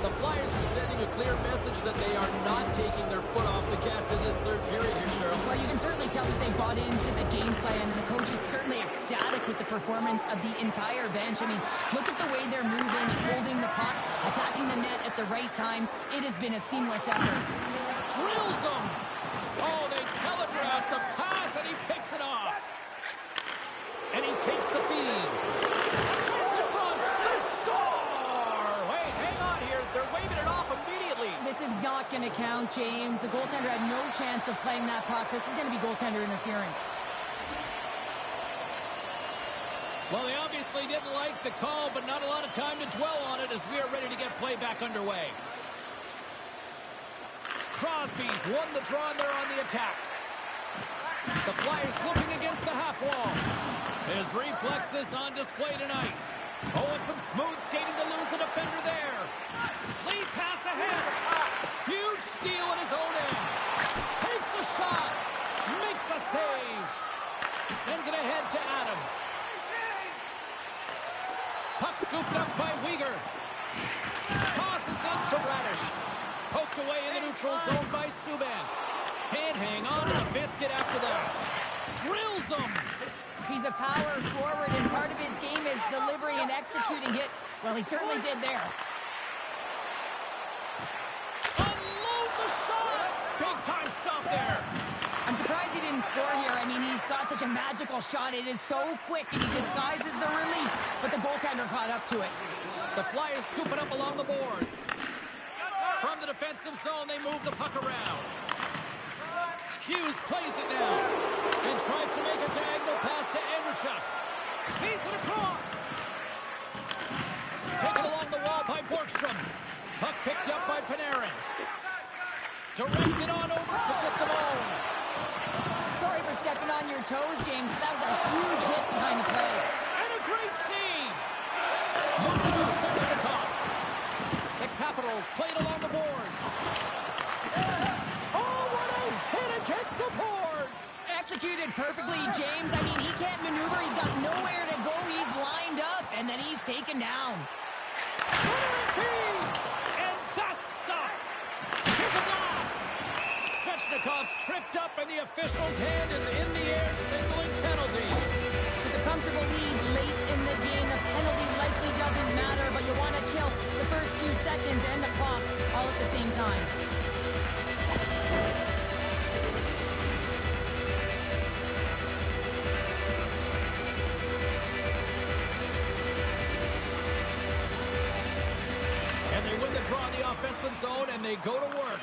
The Flyers are sending a clear message that they are not taking their foot off the gas in this third period here, Cheryl. Well, you can certainly tell that they bought into the game plan, and the coach is certainly ecstatic with the performance of the entire bench. I mean, look at the way they're moving, holding the puck, attacking the net at the right times. It has been a seamless effort. Drills them. Oh, they telegraphed the pass, and he picks it off. And he takes the feed. Chance in front. They score. Wait, hang on here. They're waving it off immediately. This is not going to count, James. The goaltender had no chance of playing that puck. This is going to be goaltender interference. Well, they obviously didn't like the call, but not a lot of time to dwell on it as we are ready to get play back underway. Crosby's won the draw and they're on the attack. The Flyers looking against the half wall. His reflexes on display tonight. Oh, and some smooth skating to lose the defender there. Lead pass ahead. Huge steal at his own end. Takes a shot. Makes a save. Sends it ahead to Adams. Puck scooped up by Weegar. Tosses it to Radish. Poked away in the neutral zone by Subban. Can't hang on to a biscuit after that. Drills him. He's a power forward, and part of his game is delivering and executing hits. Well, he certainly did there. Unloads a shot. Big time stop there. I'm surprised he didn't score here. I mean, he's got such a magical shot. It is so quick, and he disguises the release, but the goaltender caught up to it. The Flyers scoop it up along the boards. From the defensive zone, they move the puck around. Hughes plays it now and tries to make a diagonal pass to Andrechuk. Feeds it across. Taken along the wall by Borgstrom. Puck picked up by Panarin. Directs it on over to DeSimone. Sorry for stepping on your toes, James. That was a huge hit behind the play. And a great save. Moves to Stechnikov. The Capitals played along the boards. Oh, what a hit against the boards. Executed perfectly, James. I mean, he can't maneuver. He's got nowhere to go. He's lined up, and then he's taken down. And that's stopped. Here's a blast. Svechnikov's tripped up, and the official's hand is in the air, signaling penalty. With a comfortable lead late in the game, the penalty likely doesn't matter, but you want to kill the first few seconds and the clock all at the same time. And they win the draw in the offensive zone, and they go to work.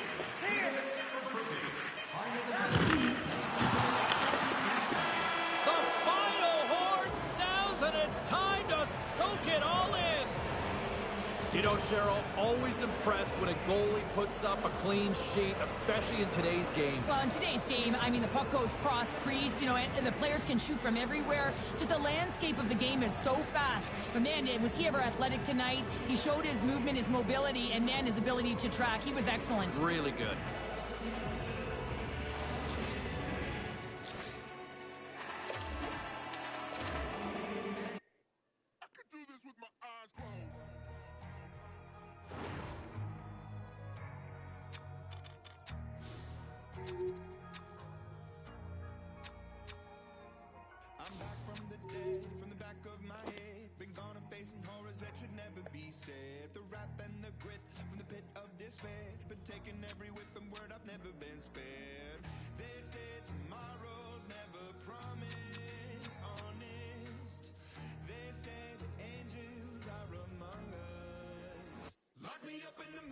The final horn sounds, and it's time to soak it all in. Cheryl, always impressed when a goalie puts up a clean sheet, especially in today's game. Well, in today's game, I mean, the puck goes cross-crease, you know, and the players can shoot from everywhere. Just the landscape of the game is so fast. But, man, was he ever athletic tonight? He showed his movement, his mobility, and, man, his ability to track. He was excellent. Really good. I could do this with my eyes closed. I'm back from the dead, from the back of my head. Been gone and facing horrors that should never be said. The wrath and the grit from the pit of despair. Been taking every whip and word, I've never been spared. They say tomorrow's never promised, honest. They say the angels are among us. Lock me up in the